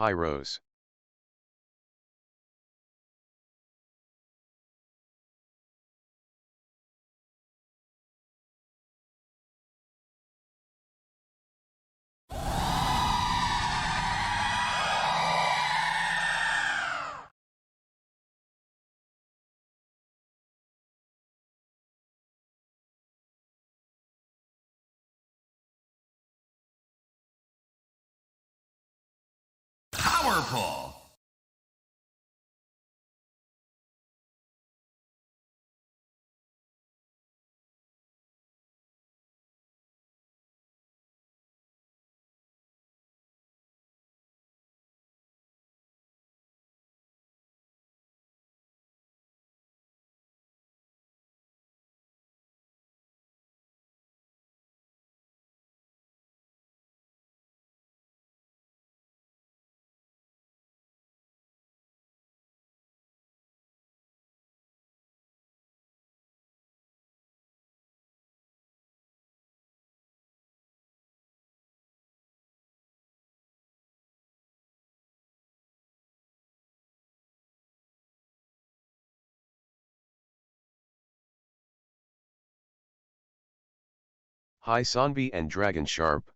High rows. Power pull. High Sonbi and Dragon Sharp.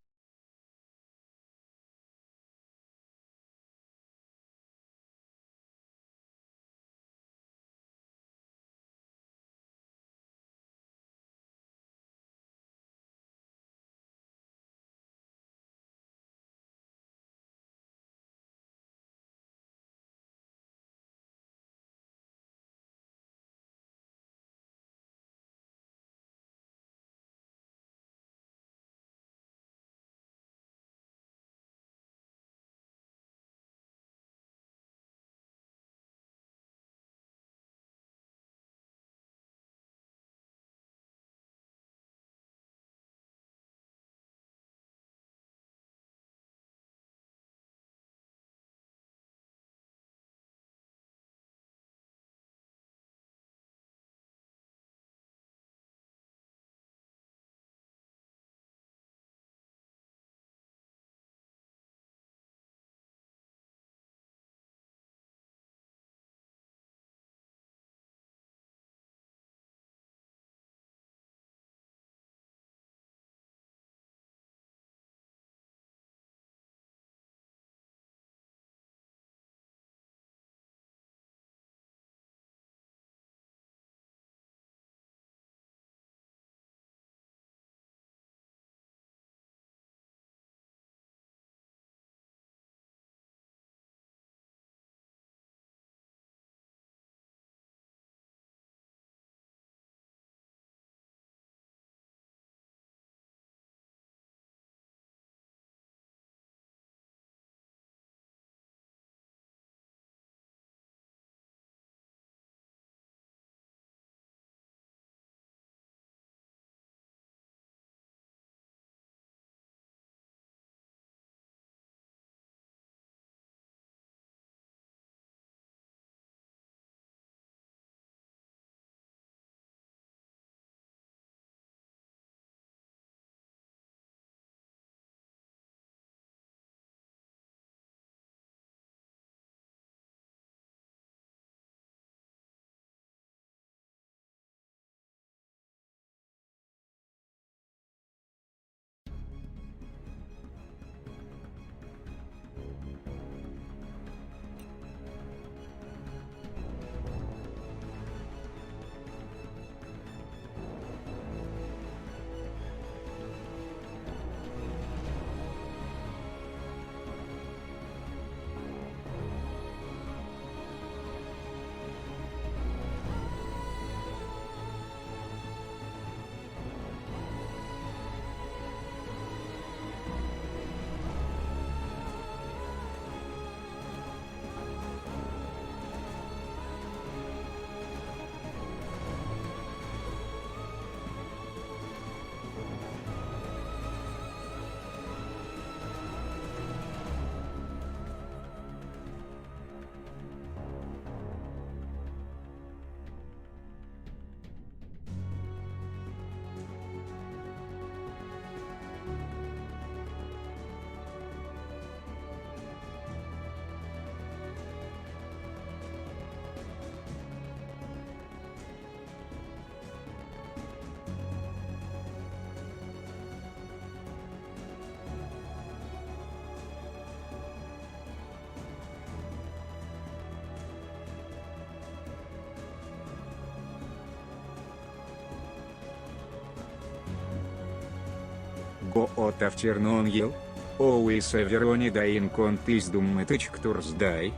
Оота в чернонгил. Оуи северони даин контиз думмытыч ктурсдай.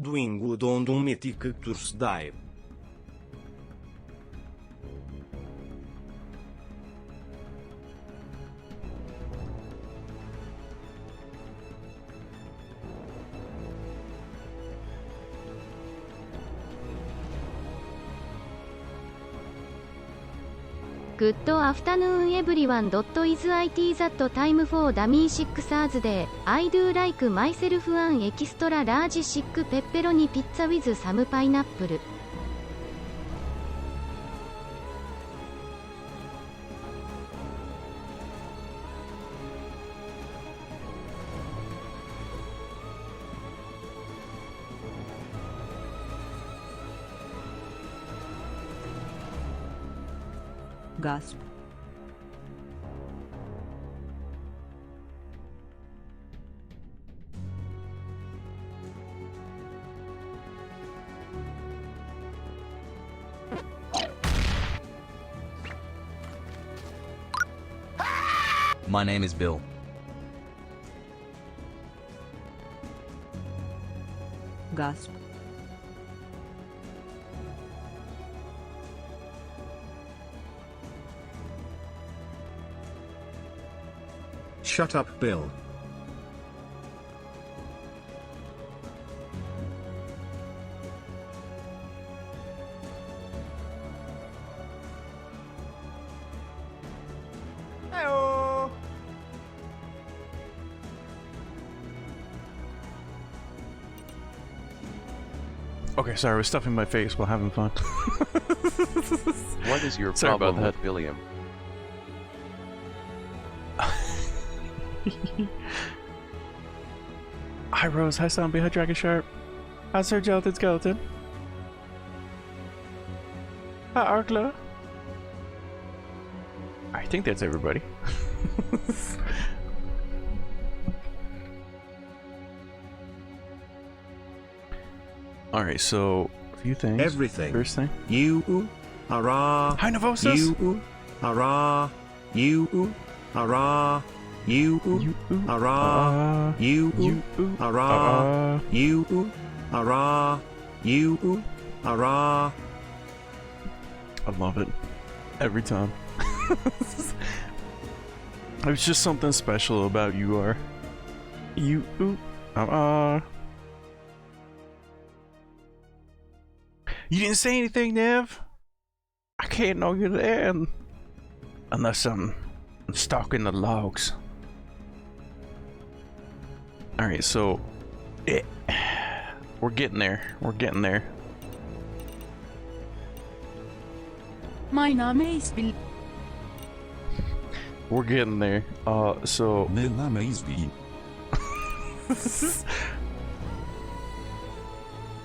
Doingo dondum metic tursdai. Good afternoon everyone. Is it that time for dummy 6 hours day? I do like myself an extra large sick pepperoni pizza with some pineapple. Gasp. My name is Bill. Gasp. Shut up, Bill. Okay, sorry, I was stuffing my face while having fun. What is your Sorry about problem that. with William? Hi Rose, hi Zombie, hi Dragon Sharp. Hi Sir Gelatin Skeleton. Hi Arkla. I think that's everybody. Alright, so a few things. Everything. First thing. You hurrah. Hi Novosis! You hurrah. You hurrah. You hurrah. You hurrah. You hurrah. You hurrah. I love it. Every time. There's just something special about you are. You You didn't say anything, Nev. I can't know you're there unless I'm stalking the logs. Alright, so we're getting there. We're getting there. My name is Bill. We're getting there. So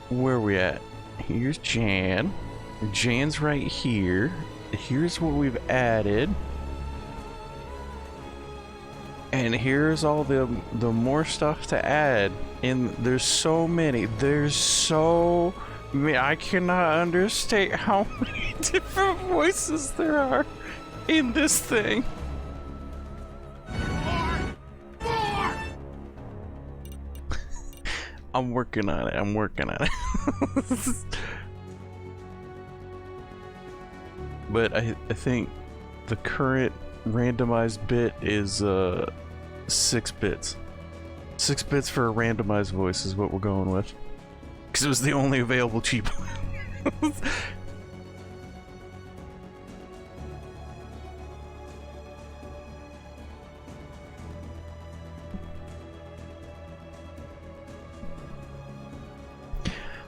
where are we at? Here's Jan. Jan's right here. Here's what we've added. And here's all the more stuff to add. And there's so many. I cannot understate how many different voices there are in this thing. I'm working on it. I'm working on it. But I think the current randomized bit is 6 bits. 6 bits for a randomized voice is what we're going with. Because it was the only available cheap one.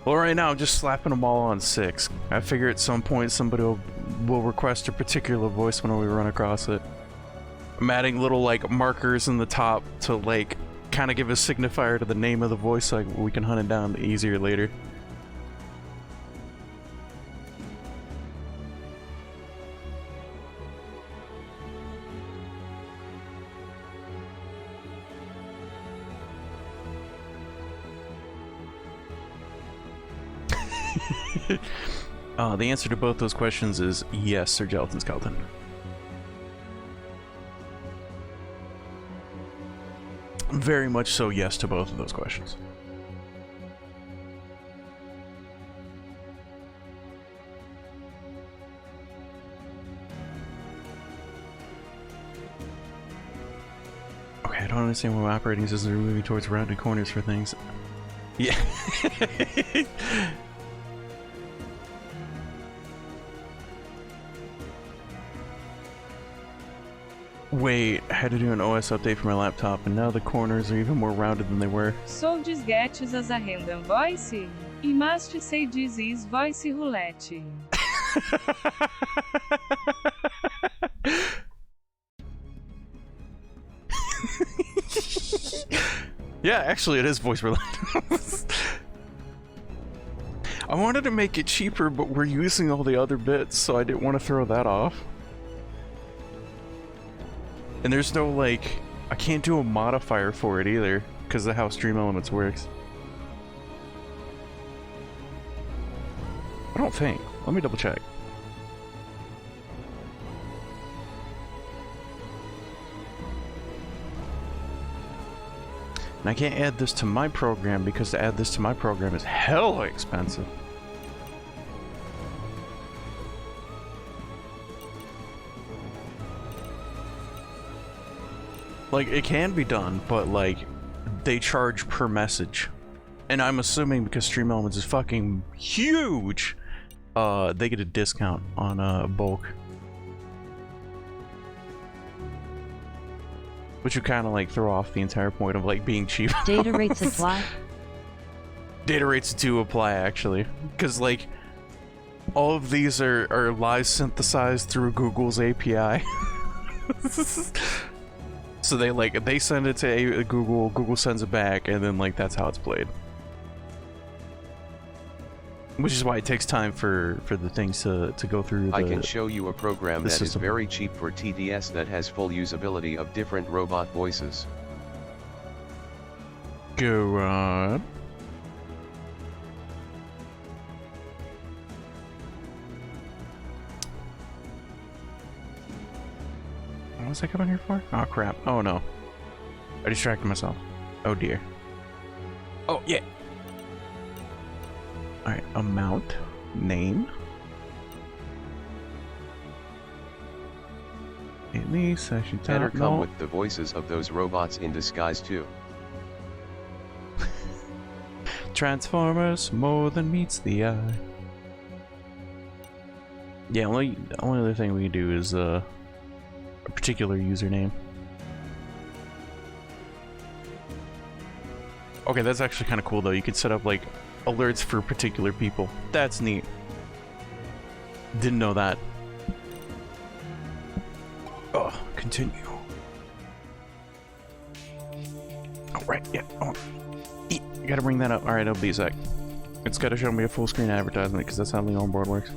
Well, right now I'm just slapping them all on 6. I figure at some point somebody will request a particular voice when we run across it. I'm adding little like markers in the top to like kind of give a signifier to the name of the voice so we can hunt it down easier later. The answer to both those questions is yes, Sir Gelatin Skeleton. Very much so, yes to both of those questions. Okay, I don't understand why operating systems are moving towards rounded corners for things. Yeah. Wait, I had to do an OS update for my laptop, and now the corners are even more rounded than they were. Sou disguetes as a random voice? E must say this is voice roulette. Yeah, actually it is voice roulette. I wanted to make it cheaper, but we're using all the other bits, so I didn't want to throw that off. And there's no, like, I can't do a modifier for it either, because of how Stream Elements works. I don't think. Let me double check. And I can't add this to my program, because to add this to my program is hella expensive. Like, it can be done, but, like, they charge per message. And I'm assuming because Stream Elements is fucking huge, they get a discount on, bulk. Which would kind of, like, throw off the entire point of, like, being cheap. Data rates apply. Data rates do apply, actually. Because, like, all of these are live synthesized through Google's API. So they send it to Google, Google sends it back, and then like that's how it's played. Which is why it takes time for the things to go through. I can show you a program that system. is very cheap for TDS that has full usability of different robot voices. Go on. What was I coming here for? Oh crap. Oh no. I distracted myself. Oh dear. Oh yeah. Alright, amount. Name. In the session Better tab. come No. with the voices of those robots in disguise too. Transformers, more than meets the eye. Yeah, the only other thing we can do is a particular username. Okay, that's actually kind of cool though. You could set up like alerts for particular people. That's neat. Didn't know that. Oh, continue. Oh, right, yeah. Oh. You gotta bring that up. Alright, it'll be a sec. It's gotta show me a full screen advertisement because that's how the on-board works.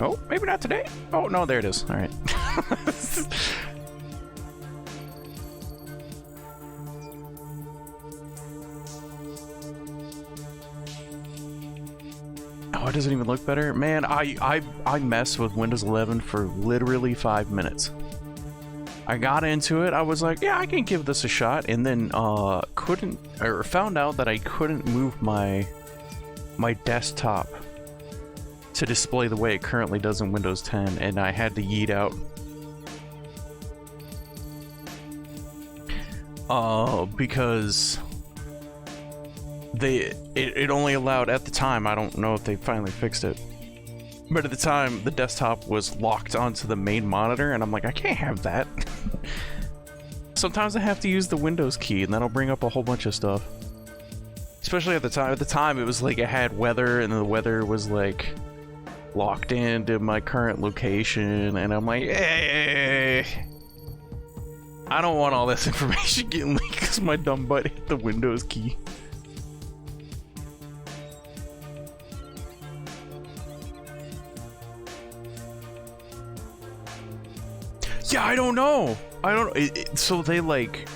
Oh, maybe not today. Oh, no, there it is. Alright. Oh, it doesn't even look better? Man, I mess with Windows 11 for literally 5 minutes. I got into it. I was like, yeah, I can give this a shot, and then found out that I couldn't move my desktop to display the way it currently does in Windows 10, and I had to yeet out. Because it only allowed, at the time, I don't know if they finally fixed it, but at the time the desktop was locked onto the main monitor, and I'm like, I can't have that. Sometimes I have to use the Windows key, and that'll bring up a whole bunch of stuff. Especially at the time. At the time, it was like it had weather, and the weather was like locked into my current location, and I'm like, hey, I don't want all this information getting leaked because my dumb butt hit the Windows key. Yeah, I don't know. So they like,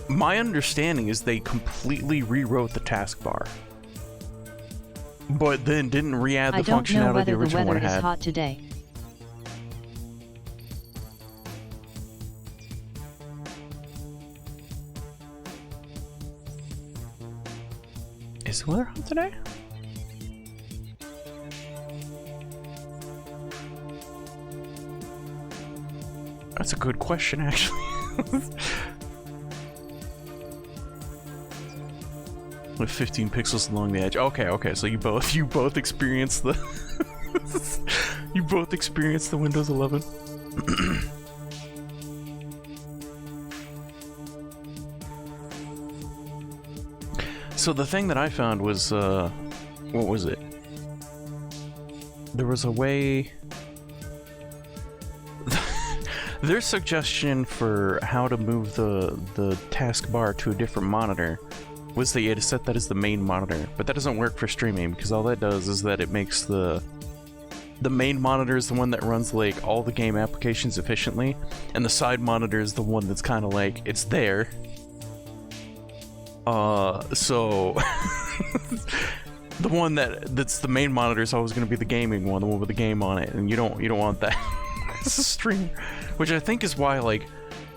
my understanding is they completely rewrote the taskbar, but then didn't re-add the functionality the original one had. I don't know whether the weather is hot today. Is the weather hot today? That's a good question, actually. With 15 pixels along the edge. Okay, so you both experienced the you both experienced the Windows 11. So the thing that I found was what was it? There was a way. Their suggestion for how to move the taskbar to a different monitor was that you had to set that as the main monitor, but that doesn't work for streaming because all that does is that it makes the main monitor is the one that runs like all the game applications efficiently, and the side monitor is the one that's kind of like it's there. So the one that's the main monitor is always going to be the gaming one, the one with the game on it, and you don't want that as a streamer. Which I think is why, like,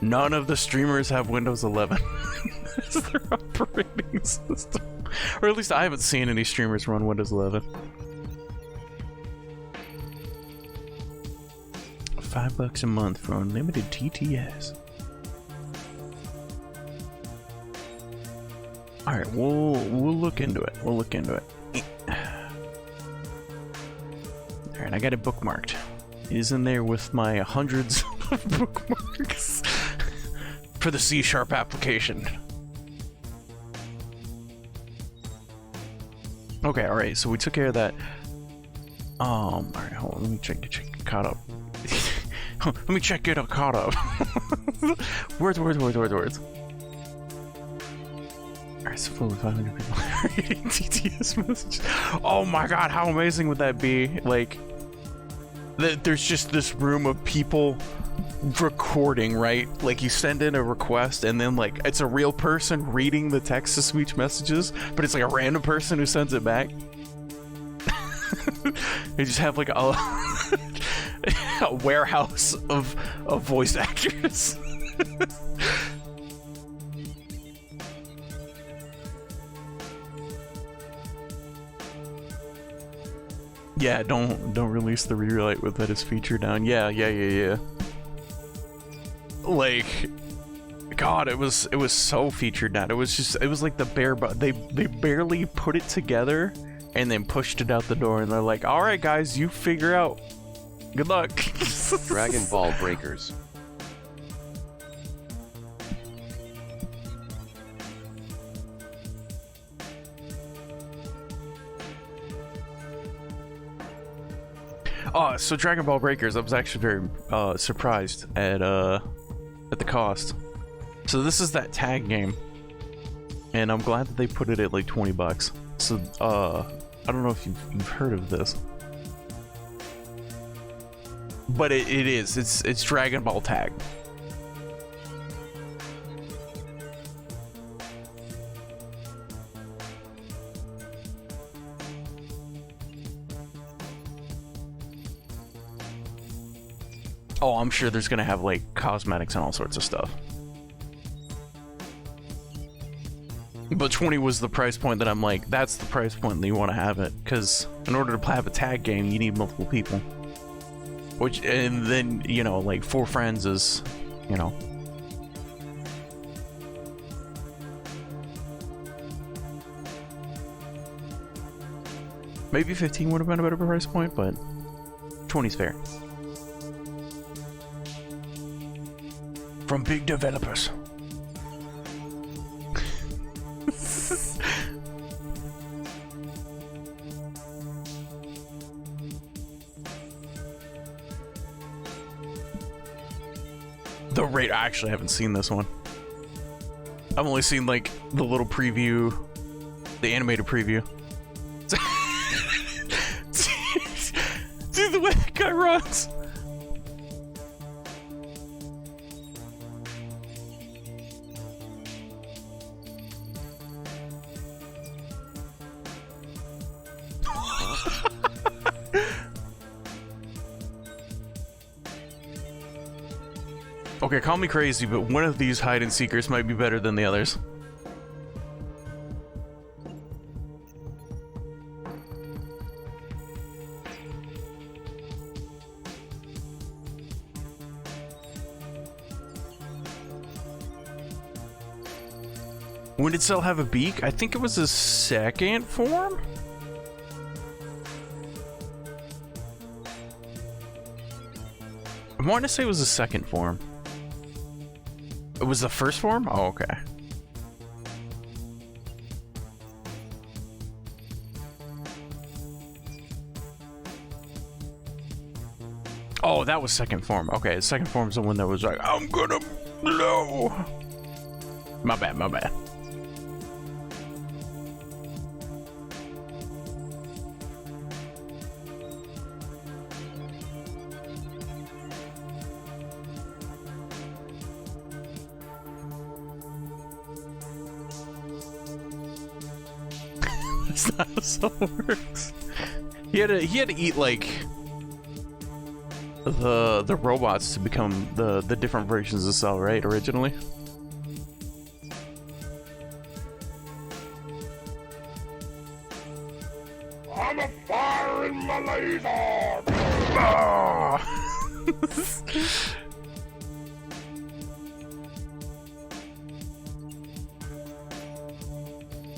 none of the streamers have Windows 11 as their operating system. Or at least I haven't seen any streamers run Windows 11. $5 a month for unlimited TTS. Alright, we'll look into it. We'll look into it. Alright, I got it bookmarked. It is in there with my hundreds of bookmarks for the C# application. Okay, alright, so we took care of that. Alright, hold on, let me check caught up. Let me check it caught up. Words. Alright, so 500 people reading TTS messages. Oh my god, how amazing would that be? Like, there's just this room of people recording, right? Like, you send in a request and then like it's a real person reading the text-to-speech messages, but it's like a random person who sends it back. They just have like a warehouse of voice actors. Yeah, don't release the rewrite with that as feature down. Yeah. Like, God, it was so featured down. It was like the bare they barely put it together and then pushed it out the door, and they're like, all right guys, you figure out. Good luck. Dragon Ball Breakers. So Dragon Ball Breakers, I was actually very surprised at the cost. So this is that tag game, and I'm glad that they put it at like $20. So I don't know if you've heard of this, but it's Dragon Ball Tag. Oh, I'm sure there's gonna have like cosmetics and all sorts of stuff. But 20 was the price point that I'm like, that's the price point that you want to have it, because in order to have a tag game, you need multiple people. Which, and then, you know, like 4 friends is, you know. Maybe 15 would have been a better price point, but 20's fair. From big developers. The rate, I actually haven't seen this one. I've only seen like the little preview, the animated preview. See the way that guy runs. Okay, call me crazy, but one of these hide and seekers might be better than the others. When did Cell have a beak? I think it was a second form? I want to say it was a second form. It was the first form? Oh, okay. Oh, that was second form. Okay, the second form's the one that was like, I'm gonna blow. My bad, my bad. That's not how Cell works. He had to eat like the robots to become the different versions of Cell, right? Originally. I'm a fire in my laser.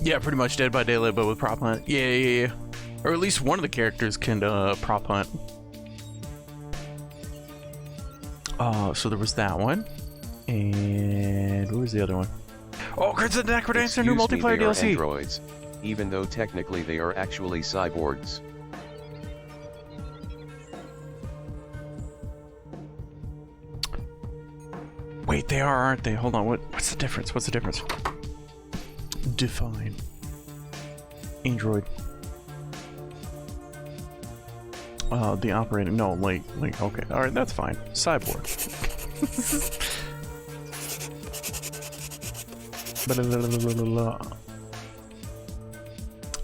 Yeah, pretty much Dead by Daylight, but with prop hunt. Yeah. Or at least one of the characters can prop hunt. So there was that one. And what was the other one? Oh, Crimson Necrodancer, new multiplayer they are DLC. androids, even though technically they are actually cyborgs. Wait, they are, aren't they? Hold on, what's the difference? What's the difference? Define. Android. The operating. No, like, okay. Alright, that's fine. Cyborg.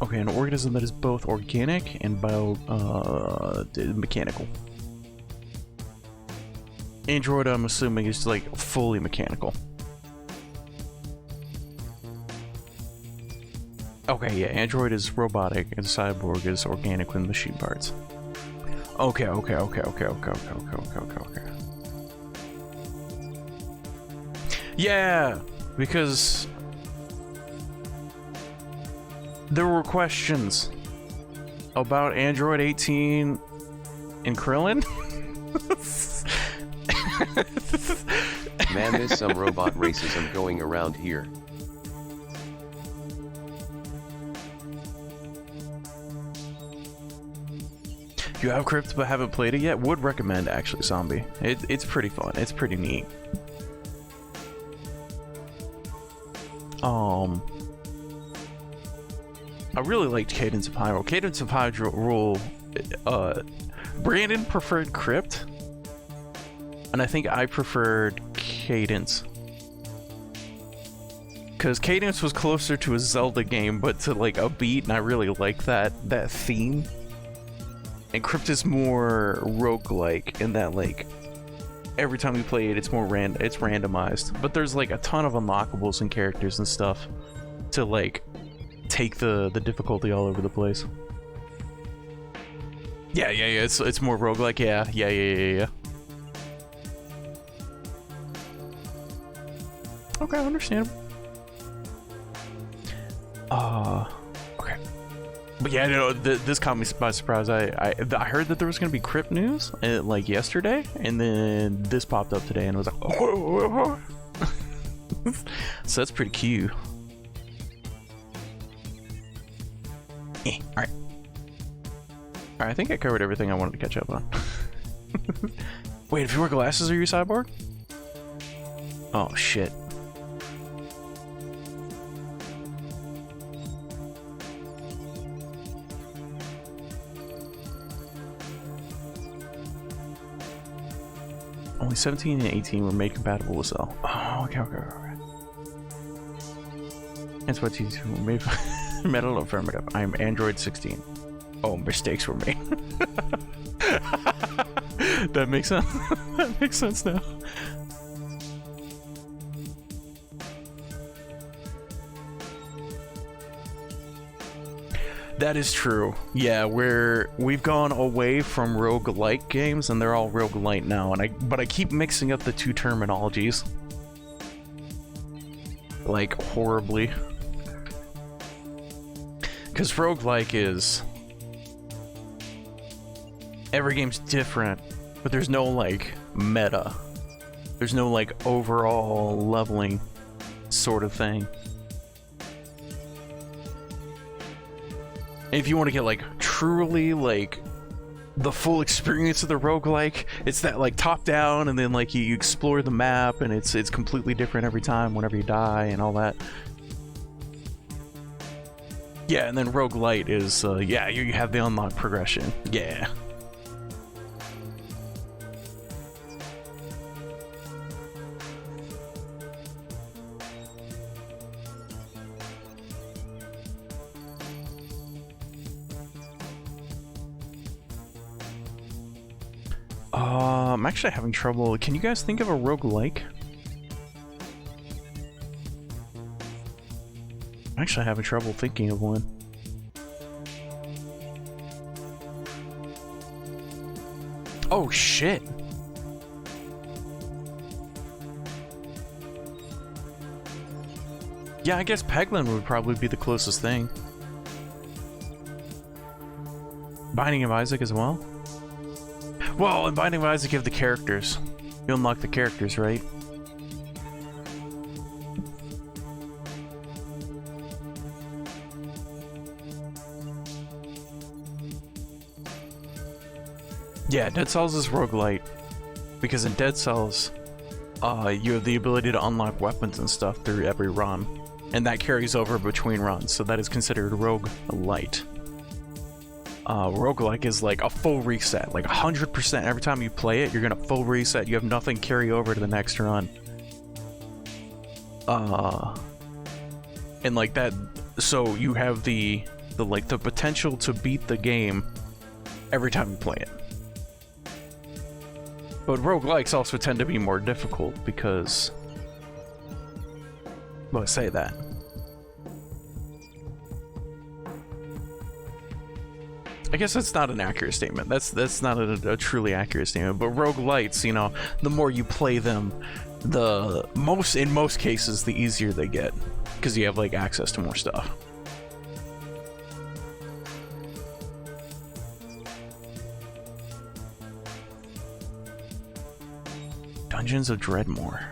Okay, an organism that is both organic and mechanical. Android, I'm assuming, is like fully mechanical. Okay, yeah, Android is robotic and Cyborg is organic with machine parts. Okay. Yeah, because there were questions about Android 18 and Krillin. Man, there's some robot racism going around here. You have Crypt but haven't played it yet? Would recommend, actually, Zombie. It's pretty fun. It's pretty neat. I really liked Cadence of Hyrule. Cadence of Hyrule, Brandon preferred Crypt, and I think I preferred Cadence. Because Cadence was closer to a Zelda game, but to like a beat, and I really like that theme. And Crypt is more roguelike in that, like, every time you play it, it's more it's randomized. But there's like a ton of unlockables and characters and stuff to like take the difficulty all over the place. Yeah. It's more roguelike. Yeah. Okay, understandable. Okay. But yeah, no, this caught me by surprise. I heard that there was gonna be crypt news like yesterday, and then this popped up today, and I was like, oh. So that's pretty cute. All right. I think I covered everything I wanted to catch up on. Wait, if you wear glasses, are you a cyborg? Oh shit. Only 17 and 18 were made compatible with Cell. Oh, okay. That's what these were made. Metal affirmative. I'm Android 16. Oh, mistakes were made. That makes sense. That makes sense now. That is true. Yeah, we've gone away from roguelike games, and they're all roguelite now. But I keep mixing up the two terminologies, like horribly. Because roguelike is every game's different, but there's no like meta. There's no like overall leveling sort of thing. If you want to get like truly like the full experience of the roguelike, it's that like top down, and then like you explore the map, and it's completely different every time whenever you die and all that. Yeah, and then roguelite is yeah, you have the unlock progression. Yeah. I'm actually having trouble. Can you guys think of a roguelike? I'm actually having trouble thinking of one. Oh shit! Yeah, I guess Peglin would probably be the closest thing. Binding of Isaac as well? Well, in Binding of Isaac, you have the characters. You unlock the characters, right? Yeah, Dead Cells is roguelite. Because in Dead Cells, you have the ability to unlock weapons and stuff through every run. And that carries over between runs, so that is considered roguelite. Roguelike is like a full reset, like 100%. Every time you play it, you're gonna full reset. You have nothing carry over to the next run. And like that, so you have the potential to beat the game every time you play it. But roguelikes also tend to be more difficult because, well, I say that. I guess that's not an accurate statement. That's not a truly accurate statement. But roguelites, you know, the more you play them, in most cases, the easier they get, because you have like access to more stuff. Dungeons of Dreadmore.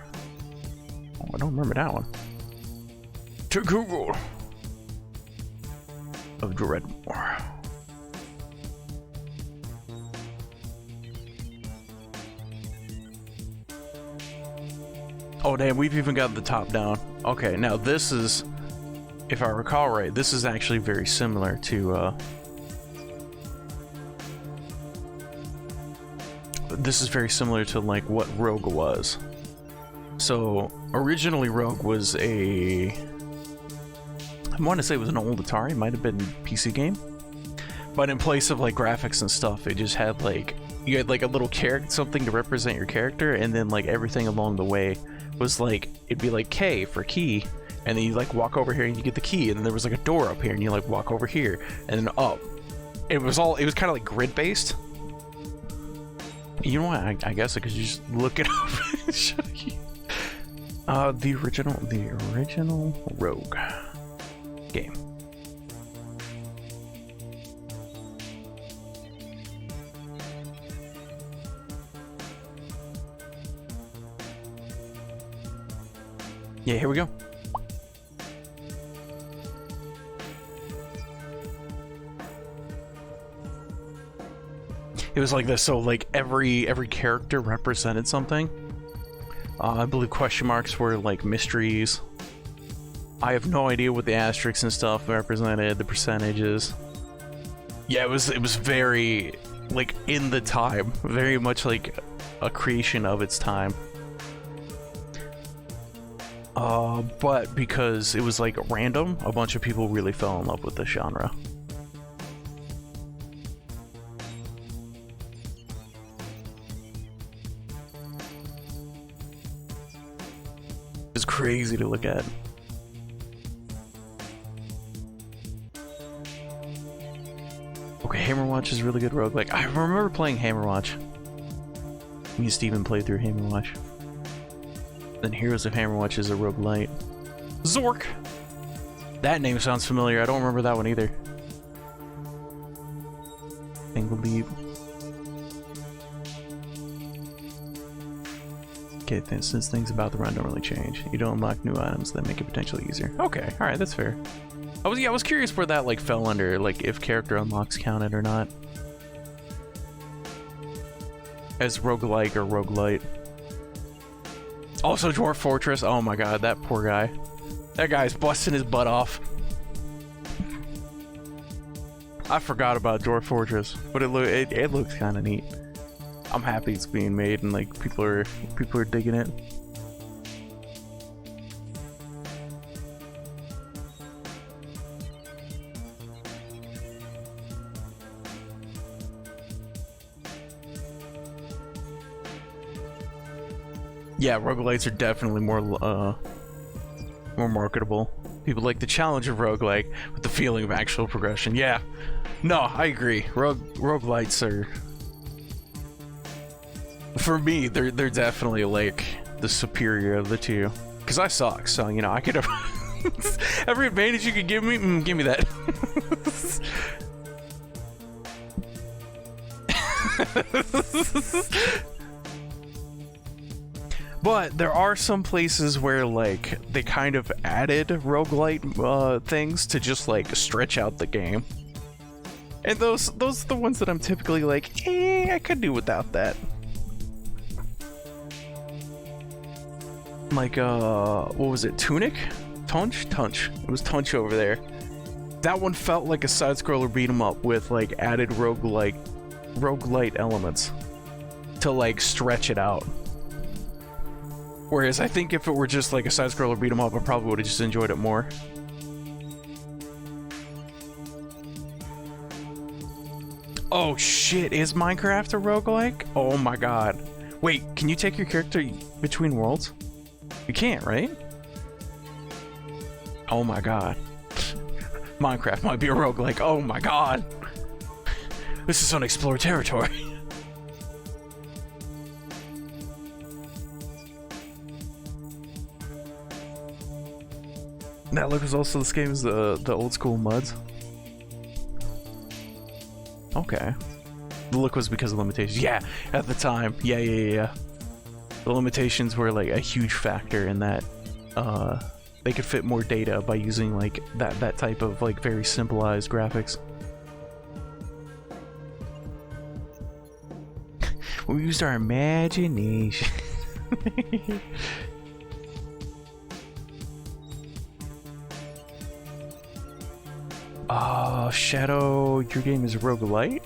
Oh, I don't remember that one. To Google of Dreadmore. Oh damn, we've even got the top down. Okay, now this is, if I recall right, this is actually very similar to, this is very similar to like what Rogue was. So originally Rogue was I want to say it was an old Atari, might have been a PC game, But in place of like graphics and stuff, it just had like, you had like a little character, something to represent your character, and then like everything along the way was like, it'd be like K for key, and then you like walk over here and you get the key, and then there was like a door up here and you like walk over here and then up. It was kind of like grid based. You know what, I guess I could just look it up and show you. The original Rogue game. Yeah, here we go. It was like this, so like every character represented something. I believe question marks were like mysteries. I have no idea what the asterisks and stuff represented, the percentages. Yeah, it was very like in the time, very much like a creation of its time. But because it was like random, a bunch of people really fell in love with the genre. It's crazy to look at. Okay, Hammerwatch is really good roguelike. I remember playing Hammerwatch. Me and Steven played through Hammerwatch. Then Heroes of Hammerwatch is a roguelite. Zork! That name sounds familiar. I don't remember that one either. Single Leap. Okay, since things about the run don't really change, you don't unlock new items that make it potentially easier. Okay, alright, that's fair. I was curious where that like fell under, like if character unlocks counted or not. As roguelike or roguelite. Also Dwarf Fortress, oh my god, that poor guy. That guy's busting his butt off. I forgot about Dwarf Fortress, but it looks kind of neat. I'm happy it's being made and like people are digging it. Yeah, roguelites are definitely more marketable. People like the challenge of roguelike with the feeling of actual progression. Yeah, no, I agree. Roguelites are, for me, they're definitely like the superior of the two. Cause I suck, so you know I could have every advantage you could give me. Give me that. But there are some places where like they kind of added roguelite things to just like stretch out the game. And those are the ones that I'm typically like, I could do without that. Like what was it? Tunic? Tunch? It was Tunch over there. That one felt like a side-scroller beat 'em up with like added roguelite elements to like stretch it out. Whereas I think if it were just like a side-scroller beat 'em up, I probably would have just enjoyed it more. Oh shit, is Minecraft a roguelike? Oh my god. Wait, can you take your character between worlds? You can't, right? Oh my god. Minecraft might be a roguelike. Oh my god. This is unexplored territory. That look is also this game is the old school MUDs. Okay. The look was because of limitations. Yeah, at the time. Yeah. The limitations were like a huge factor in that they could fit more data by using like that type of like very simplified graphics. We used our imagination. Shadow, your game is roguelite?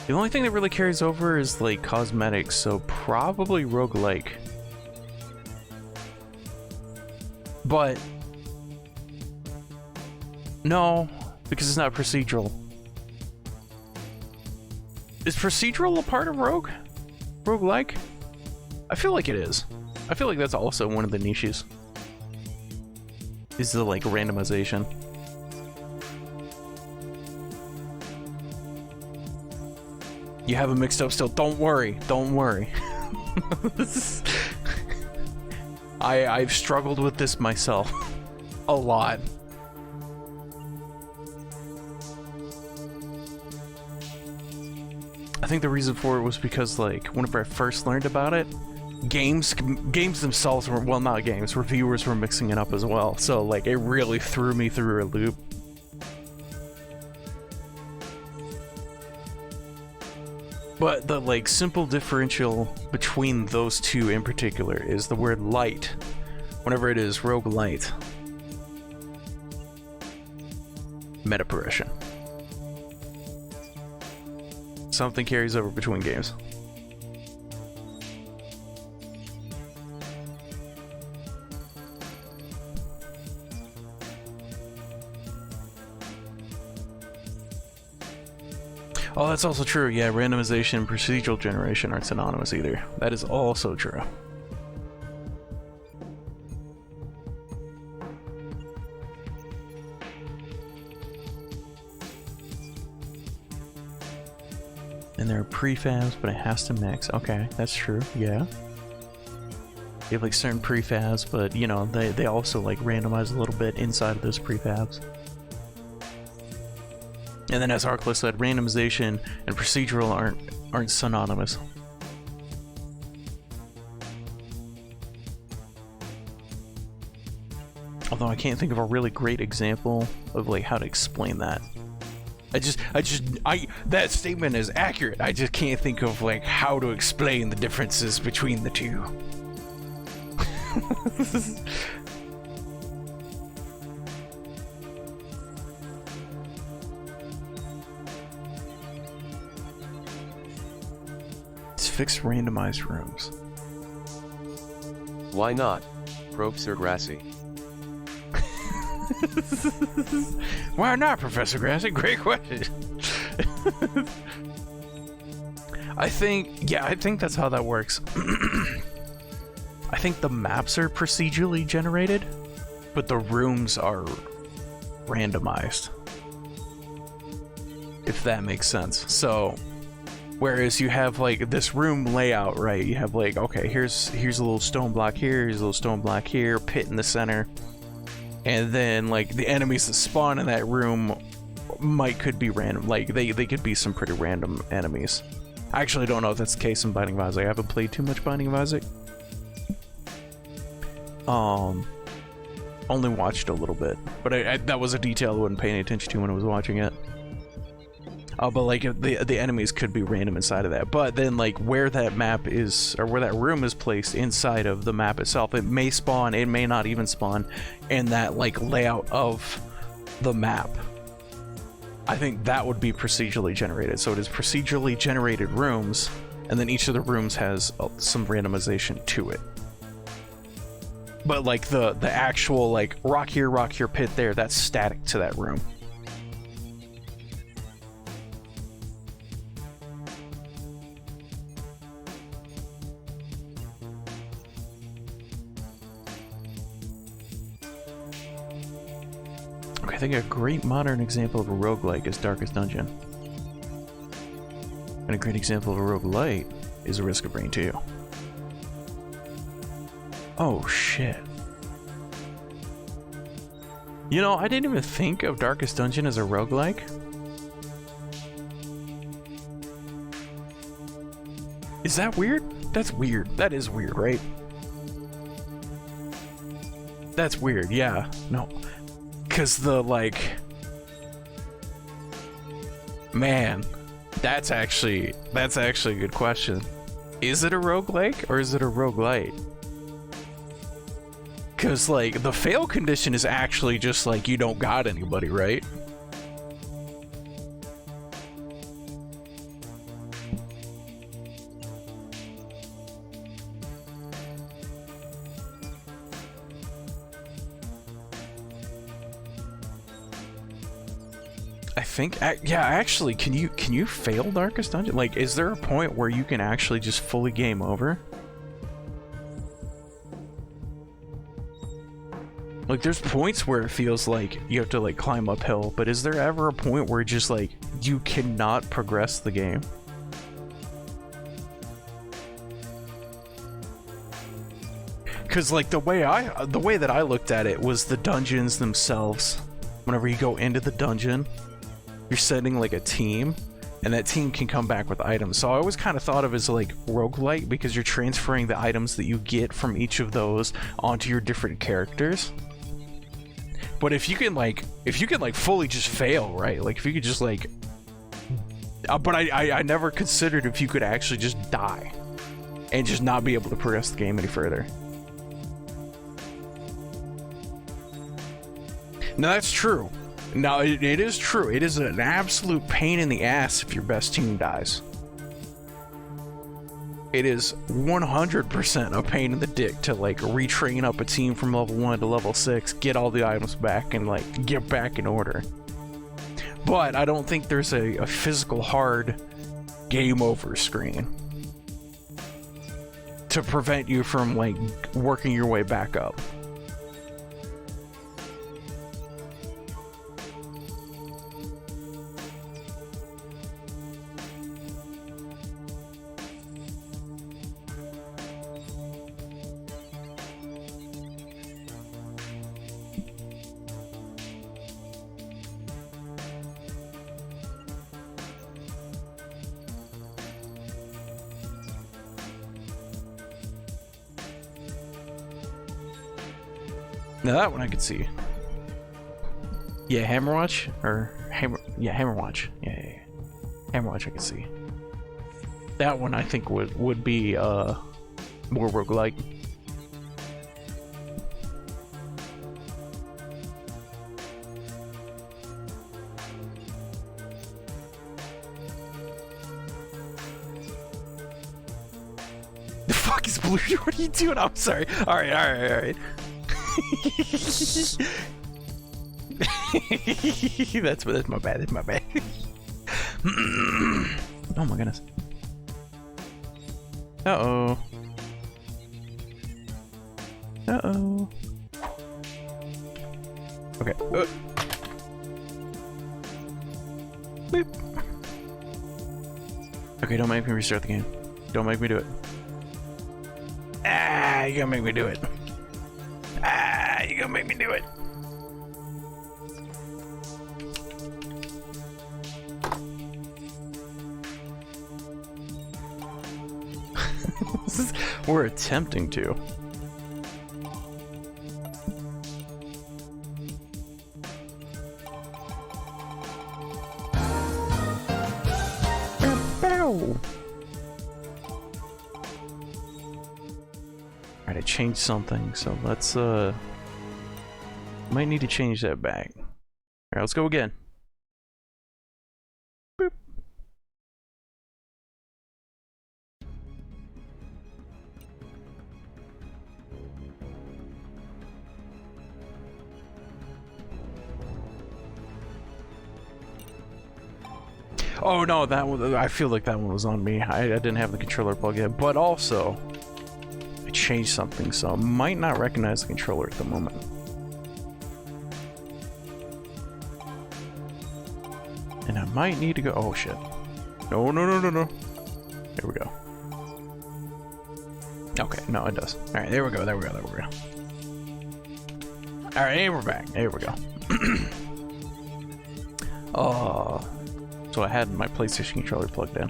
The only thing that really carries over is like cosmetics, so probably roguelike. But no, because it's not procedural. Is procedural a part of Rogue? Roguelike? I feel like it is. I feel like that's also one of the niches. Is the like randomization. You have it mixed up still. Don't worry. Don't worry. I've struggled with this myself a lot. I think the reason for it was because, like, whenever I first learned about it, games themselves were, well, not games, reviewers were mixing it up as well. So, like, it really threw me through a loop. But the, like, simple differential between those two in particular is the word light. Whenever it is roguelite. Meta progression. Something carries over between games. Oh, that's also true. Yeah, randomization and procedural generation aren't synonymous either. That is also true. And there are prefabs, but it has to mix. Okay, that's true. Yeah. You have like certain prefabs, but you know, they also like randomize a little bit inside of those prefabs. And then as Arclus said, randomization and procedural aren't synonymous. Although I can't think of a really great example of like how to explain that. That statement is accurate. I just can't think of like how to explain the differences between the two. It's fixed randomized rooms. Why not? Professor Grassi. Why not, Professor Grassi? Great question. I think that's how that works. I think the maps are procedurally generated, but the rooms are randomized. If that makes sense. So, whereas you have like this room layout, right? You have like, okay, here's a little stone block here, here's a little stone block here, pit in the center. And then, like, the enemies that spawn in that room could be random. Like, they could be some pretty random enemies. I actually don't know if that's the case in Binding of Isaac. I haven't played too much Binding of Isaac. Only watched a little bit. But that was a detail I wasn't paying attention to when I was watching it. But, like, the enemies could be random inside of that. But then, like, where that map is, or where that room is placed inside of the map itself, it may spawn, it may not even spawn in that, like, layout of the map. I think that would be procedurally generated. So it is procedurally generated rooms, and then each of the rooms has some randomization to it. But, like, the actual, like, rock here, pit there, that's static to that room. I think a great modern example of a roguelike is Darkest Dungeon. And a great example of a roguelite is a Risk of Rain 2. Oh shit. You know, I didn't even think of Darkest Dungeon as a roguelike. Is that weird? That's weird. That is weird, right? That's weird, yeah. No. Because the, like... Man, that's actually a good question. Is it a roguelike or is it a roguelite? Because, like, the fail condition is actually just, like, you don't got anybody, right? yeah, actually, can you fail Darkest Dungeon? Like, is there a point where you can actually just fully game over? Like, there's points where it feels like you have to, like, climb uphill, but is there ever a point where just, like, you cannot progress the game? Because, like, the way that I looked at it was the dungeons themselves. Whenever you go into the dungeon, you're sending, like, a team, and that team can come back with items. So I always kind of thought of it as, like, roguelite, because you're transferring the items that you get from each of those onto your different characters. But if you can fully just fail, right? Like, if you could just, like... but I never considered if you could actually just die and just not be able to progress the game any further. Now, that's true. Now, it is true. It is an absolute pain in the ass if your best team dies. It is 100% a pain in the dick to, like, retrain up a team from level 1 to level 6, get all the items back, and, like, get back in order. But I don't think there's a physical hard game over screen to prevent you from, like, working your way back up. Now that one I could see. Yeah, Hammerwatch? Hammerwatch. Yeah. Hammerwatch I could see. That one I think would be more roguelike. The fuck is Blue? What are you doing? I'm sorry. Alright. that's my bad. Oh my goodness. Uh-oh. Okay. Boop. Okay, don't make me restart the game. Don't make me do it. Ah, you're gonna make me do it. You're gonna make me do it. We're attempting to. Alright, I changed something, so let's might need to change that back. Alright, let's go again. Boop. Oh no, that one, I feel like that one was on me. I didn't have the controller plugged in, but also I changed something, so I might not recognize the controller at the moment. And I might need to go. Oh shit. No. There we go. Okay, no, it does. Alright, there we go. Alright, we're back. There we go. So I had my PlayStation controller plugged in.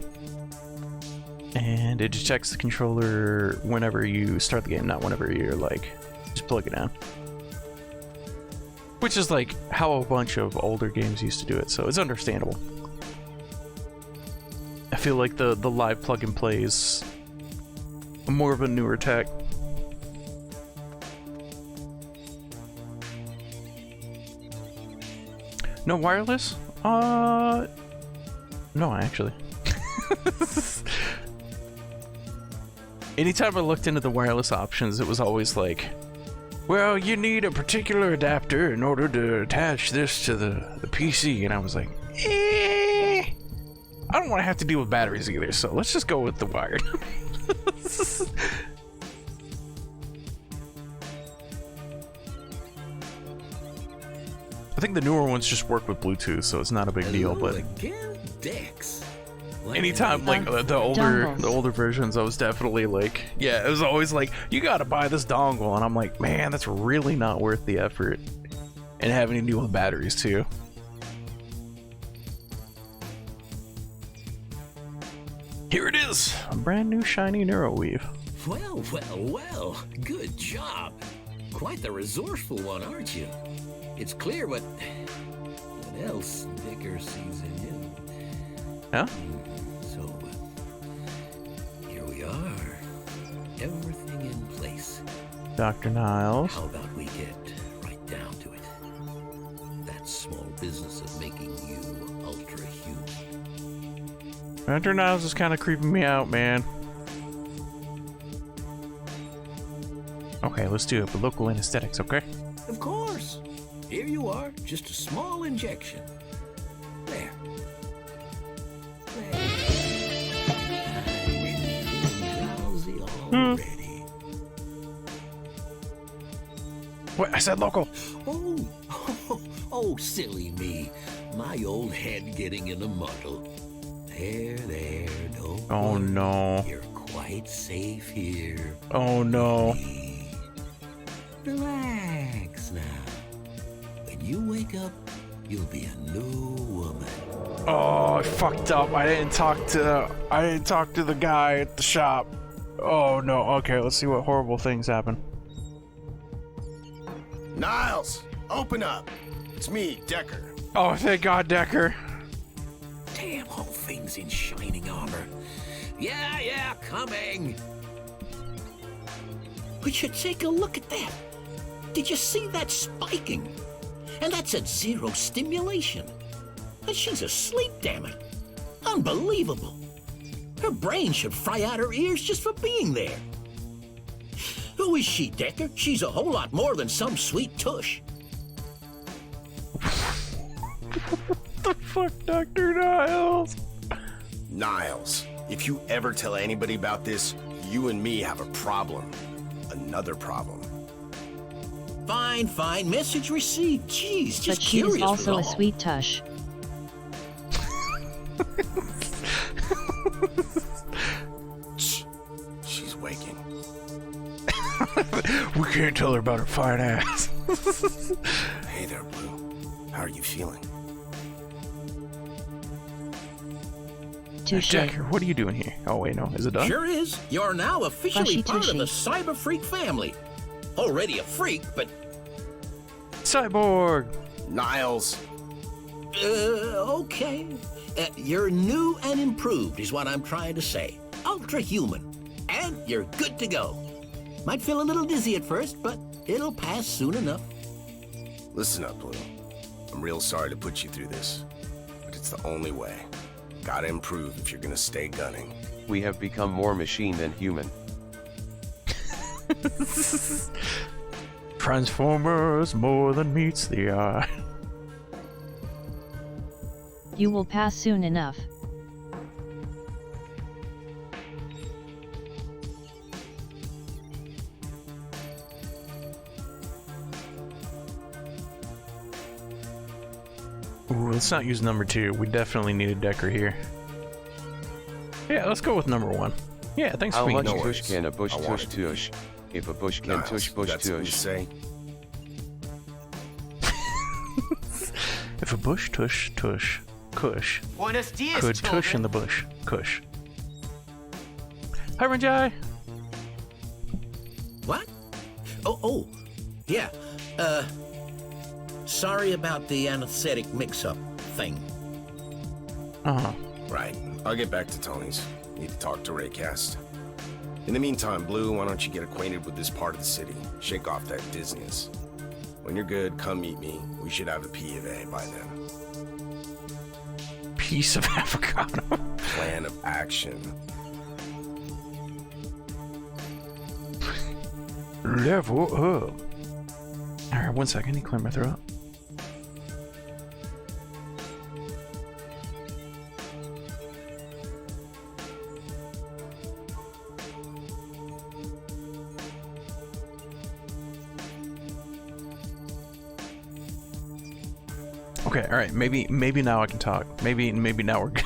And it just checks the controller whenever you start the game, not whenever you're like, just plug it in. Which is like how a bunch of older games used to do it, so it's understandable. I feel like the live plug and play is more of a newer tech. No wireless? No, actually. Anytime I looked into the wireless options, it was always like, well, you need a particular adapter in order to attach this to the PC. And I was like, I don't want to have to deal with batteries either, so let's just go with the wired. I think the newer ones just work with Bluetooth, so it's not a big deal. But anytime, like the older versions, I was definitely like, yeah, it was always like, you gotta buy this dongle, and I'm like, man, that's really not worth the effort, and having to deal with batteries too. Here it is, a brand new shiny Neuroweave. Well, well, well, good job. Quite the resourceful one, aren't you? It's clear what else Dicker sees in you. Yeah? So, here we are. Everything in place. Dr. Niles. How about we get right down to it? That small business of making you ultra-human. Dr. Niles is kind of creeping me out, man. Okay, let's do it with local anesthetics, okay? Of course. Here you are, just a small injection. There. Drowsy already. What? I said local. Oh, silly me. My old head getting in a muddle. There, don't Oh worry. no. You're quite safe here. Oh no. Relax now. When you wake up, you'll be a new woman. Oh, I fucked up. I didn't talk to the guy at the shop. Oh no. Okay, let's see what horrible things happen. Niles, open up. It's me, Decker. Oh, thank God, Decker. Damn, whole thing's in shining armor. Yeah, coming. But you take a look at that. Did you see that spiking? And that's at 0 stimulation. And she's asleep, damn it. Unbelievable. Her brain should fry out her ears just for being there. Who is she, Decker? She's a whole lot more than some sweet tush. What the fuck, Dr. Niles? Niles, if you ever tell anybody about this, you and me have a problem. Another problem. Fine. Message received. Jeez, just but she curious. is also was a all. sweet tush. She's waking. We can't tell her about her fine ass. Hey there, Blue. How are you feeling? Touche. Decker, what are you doing here? Oh wait, no. Is it done? Sure is. You're now officially Fushy part of the tushy. Cyber Freak family. Already a freak, but Cyborg. Niles. okay. You're new and improved is what I'm trying to say. Ultra-human. And you're good to go. Might feel a little dizzy at first, but it'll pass soon enough. Listen up, Blue. I'm real sorry to put you through this, but it's the only way. Gotta improve if you're gonna stay gunning. We have become more machine than human. Transformers more than meets the eye. You will pass soon enough. Ooh, let's not use number 2. We definitely need a Decker here. Yeah, let's go with number 1. Yeah, thanks How for much being No tush worries. can a bush I tush wanted to. tush? If a bush can Niles, tush bush that's what you tush. say? If a bush tush tush kush Buenos dias, could tush in the bush kush. Hi, Renjai. What? Oh, yeah. Sorry about the anesthetic mix-up thing. Uh-huh. Right. I'll get back to Tony's. Need to talk to Raycast. In the meantime, Blue, why don't you get acquainted with this part of the city? Shake off that dizziness. When you're good, come meet me. We should have a P of A by then. Piece of avocado. Plan of action. Level up. Alright, 1 second. I need to clear my throat. Okay, all right. Maybe now I can talk. Maybe now we're good.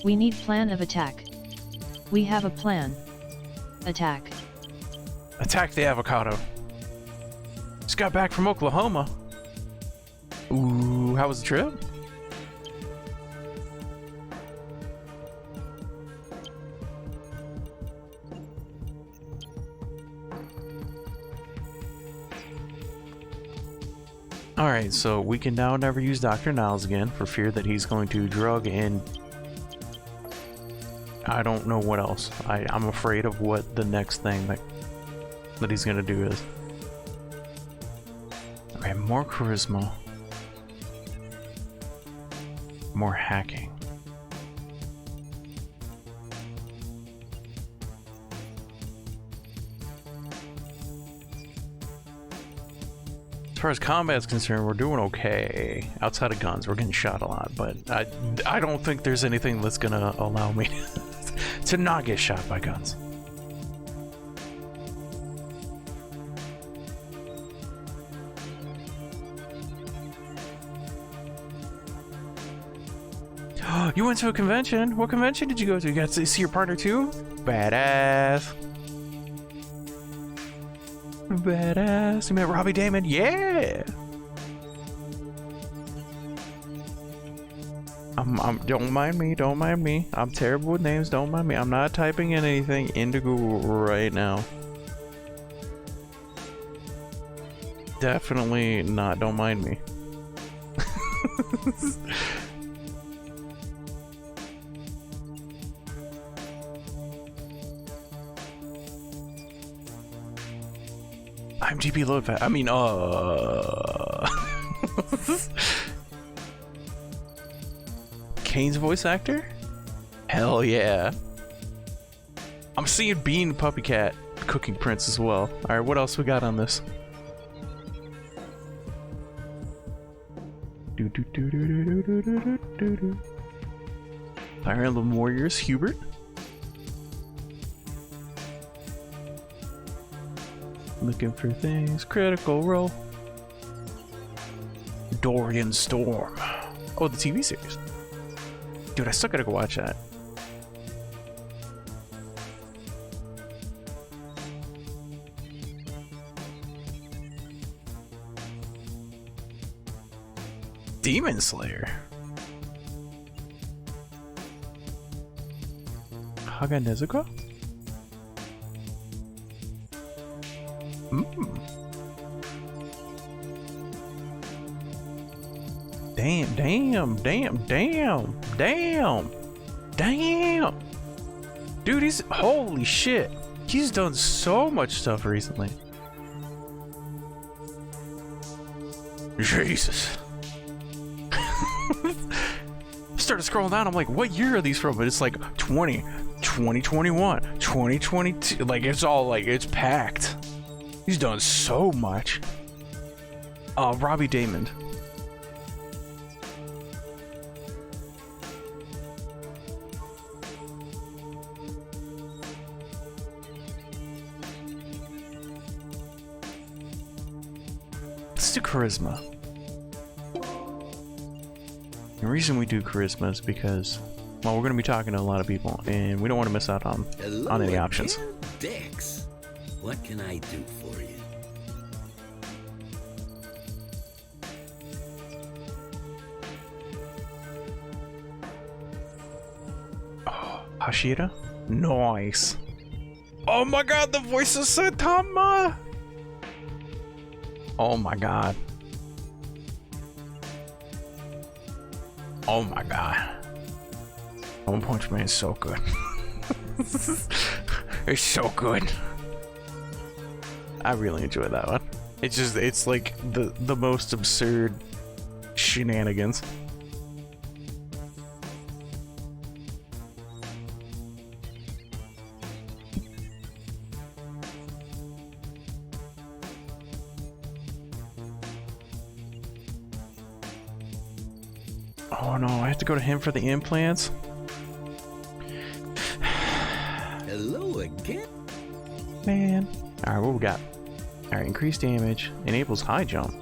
We need plan of attack. We have a plan. Attack. Attack the avocado. Just got back from Oklahoma. Ooh, how was the trip? Alright, so we can now never use Dr. Niles again for fear that he's going to drug and... I don't know what else. I'm afraid of what the next thing that he's gonna do is. Okay, more charisma. More hacking. As far as combat's concerned, we're doing okay. Outside of guns, we're getting shot a lot, but I don't think there's anything that's gonna allow me to not get shot by guns. You went to a convention? What convention did you go to? You got to see your partner too? Badass. Badass. You met Robbie Damon? Yeah! Don't mind me. I'm terrible with names, don't mind me. I'm not typing in anything into Google right now. Definitely not, don't mind me. I'm GP load fast. I mean, Kane's voice actor? Hell yeah. I'm seeing Bean Puppy Cat Cooking Prince as well. Alright, what else we got on this? Fire Emblem Warriors, Hubert. Looking for things. Critical Role. Dorian Storm. Oh, the TV series. Dude, I still gotta go watch that. Demon Slayer. Haga Nezuko? Damn. Dude, he's... Holy shit. He's done so much stuff recently. Jesus. Started scrolling down, I'm like, what year are these from? But it's like 2021, 2022. Like, it's all like, it's packed. He's done so much. Robbie Damon. Let's do charisma. The reason we do charisma is because, well, we're going to be talking to a lot of people, and we don't want to miss out on any options. Dex, what can I do for you? Oh, Hashira? Nice. Oh my god, the voice of Saitama! Oh my god. Oh my god. One Punch Man is so good. It's so good. I really enjoy that one. It's just, it's like the most absurd shenanigans. Oh no, I have to go to him for the implants. Hello again? Man. Alright, what we got? Alright, increased damage. Enables high jump.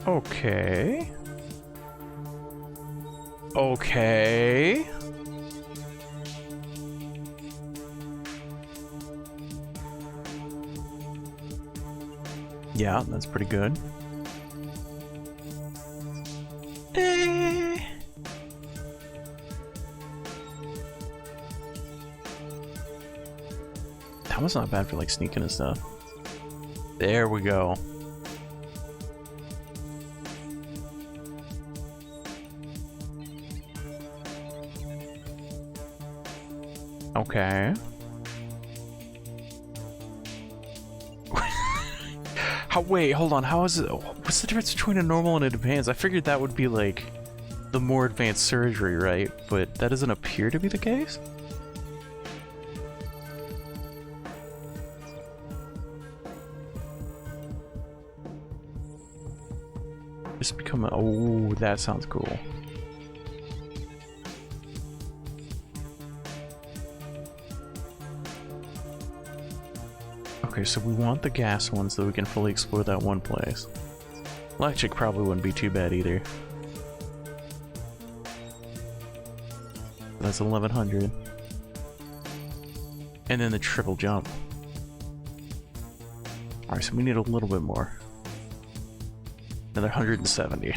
Okay. Okay. Yeah, that's pretty good. That was not bad for like sneaking and stuff. There we go. Okay. Wait, hold on. How is it? What's the difference between a normal and an advanced? I figured that would be like the more advanced surgery, right? But that doesn't appear to be the case. Just become a. Oh, that sounds cool. Okay, so we want the gas one so that we can fully explore that one place. Electric probably wouldn't be too bad either. That's 1100. And then the triple jump. Alright, so we need a little bit more. Another 170.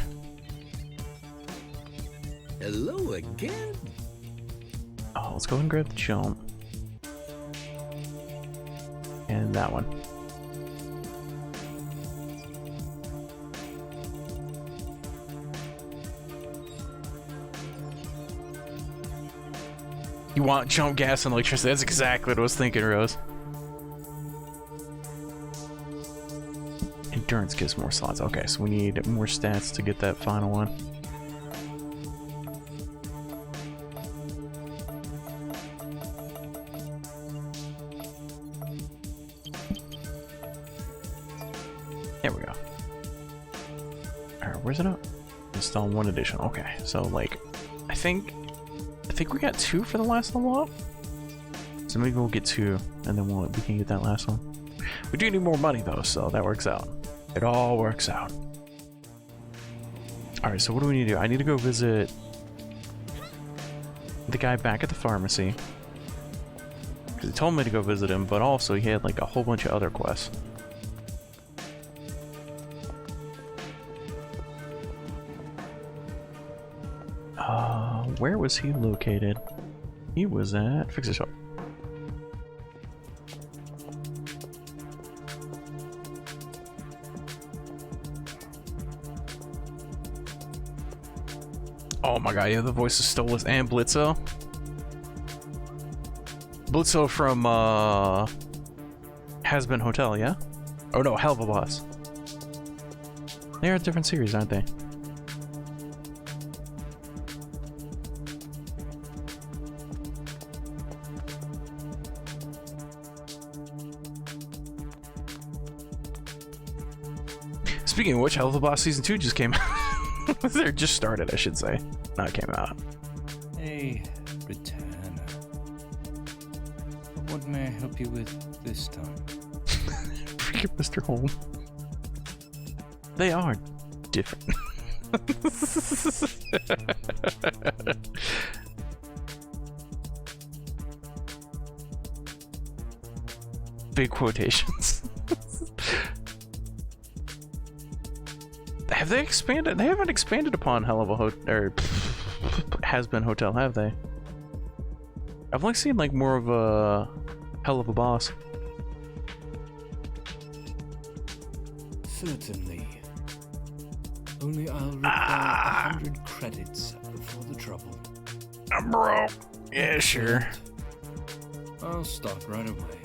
Hello again. Oh, let's go ahead and grab the jump. And that one. You want jump, gas, and electricity. That's exactly what I was thinking, Rose. Endurance gives more slots. Okay, so we need more stats to get that final one. There we go. Alright, where's it up? Install one addition. Okay, so like, I think we got 2 for the last level up. So maybe we'll get 2, and then we can get that last one. We do need more money though, so that works out. It all works out. Alright, so what do we need to do? I need to go visit the guy back at the pharmacy. Because he told me to go visit him, but also he had like a whole bunch of other quests. Where was he located? He was at Fix It Shop. Oh my god, yeah, the voice of Stolas and Blitzo. Blitzo from Has Been Hotel, yeah? Oh no, Hell of a Boss. They are a different series, aren't they? Speaking of which, Hell of a Boss Season 2 just came out. Or just started, I should say. Not came out. Hey, returner. What may I help you with this time? Freaking Mr. Holm. They are different. Big quotations. Have they expanded? They haven't expanded upon Hell of a or Has Been Hotel, have they? I've only seen like more of a Hell of a Boss. Certainly. Only I'll require 100 credits before the trouble. I'm broke. Yeah, sure. I'll start right away.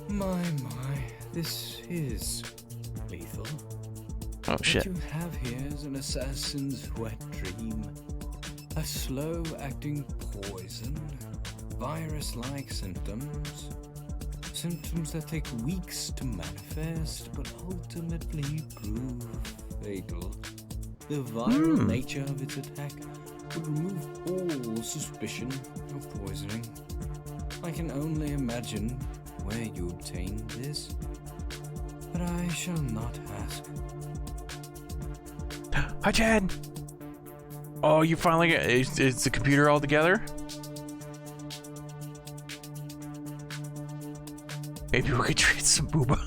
My, this is lethal. Oh shit. What you have here is an assassin's wet dream. A slow-acting poison. Virus-like symptoms. Symptoms that take weeks to manifest, but ultimately prove fatal. The viral nature of its attack would remove all suspicion of poisoning. I can only imagine where you obtained this, but I shall not ask. Hi, Chad. Oh, you finally got... Is the computer all together? Maybe we could trade some booba.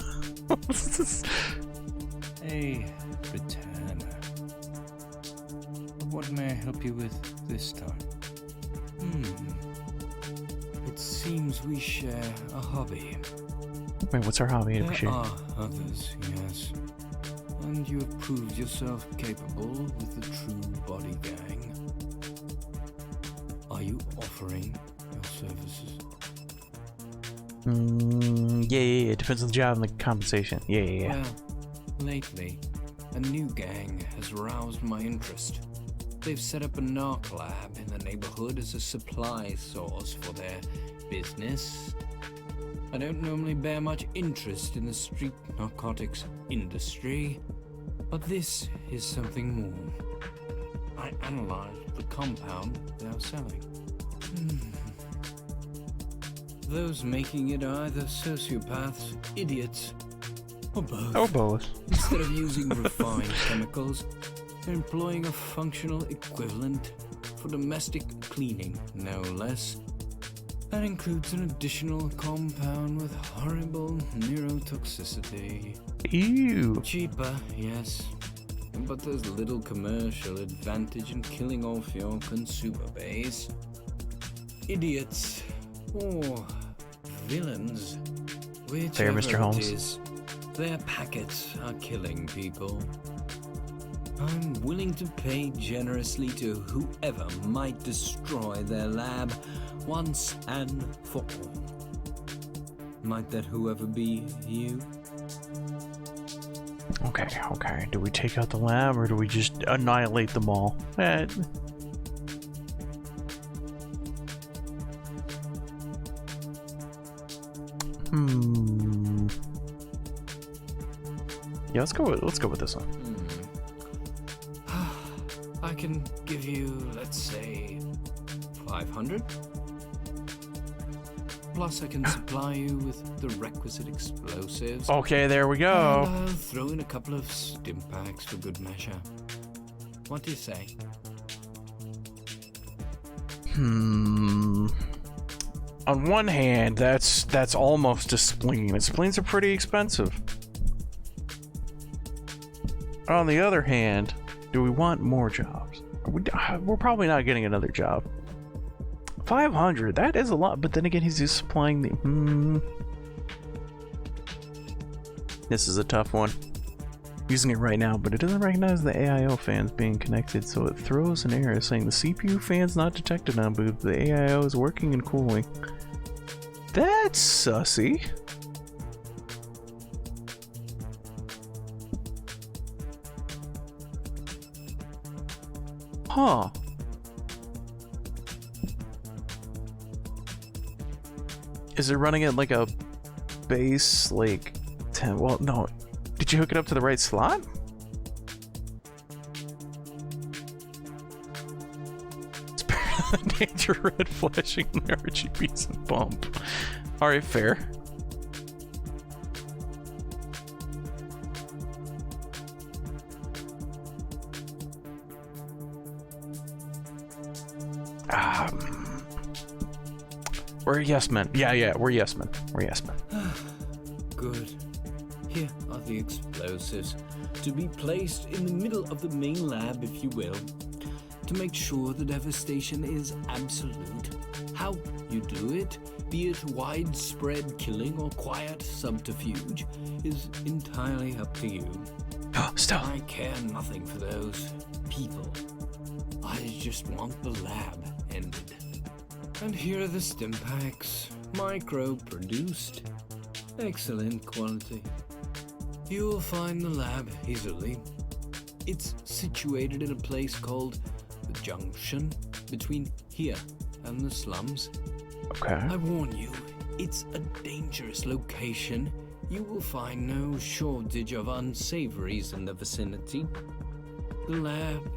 Hey, returner. What may I help you with this time? It seems we share a hobby. Wait, what's our hobby? There are others, yes. And you have proved yourself capable with the true body gang. Are you offering your services? Yeah. It depends on the job and the compensation. Yeah. Well, lately, a new gang has roused my interest. They've set up a narc lab in the neighborhood as a supply source for their business. I don't normally bear much interest in the street narcotics industry, but this is something more. I analyzed the compound they are selling. Those making it are either sociopaths, idiots, or both. Or both. Instead of using refined chemicals, they're employing a functional equivalent for domestic cleaning, no less. That includes an additional compound with horrible neurotoxicity. Ew. Cheaper, yes, but there's little commercial advantage in killing off your consumer base. Idiots or villains, Fair, whichever Mr. Holmes. it is, their packets are killing people. I'm willing to pay generously to whoever might destroy their lab once and for all. Might that whoever be you? Okay. Do we take out the lab or do we just annihilate them all? Yeah, let's go with this one. I can give you, let's say, 500. Plus, I can supply you with the requisite explosives. Okay, there we go. And I'll throw in a couple of stim packs for good measure. What do you say? On one hand, that's almost a spleen. And spleens are pretty expensive. On the other hand, do we want more jobs? We're probably not getting another job. 500, that is a lot, but then again, he's just supplying the... This is a tough one. Using it right now, but it doesn't recognize the AIO fans being connected, so it throws an error saying the CPU fan's not detected on boot. The AIO is working and cooling. That's sussy. Huh. Is it running at like a base, like 10? Well, no. Did you hook it up to the right slot? It's better than danger red flashing on the RGBs and bump. Alright, fair. We're yes men. Yeah, we're yes men. We're yes men. Good. Here are the explosives, to be placed in the middle of the main lab, if you will, to make sure the devastation is absolute. How you do it, be it widespread killing or quiet subterfuge, is entirely up to you. Stop. I care nothing for those people. I just want the lab ended. And here are the stim packs, micro-produced, excellent quality. You'll find the lab easily. It's situated in a place called the Junction, between here and the slums. Okay. I warn you, it's a dangerous location. You will find no shortage of unsavories in the vicinity. The lab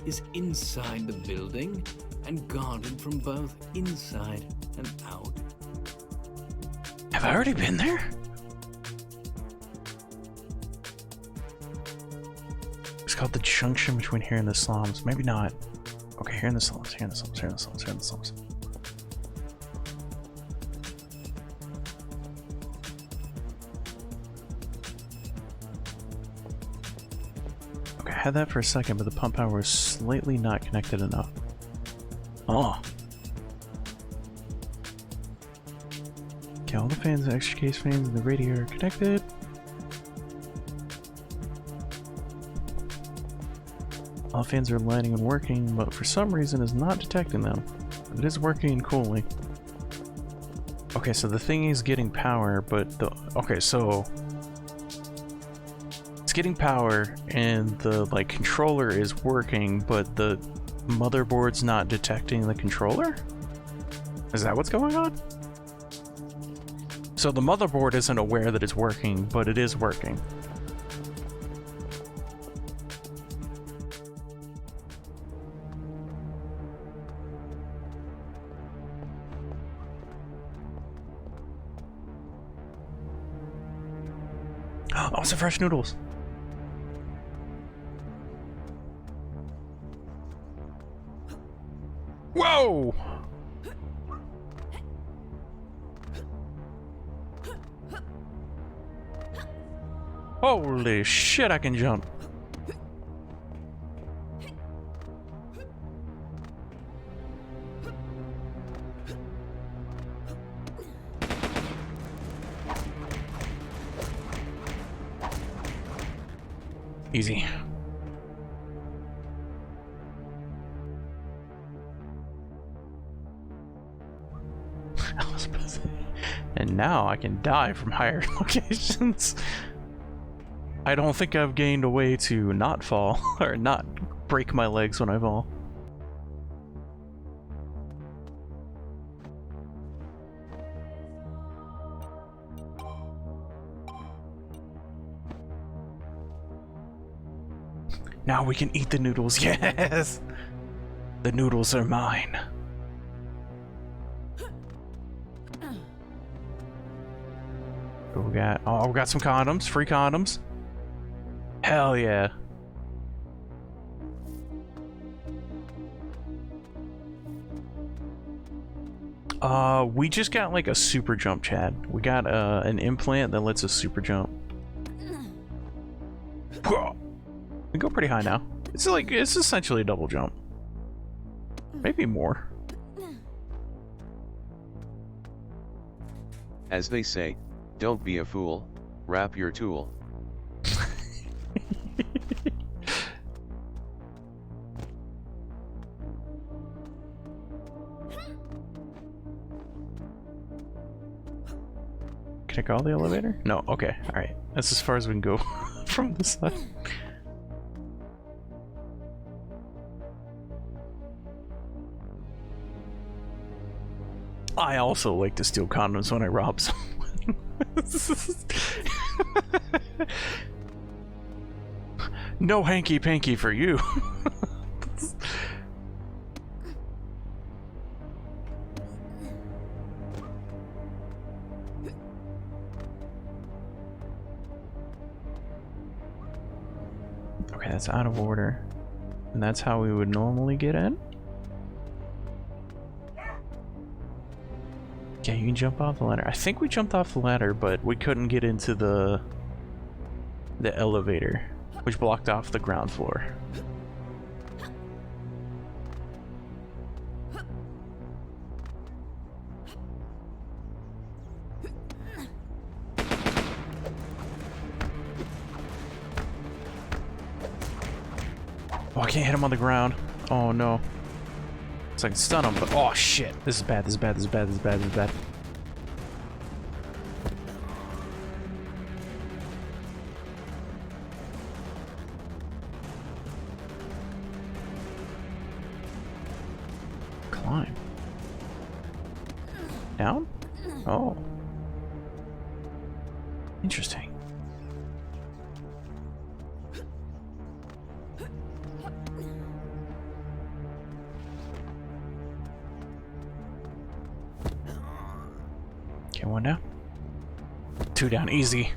is inside the building and guarded from both inside and out. Have I already been there? called the junction between here and the slums. Maybe not. Okay, here in the slums, here in the slums, here in the slums, here in the slums. Okay, I had that for a second, but the pump power was slightly not connected enough. Oh. Okay, all the fans, the extra case fans, and the radio are connected. All fans are lighting and working, but for some reason is not detecting them. It is working and cooling. Okay, so the thing is getting power, but the... Okay, so... It's getting power, and the, like, controller is working, but the motherboard's not detecting the controller? Is that what's going on? So the motherboard isn't aware that it's working, but it is working. Oh, some fresh noodles. Whoa! Holy shit, I can jump. Easy. And now I can die from higher locations. I don't think I've gained a way to not fall, or not break my legs when I fall. Now we can eat the noodles, yes! The noodles are mine. We got some condoms, free condoms. Hell yeah. We just got like a super jump, Chad. We got an implant that lets us super jump. We go pretty high now. It's essentially a double jump. Maybe more. As they say, don't be a fool, wrap your tool. Can I call the elevator? No, okay, alright. That's as far as we can go from this side. I also like to steal condoms when I rob someone. No hanky-panky for you. Okay, that's out of order. And that's how we would normally get in? Yeah, you can jump off the ladder. I think we jumped off the ladder, but we couldn't get into the elevator, which blocked off the ground floor. Oh, I can't hit him on the ground. Oh no. So I can stun him, but oh shit. This is bad, this is bad, this is bad, this is bad, this is bad. Climb. Down? Oh. Interesting. Okay, one down. Two down, easy.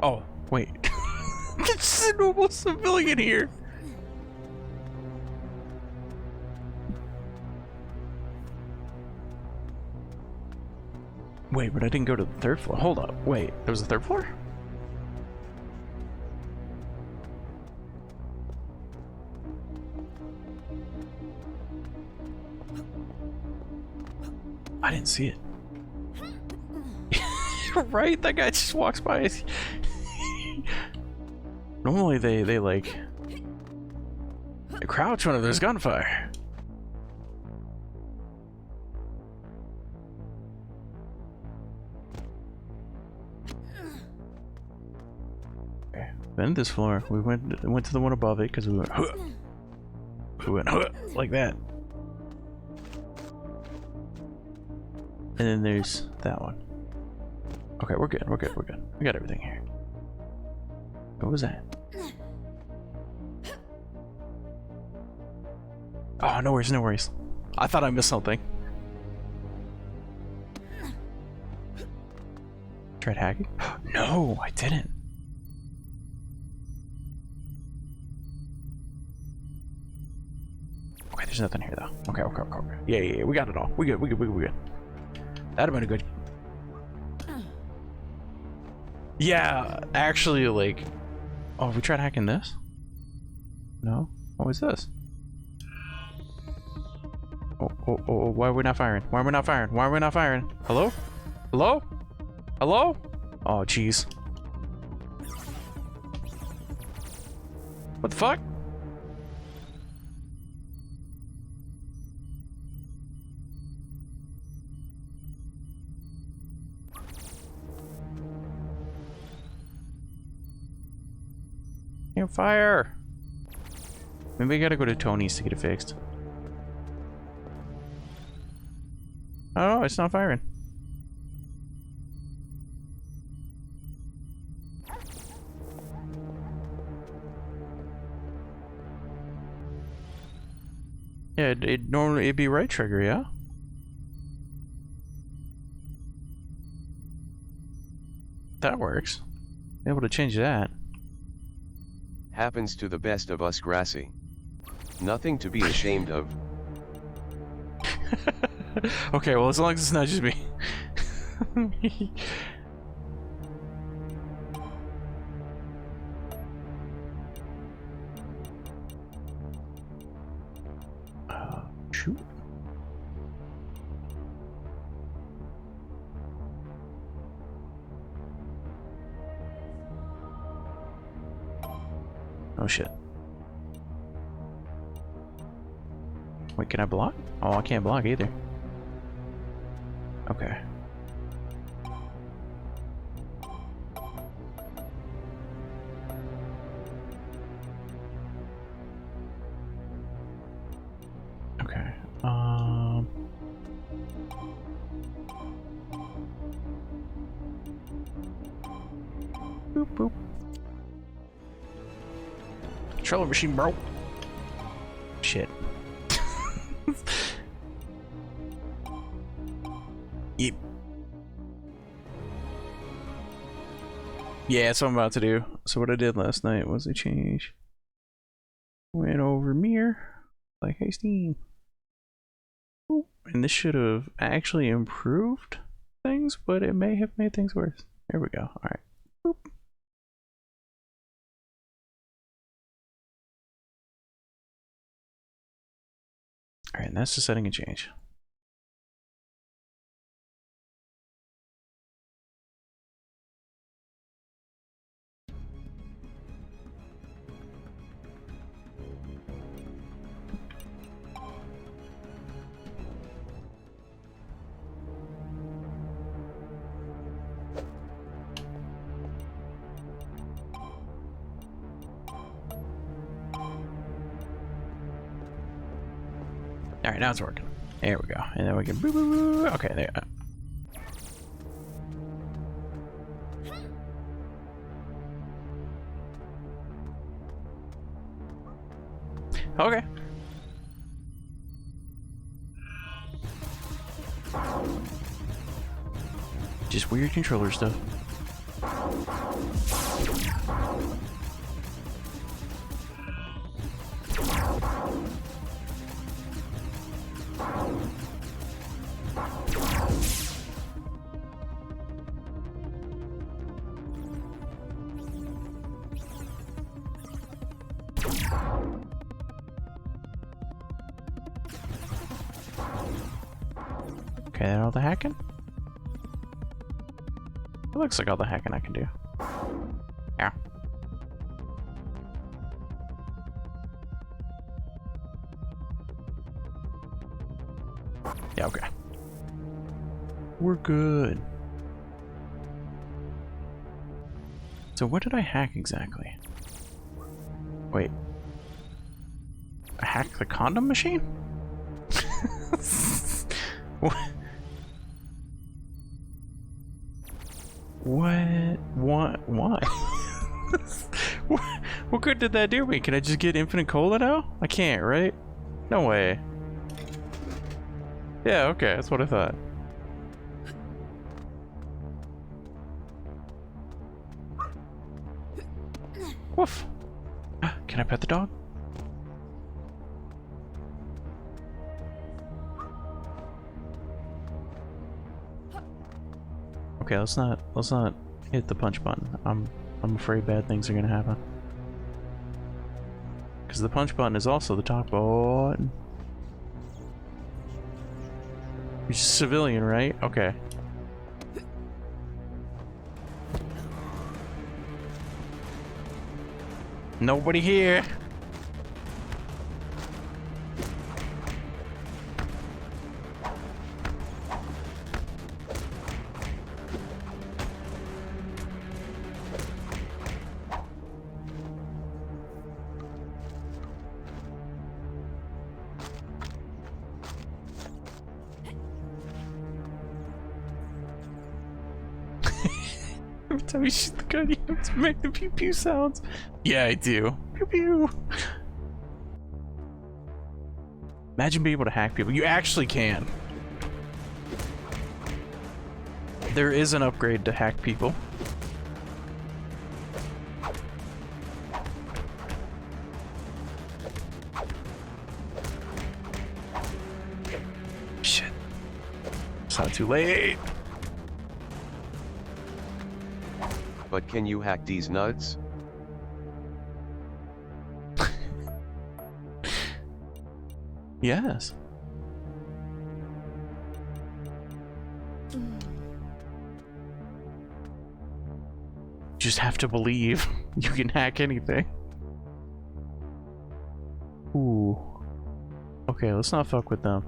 Oh, wait. There's just a normal civilian here. Wait, but I didn't go to the 3rd floor. Hold up. Wait, there was a 3rd floor? I didn't see it. Right? That guy just walks by. Normally they like they crouch when there's gunfire. Okay, then this floor, we went to the one above it because we went huh. We went huh, like that. And then there's that one. Okay, we're good, we're good, we're good. We got everything here. What was that? Oh, no worries, no worries. I thought I missed something. Tried hacking? No, I didn't. Okay, there's nothing here though. Okay, okay, okay, okay. Yeah, we got it all. We good, we good, we good, we good. That'd have been a good. Yeah, actually, like, oh, we tried hacking this? No? What was this? Oh, why are we not firing? Why are we not firing? Why are we not firing? Hello? Hello? Hello? Oh, jeez. What the fuck? Can't fire. Maybe I gotta go to Tony's to get it fixed. Oh, it's not firing. Yeah, it'd normally be right trigger, yeah? That works. Able to change that. Happens to the best of us, Grassy. Nothing to be ashamed of. Okay, well, as long as it's not just me. Shoot. Oh shit. Wait, can I block? Oh, I can't block either. Okay. Okay. Boop boop. Controller machine, bro. Shit. Yep. Yeah, that's what I'm about to do. So what I did last night was I changed. Went over mirror. Like, hey Steam. Ooh, and this should have actually improved things, but it may have made things worse. There we go. Alright. Boop. Alright, and that's the setting and change. Alright, now it's working. There we go. And then we can boo boo boo. Okay, there. Okay. Just weird controller stuff. Okay, that all the hacking? It looks like all the hacking I can do. Yeah. Yeah, okay. We're good. So what did I hack exactly? Wait. I hacked the condom machine? What? What? Why? What good did that do me? Can I just get infinite cola now? I can't, right? No way. Yeah, okay, that's what I thought. Woof. Can I pet the dog? Okay, let's not hit the punch button. I'm afraid bad things are gonna happen. Because the punch button is also the talk button. You're just a civilian, right? Okay. Nobody here. Every time you shoot the gun, you have to make the pew pew sounds. Yeah, I do. Pew pew. Imagine being able to hack people. You actually can. There is an upgrade to hack people. Shit. It's not too late. But can you hack these nuts? Yes. Just have to believe you can hack anything. Ooh. Okay, let's not fuck with them.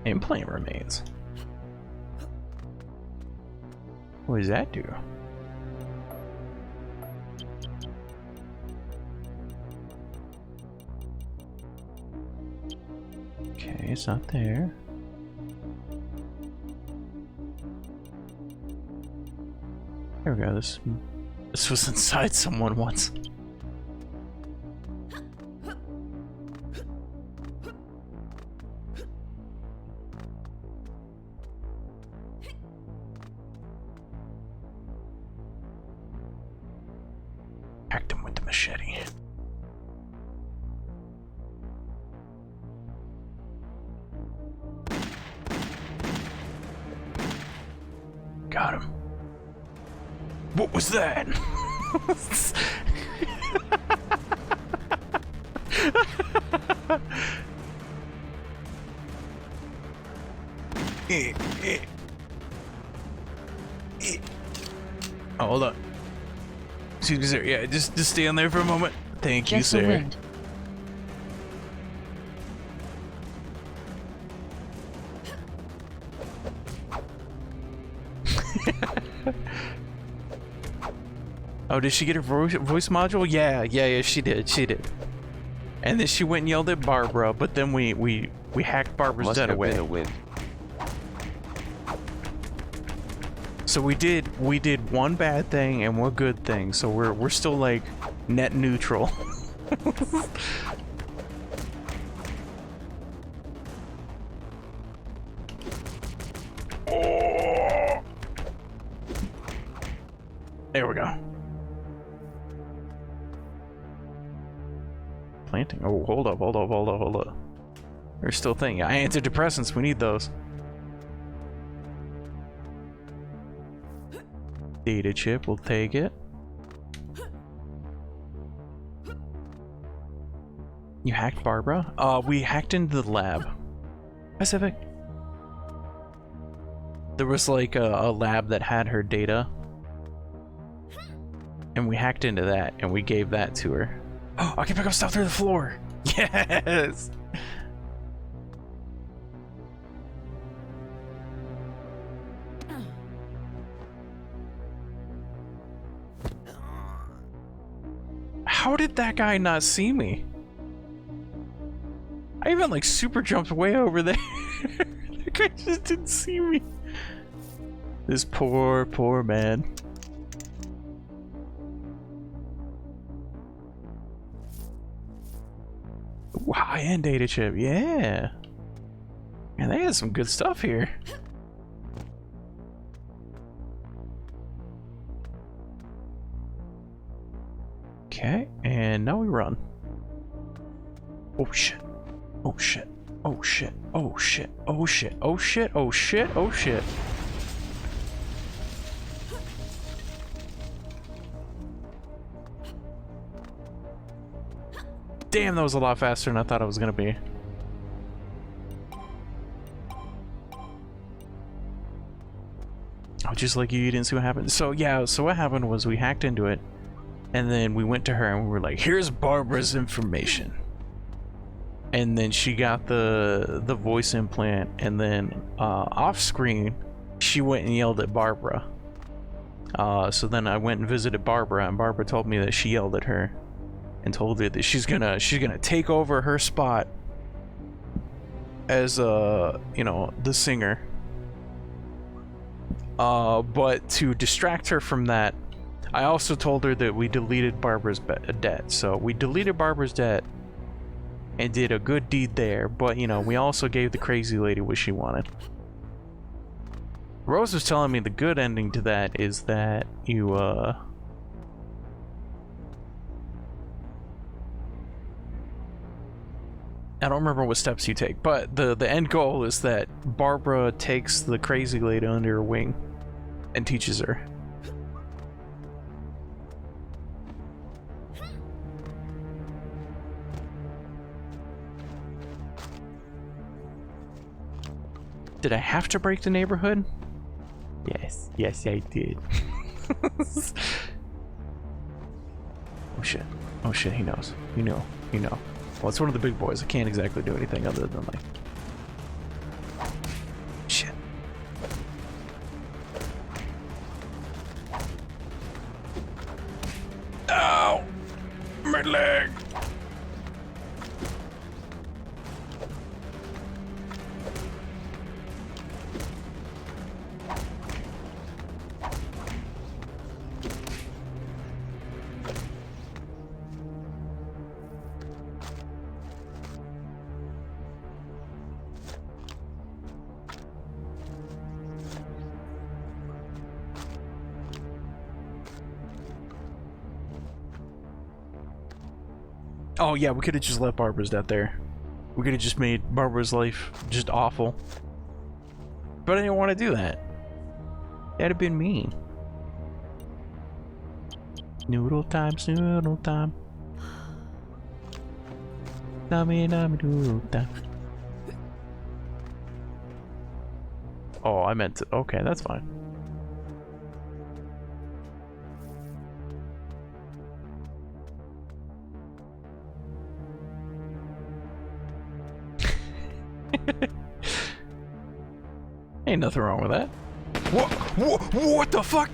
Implant remains. What does that do? Okay, it's not there. There we go. This was inside someone once. Hacked him with the machete. Got him. What was that? Oh, hold on. Excuse me, sir. Yeah, just stay on there for a moment. Thank you, sir. Wind. Oh, did she get her voice module? Yeah, she did. And then she went and yelled at Barbara, but then we hacked Barbara's Must dead have away. been a wind. So we did one bad thing and one good thing. So we're still like net neutral. There we go. Planting. Oh, hold up. There's still a thing. Antidepressants, we need those. Data chip, we'll take it. You hacked Barbara? We hacked into the lab. Pacific. There was like a lab that had her data. And we hacked into that and we gave that to her. Oh, I can pick up stuff through the floor. Yes. How did that guy not see me? I even like super jumped way over there. That guy just didn't see me. This poor, poor man. Ooh, high-end data chip, yeah. Man, they had some good stuff here. Okay, and now we run. Oh shit. Oh shit. Oh shit. Oh shit. Oh shit. Oh shit. Oh shit. Oh shit. Damn, that was a lot faster than I thought it was gonna be. Oh, just like you didn't see what happened. So yeah, so what happened was we hacked into it, and then we went to her and we were like, here's Barbara's information. And then she got the voice implant, and then off screen she went and yelled at Barbara. So then I went and visited Barbara, and Barbara told me that she yelled at her and told her that she's gonna take over her spot as you know, the singer. But to distract her from that, I also told her that we deleted Barbara's debt. So we deleted Barbara's debt and did a good deed there, but you know, we also gave the crazy lady what she wanted. Rose was telling me the good ending to that is that you I don't remember what steps you take, but the end goal is that Barbara takes the crazy lady under her wing and teaches her. Did I have to break the neighborhood? Yes, yes I did. Oh shit. Oh shit, he knows. You know. You know. Well, it's one of the big boys. I can't exactly do anything other than like... Shit. Ow! My leg! Oh yeah, we could have just left Barbara's death there. We could have just made Barbara's life just awful. But I didn't want to do that. That'd have been mean. Noodle time, noodle time. Nummy, nummy, noodle time. Oh, I meant to. Okay, that's fine. Ain't nothing wrong with that. What the fuck?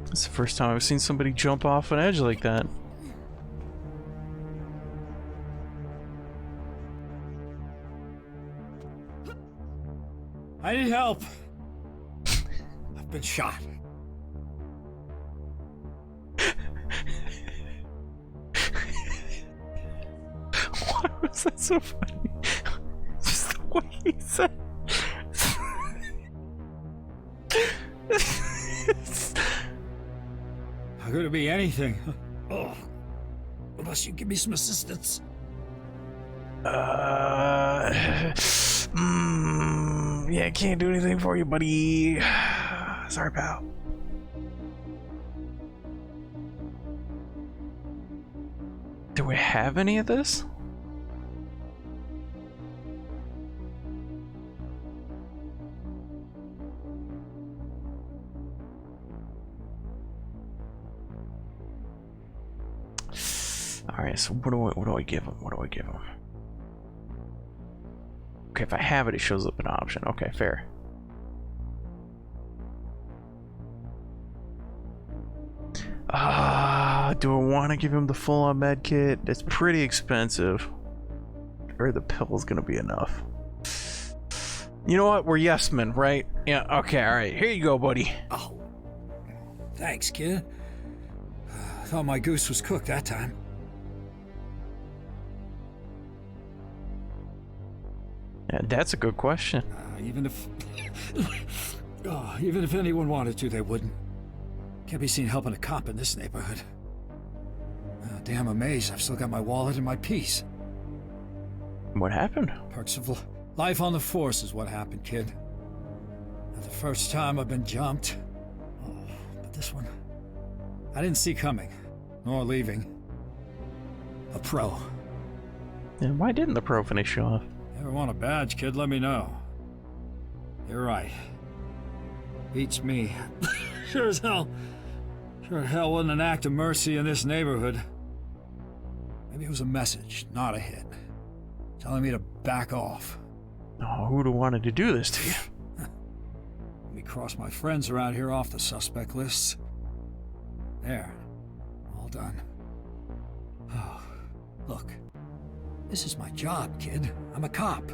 It's the first time I've seen somebody jump off an edge like that. I need help. I've been shot. Why was that so funny? Just the way he said. could it be anything? Oh, unless you give me some assistance. Yeah, can't do anything for you, buddy. Sorry, pal. Do we have any of this? All right, so what do I give him? What do I give him? Okay, if I have it, it shows up an option. Okay, fair. Do I want to give him the full-on med kit? It's pretty expensive. Or the pill's gonna be enough. You know what? We're yes men, right? Yeah. Okay. All right. Here you go, buddy. Oh, thanks, kid. Thought my goose was cooked that time. Yeah, that's a good question. Even if anyone wanted to, they wouldn't. Can't be seen helping a cop in this neighborhood. Damn amazed I've still got my wallet and my piece. What happened? Perks of life on the force is what happened, kid. Not the first time I've been jumped. Oh, but this one, I didn't see coming, nor leaving. A pro. And why didn't the pro finish you off? Ever want a badge, kid? Let me know. You're right. Beats me. Sure as hell wasn't an act of mercy in this neighborhood. Maybe it was a message, not a hit. Telling me to back off. Oh, who'd have wanted to do this to you? Let me cross my friends around here off the suspect lists. There. All done. Oh, look. This is my job, kid. I'm a cop.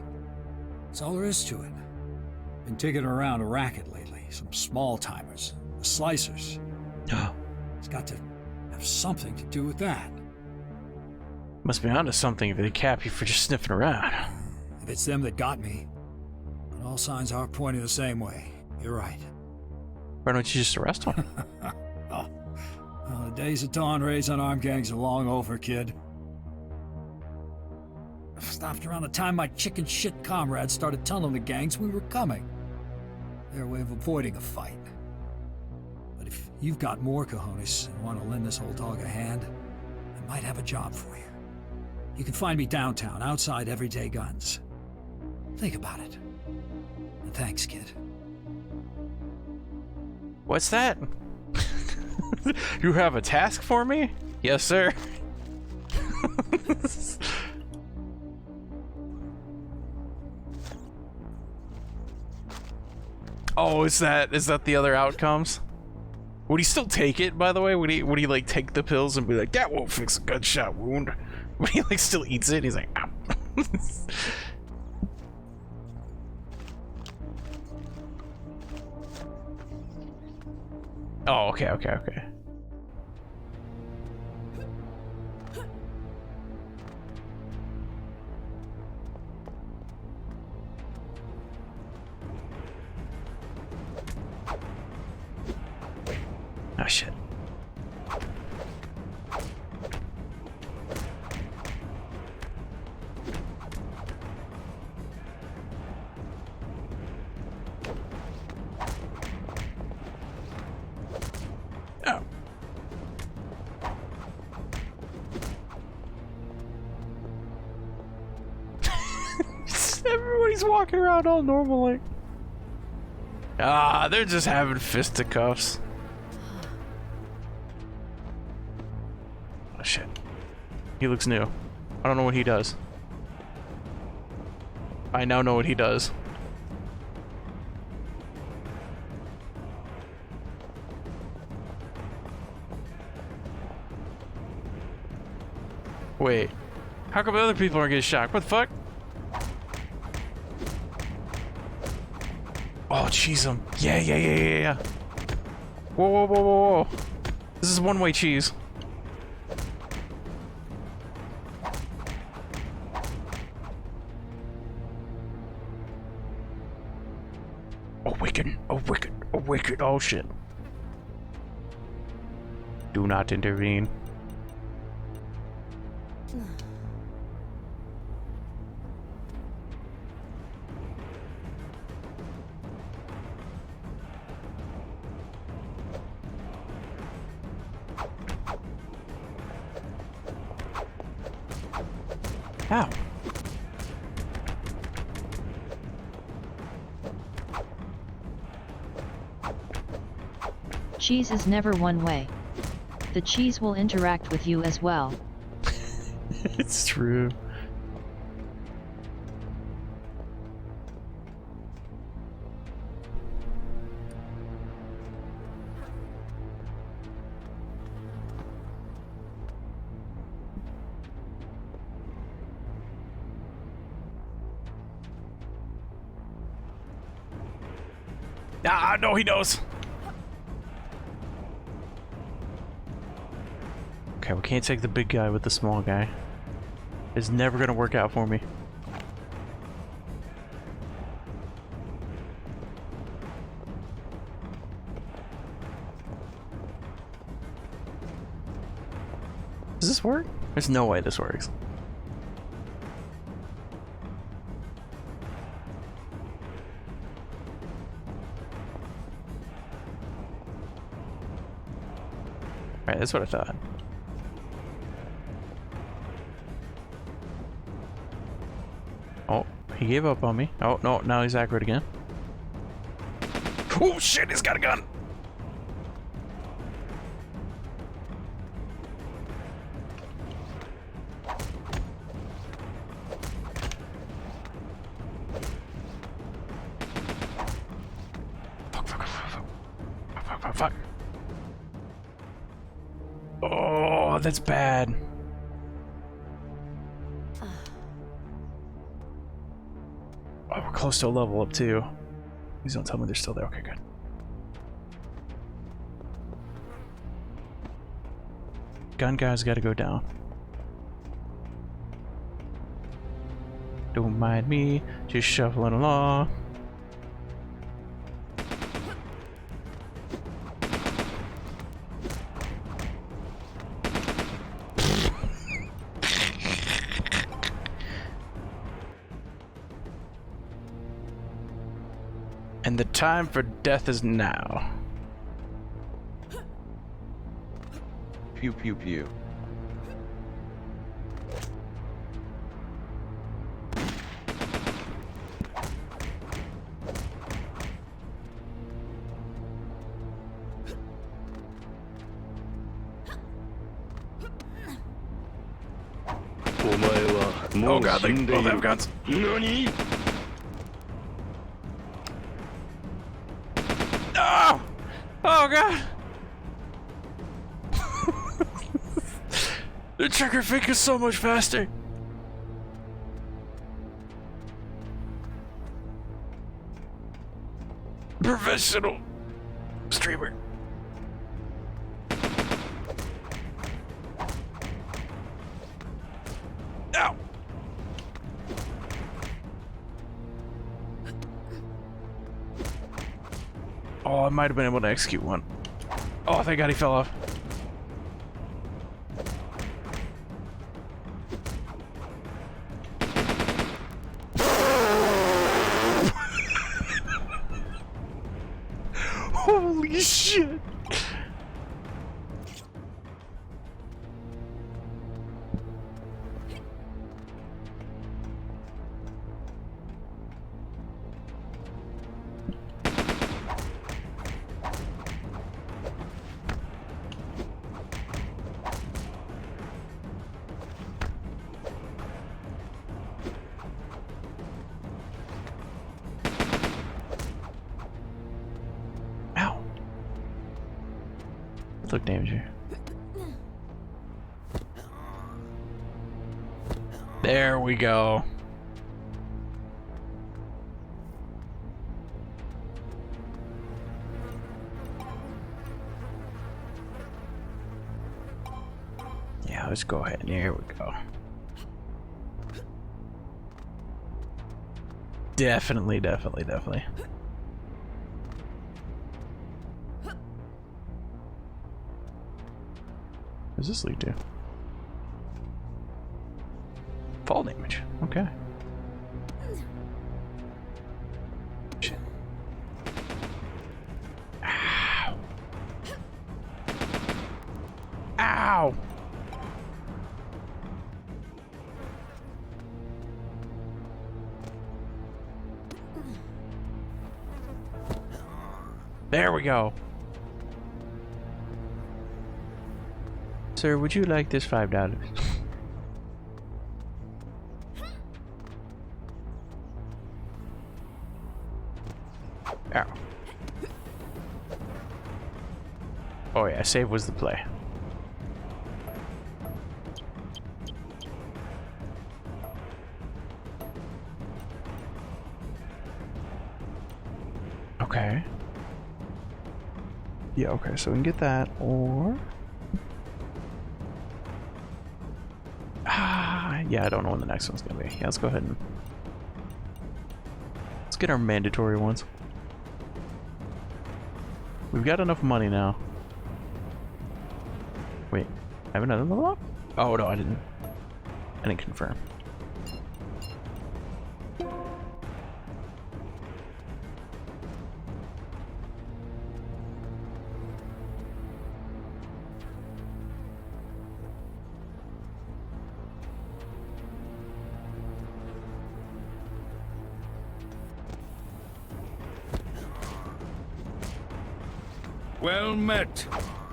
That's all there is to it. Been taking around a racket lately. Some small-timers. The slicers. It's got to have something to do with that. Must be onto something if they cap you for just sniffing around. If it's them that got me, then all signs are pointing the same way. You're right. Why don't you just arrest them? The days of dawn raids on armed gangs are long over, kid. I stopped around the time my chicken shit comrades started telling the gangs we were coming. Their way of avoiding a fight. But if you've got more cojones and want to lend this old dog a hand, I might have a job for you. You can find me downtown, outside Everyday Guns. Think about it. And thanks, kid. What's that? You have a task for me? Yes, sir. Oh, is that the other outcomes? Would he still take it, by the way? Would he like take the pills and be like, that won't fix a gunshot wound? Would he like still eats it? He's like, ow. Oh, okay. Oh, shit. Oh. Everybody's walking around all normal like. They're just having fisticuffs. Oh shit. He looks new. I don't know what he does. I now know what he does. Wait. How come other people aren't getting shot? What the fuck? Oh, cheese him. Yeah. Whoa. This is one-way cheese. Oh, wicked. Oh, shit. Do not intervene. Ow. Cheese is never one way. The cheese will interact with you as well. It's true. Ah, no, he knows. Okay, we can't take the big guy with the small guy. It's never gonna work out for me. Does this work? There's no way this works. Alright, that's what I thought. Oh, he gave up on me. Oh, no, now he's accurate again. Oh shit, he's got a gun! Fuck. Oh, that's bad. Oh, we're close to a level up too. Please don't tell me they're still there. Okay, good. Gun guy's gotta go down. Don't mind me, just shuffling along. And the time for death is now. Pew pew pew. Oh god, they both have guns. Oh! Oh god! The trigger finger is so much faster. Professional streamer. Ow! Oh, I might have been able to execute one. Oh, thank god he fell off. Holy shit! Look danger. There we go. Yeah, let's go ahead. Here we go. Definitely. does this lead to? Fall damage. Okay. Shit. Ow. Ow. There we go. Sir, would you like this $5? Ow. Oh yeah, save was the play. Okay. Yeah, okay, so we can get that, or... yeah, I don't know when the next one's gonna be. Yeah, let's go ahead and... let's get our mandatory ones. We've got enough money now. Wait, I have another level up? Oh, no, I didn't confirm. Well met.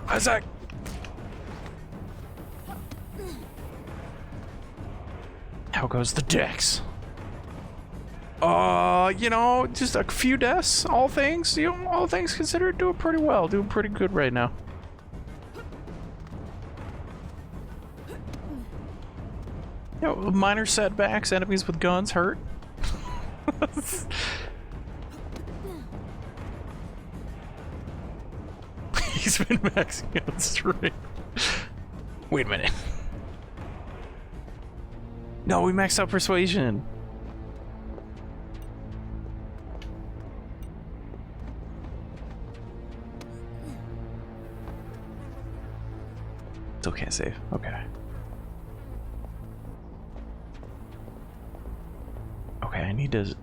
Isaac! How goes the dex? You know, just a few deaths, all things considered, doing pretty well, doing pretty good right now. You know, minor setbacks, enemies with guns hurt. He's been maxing out straight. Wait a minute. No, we maxed out persuasion. Still can't save. Okay. Okay, I need to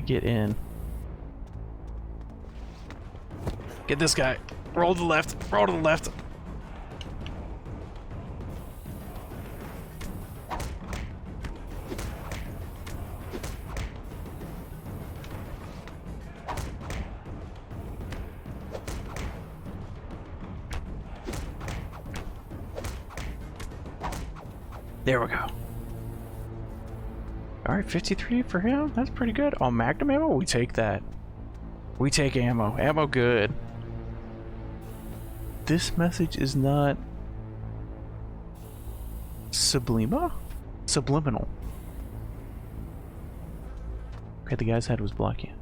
get in. Get this guy. Roll to the left. Roll to the left. There we go. Alright, 53 for him. That's pretty good. Oh, Magnum ammo? We take that. We take ammo. Ammo good. This message is not subliminal. Okay, the guy's head was blocking.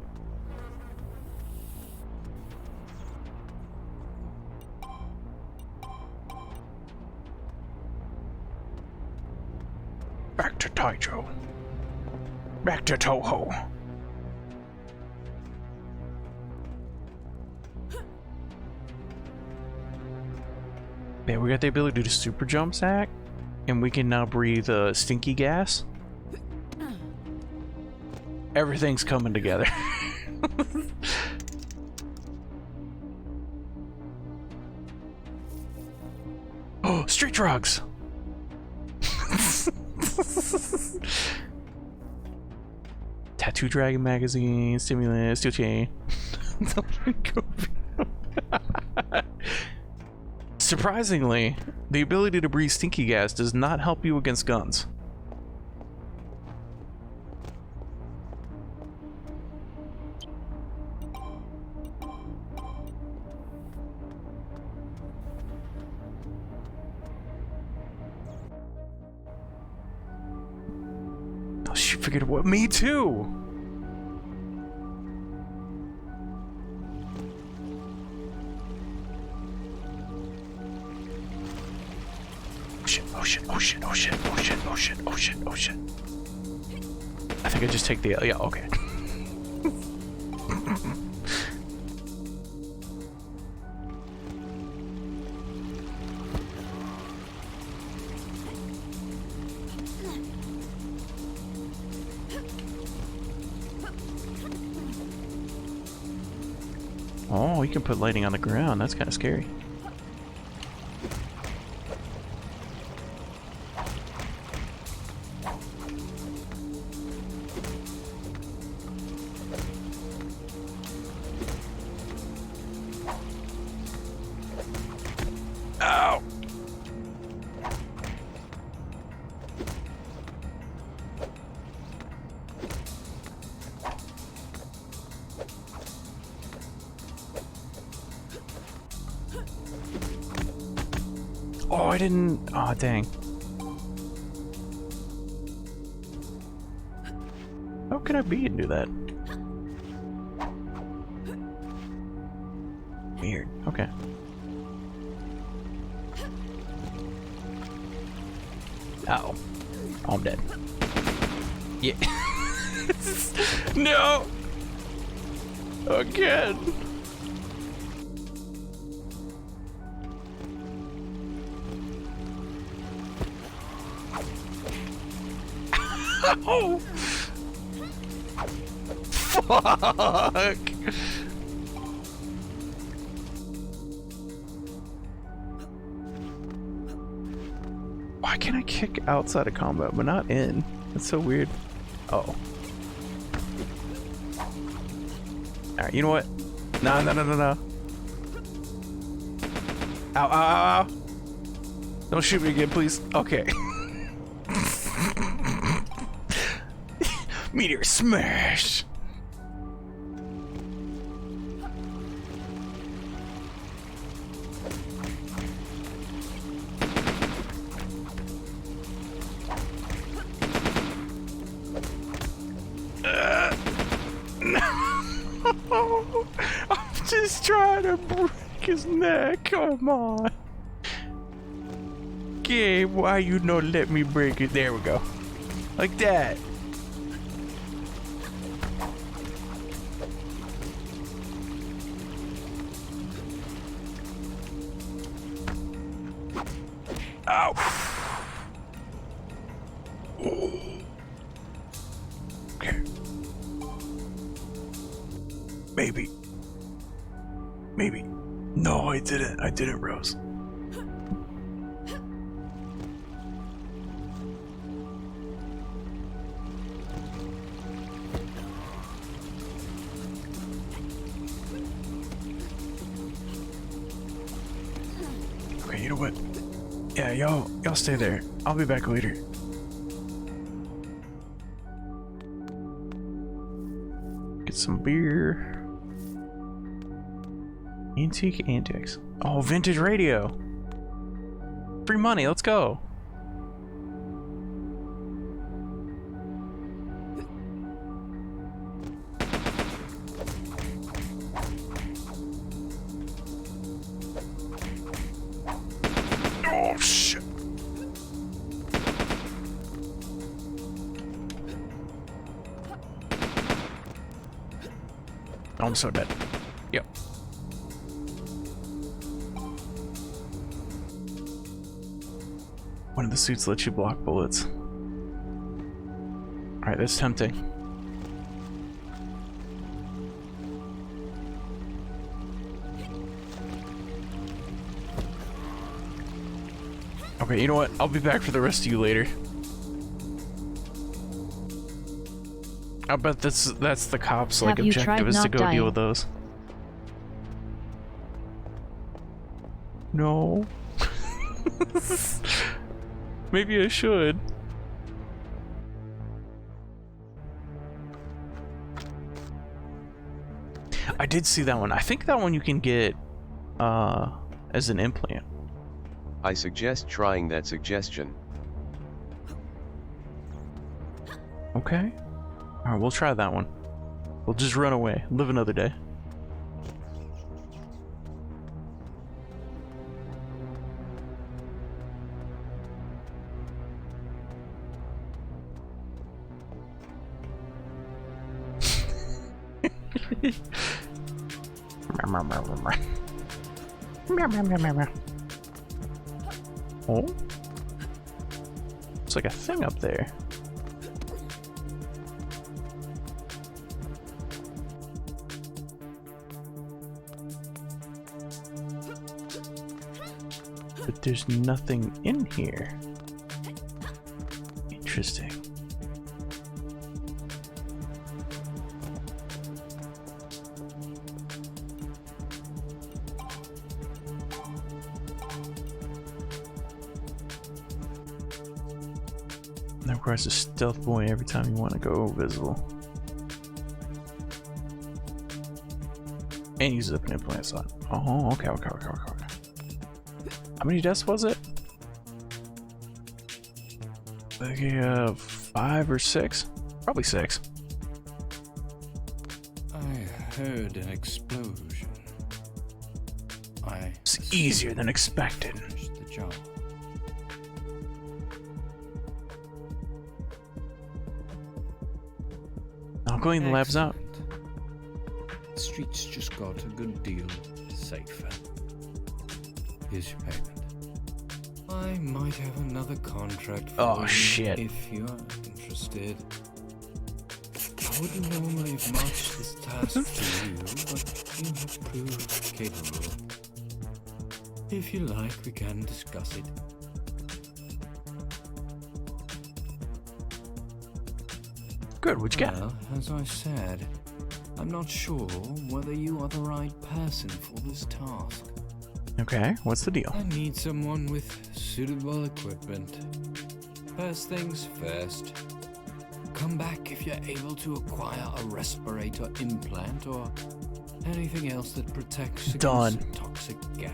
Back to Taijo. Back to Toho. Yeah, we got the ability to super jump sack, and we can now breathe stinky gas. Everything's coming together. Oh, street drugs! Tattoo Dragon magazine, stimulant, steel chain. Surprisingly, the ability to breathe stinky gas does not help you against guns. Oh, she figured what? Me too! Oh shit, oh shit, oh shit, oh shit, oh shit, oh shit, oh shit. I think I just take the, yeah, okay. Oh, you can put lighting on the ground. That's kind of scary. Ow! Oh, I didn't. Oh, dang. How could I be and do that? Weird. Okay. Uh-oh. Oh, I'm dead. Yeah. No! Again! Oh! Fuck! Why can't I kick outside of combat but not in? That's so weird. Uh-oh. Alright, you know what? No. Ow, ow, ow, ow. Don't shoot me again, please. Okay. Meteor smash! No! I'm just trying to break his neck. Come on. Game, why you not let me break it? There we go. Like that. Ow. Okay. Maybe. No, I didn't. I didn't, Rose. Okay, you know what? Yeah, y'all stay there. I'll be back later. Get some beer. Antique antics. Oh, vintage radio. Free money, let's go. Oh, shit. Oh, I'm so dead. Yep. One of the suits lets you block bullets. Alright, that's tempting. Okay, you know what? I'll be back for the rest of you later. I bet that's the cops' like objective is to go deal with those. No. Maybe I should. I did see that one. I think that one you can get as an implant. I suggest trying that suggestion. Okay. Alright, we'll try that one. We'll just run away. Live another day. Oh? It's like a thing up there. there's nothing in here. Interesting. That requires a stealth point every time you want to go visible. And uses up an implant slot. Oh, okay. How many deaths was it? Like 5 or 6? Probably 6. I heard an explosion. It's easier than expected. The job. I'll clean the labs out. The streets just got a good deal safer. Here's your payment. I might have another contract for you shit. if you're interested. I wouldn't normally have matched this task to you, but you have proved capable. If you like, we can discuss it. Good, what you got? Well, as I said, I'm not sure whether you are the right person for this task. Okay, what's the deal? I need someone with suitable equipment. First things first. Come back if you're able to acquire a respirator implant or anything else that protects against toxic gas.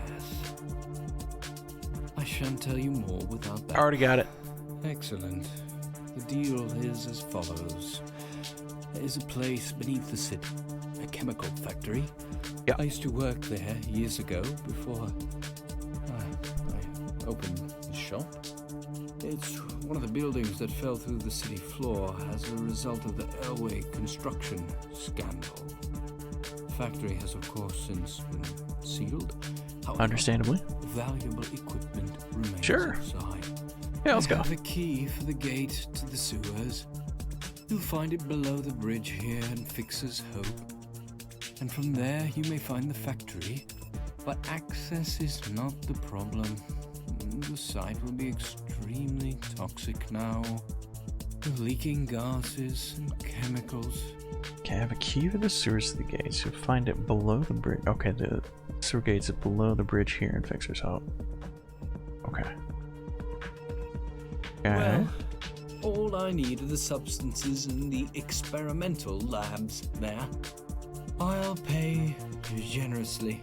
I shan't tell you more without that. Already got it. Excellent. The deal is as follows. There is a place beneath the city, a chemical factory. Yeah. I used to work there years ago before I opened the shop. It's one of the buildings that fell through the city floor as a result of the airway construction scandal. The factory has, of course, since been sealed. However, Understandably. valuable equipment remains Sure. inside. Yeah, let's I go. have the key for the gate to the sewers. You'll find it below the bridge here in Fixer's Hope. And from there you may find the factory. But access is not the problem. The site will be extremely toxic now. With leaking gases and chemicals. Okay, I have a key for the sewers to the gates. You'll find it below the bridge. Okay, the sewer gates are below the bridge here in Fixer's Hope. Okay. Well, all I need are the substances in the experimental labs there. I'll pay generously.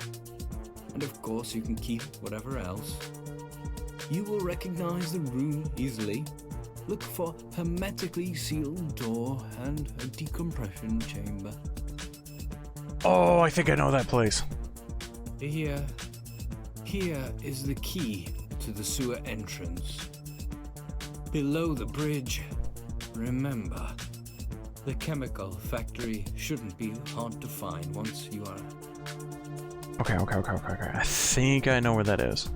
And of course you can keep whatever else. You will recognize the room easily. Look for hermetically sealed door and a decompression chamber. Oh, I think I know that place. Here is the key to the sewer entrance. Below the bridge, remember, the chemical factory shouldn't be hard to find once you are... Okay. I think I know where that is.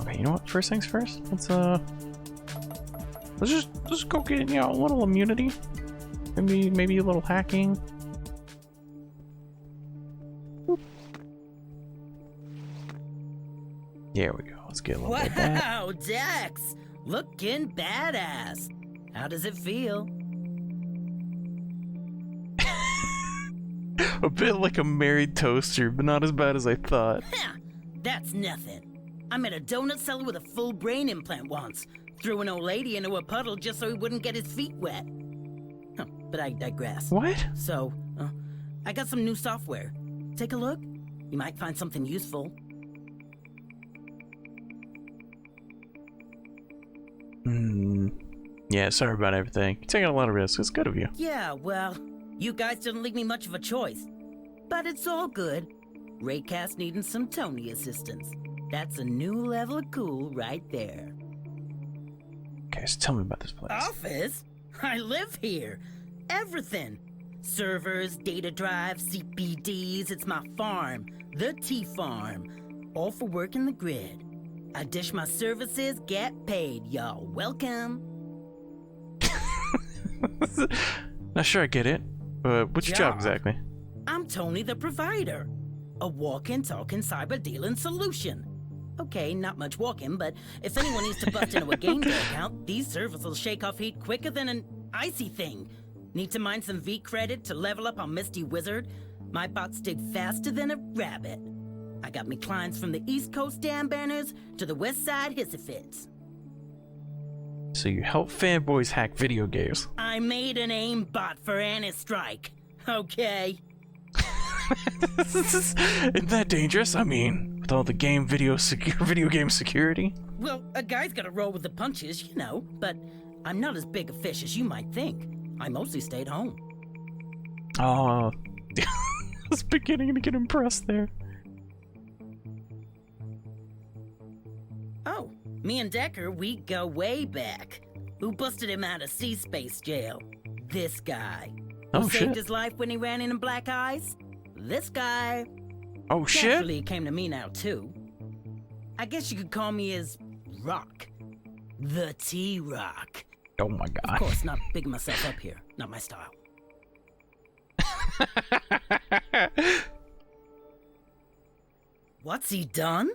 Okay, you know what? First things first. Let's just go get, a little immunity. Maybe a little hacking. Boop. There we go. Let's get a little bit of that. Wow, Dex! Looking badass. How does it feel? A bit like a married toaster, but not as bad as I thought. That's nothing. I met a donut seller with a full brain implant once. Threw an old lady into a puddle just so he wouldn't get his feet wet. Huh, but I digress. What? So, I got some new software. Take a look. You might find something useful. Yeah, sorry about everything. You're taking a lot of risks. It's good of you. Yeah, well, you guys didn't leave me much of a choice. But it's all good. Raycast needing some Tony assistance. That's a new level of cool right there. Okay, so tell me about this place. Office? I live here. Everything. Servers, data drives, CPDs. It's my farm. The T-Farm. All for working the grid. I dish my services, get paid, y'all. Welcome. Not sure I get it, but what's your job exactly? I'm Tony the Provider. A walking, talking, cyber dealing solution. Okay, not much walking, but if anyone needs to bust into a game day account, these servers will shake off heat quicker than an icy thing. Need to mine some V credit to level up on Misty Wizard? My bots dig faster than a rabbit. I got me clients from the East Coast Dam Banners to the West Side Hissifits. So you help fanboys hack video games. I made an aim bot for Antistrike. Okay. Isn't that dangerous? I mean, with all the video game security. Well, a guy's gotta roll with the punches, you know, but I'm not as big a fish as you might think. I mostly stayed home. Oh, I was beginning to get impressed there. Oh, me and Decker, we go way back. Who busted him out of sea space jail? This guy. Oh, Who shit. saved his life when he ran into black eyes? This guy. Oh, shit. Naturally, it came to me now, too. I guess you could call me his Rock. The T-Rock. Oh my god. Of course, not bigging myself up here. Not my style. What's he done?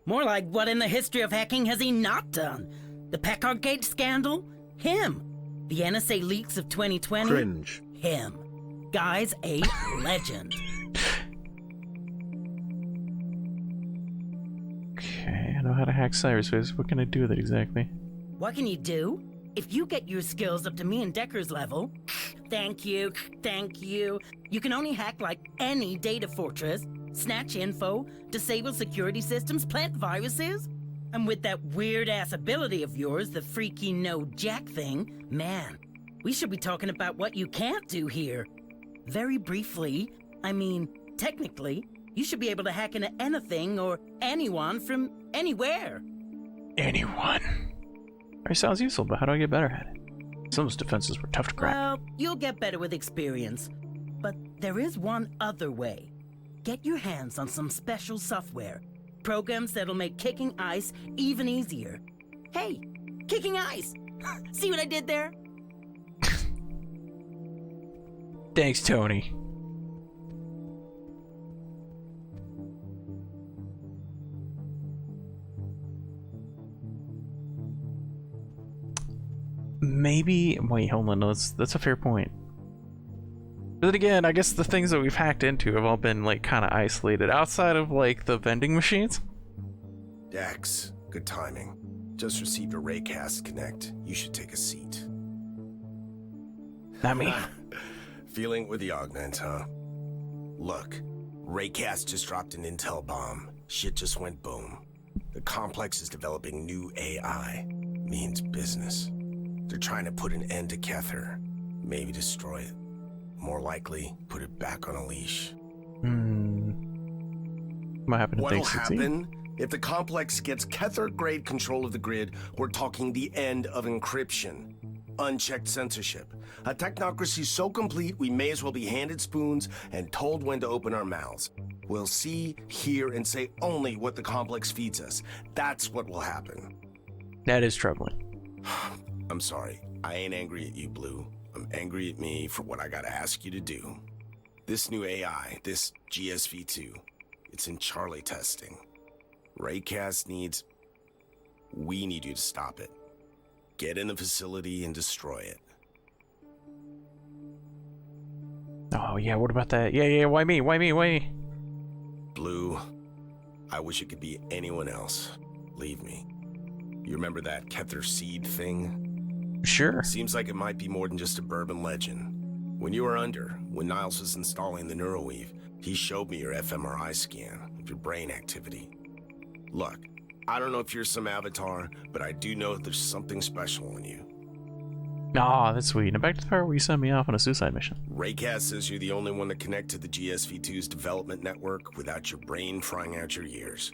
More like, what in the history of hacking has he not done? The Packard Gate scandal? Him. The NSA leaks of 2020? Cringe. Him. Guy's a legend. Okay, I know how to hack cyberspace. What can I do with it exactly? What can you do? If you get your skills up to me and Decker's level, thank you, you can only hack like any data fortress, snatch info, disable security systems, plant viruses. And with that weird-ass ability of yours, the freaky no-jack thing, man, we should be talking about what you can't do here. Very briefly, I mean, technically, you should be able to hack into anything or anyone from anywhere. Anyone. Alright, sounds useful, but how do I get better at it? Some of those defenses were tough to crack. Well, you'll get better with experience. But there is one other way. Get your hands on some special software. Programs that'll make kicking ice even easier. Hey, kicking ice! See what I did there? Thanks, Tony. Maybe. Wait, hold on. No, that's a fair point. But then again, I guess the things that we've hacked into have all been like kind of isolated outside of like the vending machines. Dex, good timing. Just received a Raycast Connect. You should take a seat. Not me. Feeling with the Augments, huh? Look, Raycast just dropped an intel bomb. Shit just went boom. The complex is developing new AI. Means business. They're trying to put an end to Kether. Maybe destroy it. More likely, put it back on a leash. What happened if What'll things succeed? happen? If the complex gets Kether-grade control of the grid, we're talking the end of encryption. Unchecked censorship. A technocracy so complete we may as well be handed spoons and told when to open our mouths. We'll see, hear, and say only what the complex feeds us. That's what will happen. That is troubling. I'm sorry. I ain't angry at you, Blue. I'm angry at me for what I gotta ask you to do. This new AI, this GSV2, it's in Charlie testing. Raycast needs... We need you to stop it. Get in the facility and destroy it. Oh yeah, what about that? Yeah, why me? Why me? Blue, I wish it could be anyone else. Leave me. You remember that Kether seed thing? Sure. Seems like it might be more than just a bourbon legend. When you were under, when Niles was installing the Neuroweave, he showed me your fMRI scan of your brain activity. Look, I don't know if you're some avatar, but I do know that there's something special in you. Aw, that's sweet. Now back to the part where you sent me off on a suicide mission. Raycast says you're the only one to connect to the GSV2's development network without your brain frying out your ears.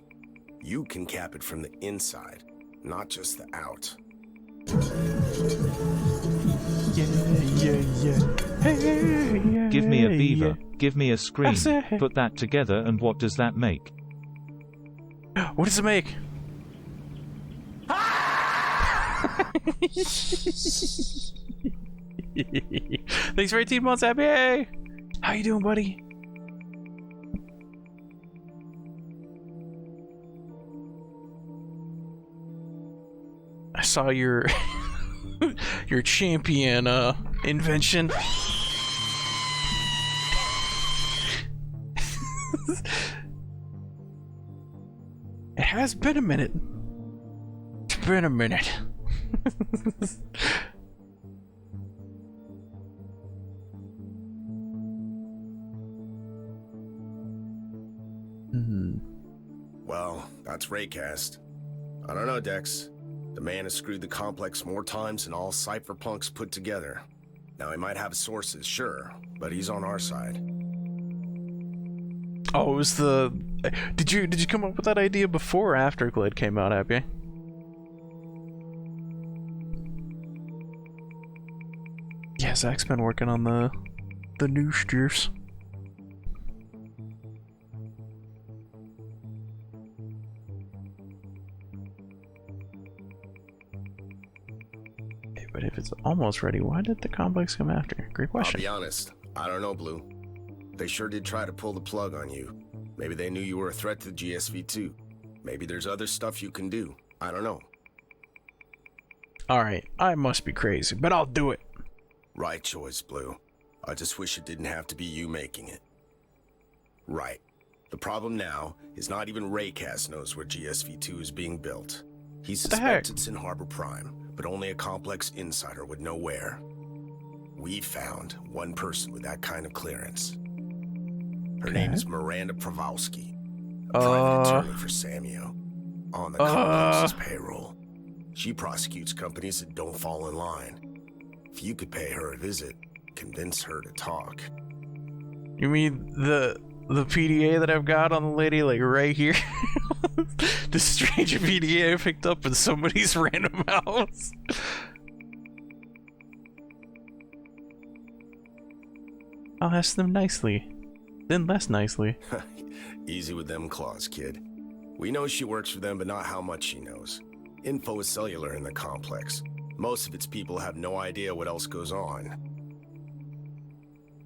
You can cap it from the inside, not just the out. Yeah. Give me a beaver, give me a screen, put that together and what does that make? What does it make? Thanks for 18 months, Abby. How you doing, buddy? I saw your your champion invention. It has been a minute. It's been a minute. Well, that's Raycast. I don't know, Dex. The man has screwed the complex more times than all cypherpunks put together. Now, he might have sources, sure, but he's on our side. Oh, it was the... Did you come up with that idea before or after Glade came out, Abby? Yeah, Zach's been working on the new steers. But if it's almost ready, why did the complex come after? Great question. I'll be honest, I don't know, Blue. They sure did try to pull the plug on you. Maybe they knew you were a threat to the GSV too. Maybe there's other stuff you can do. I don't know. Alright, I must be crazy, but I'll do it. Right choice, Blue. I just wish it didn't have to be you making it. Right. The problem now is not even Raycast knows where GSV-2 is being built. He suspects it's in Harbor Prime, but only a complex insider would know where. We found one person with that kind of clearance. Her name is Miranda Prawowski, a private attorney for Samio, on the complex's payroll. She prosecutes companies that don't fall in line. If you could pay her a visit, convince her to talk. You mean the PDA that I've got on the lady, like right here? The strange PDA I picked up in somebody's random house. I'll ask them nicely, then less nicely. Easy with them claws, kid. We know she works for them, but not how much she knows. Info is cellular in the complex. Most of its people have no idea what else goes on.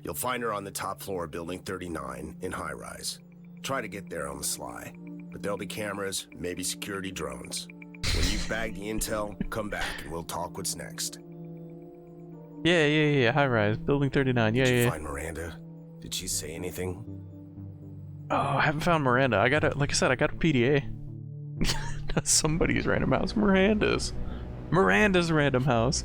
You'll find her on the top floor of Building 39 in high-rise. Try to get there on the sly, but there'll be cameras, maybe security drones. When you've bagged the intel, come back and we'll talk what's next. Yeah, high-rise, Building 39, Did you find Miranda? Did she say anything? Oh, I haven't found Miranda. I got a, like I said, I got a PDA. Not somebody's random house, Miranda's random house.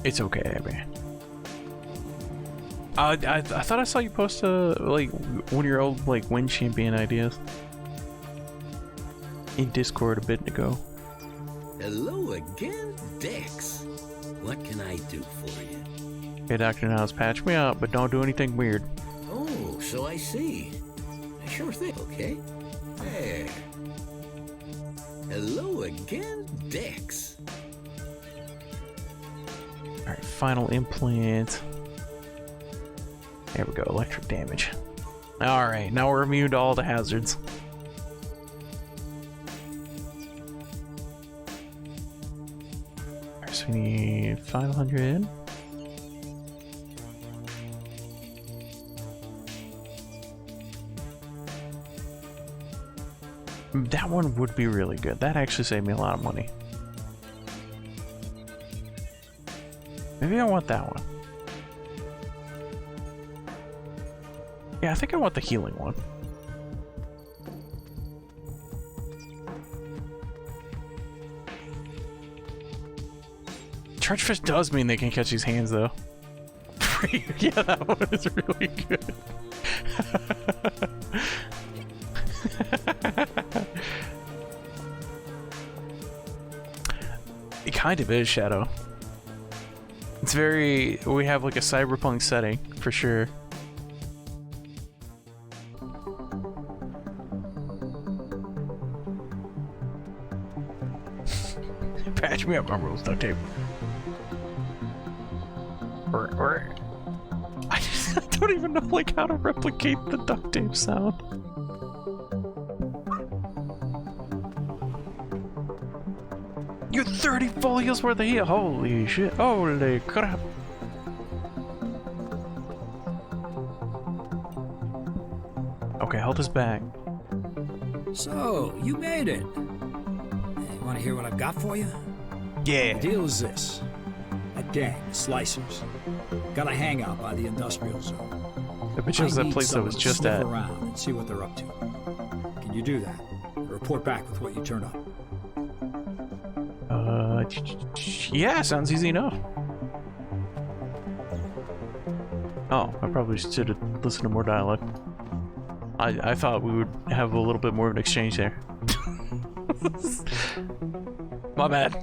It's okay, Abby. I thought I saw you post like one of your old like win champion ideas in Discord a bit ago. Hello again, Dex. What can I do for you? Hey, Dr. Niles, patch me up, but don't do anything weird. Oh, so I see. Sure thing, okay? There. Hello again, Dex. Alright, final implant. There we go, electric damage. Alright, now we're immune to all the hazards. Alright, so we need 500. That one would be really good. That actually saved me a lot of money. Maybe I want that one. Yeah, I think I want the healing one. Chargefish does mean they can catch these hands, though. Yeah, that one is really good. It kind of is, Shadow. It's very... we have like a cyberpunk setting, for sure. Patch me up my rules, duct tape. I don't even know like how to replicate the duct tape sound. You're 30 folios worth of heat. Holy shit. Holy crap. Okay, hold us back. So, you made it. Hey, want to hear what I've got for you? Yeah. The deal is this. That gang, the Slicers, got a hangout by the industrial zone. I bet you it was that place I was just sniff at. around and see what they're up to. Can you do that? Report back with what you turn up. Yeah, sounds easy enough. Oh, I probably should have listened to more dialogue. I thought we would have a little bit more of an exchange there. My bad.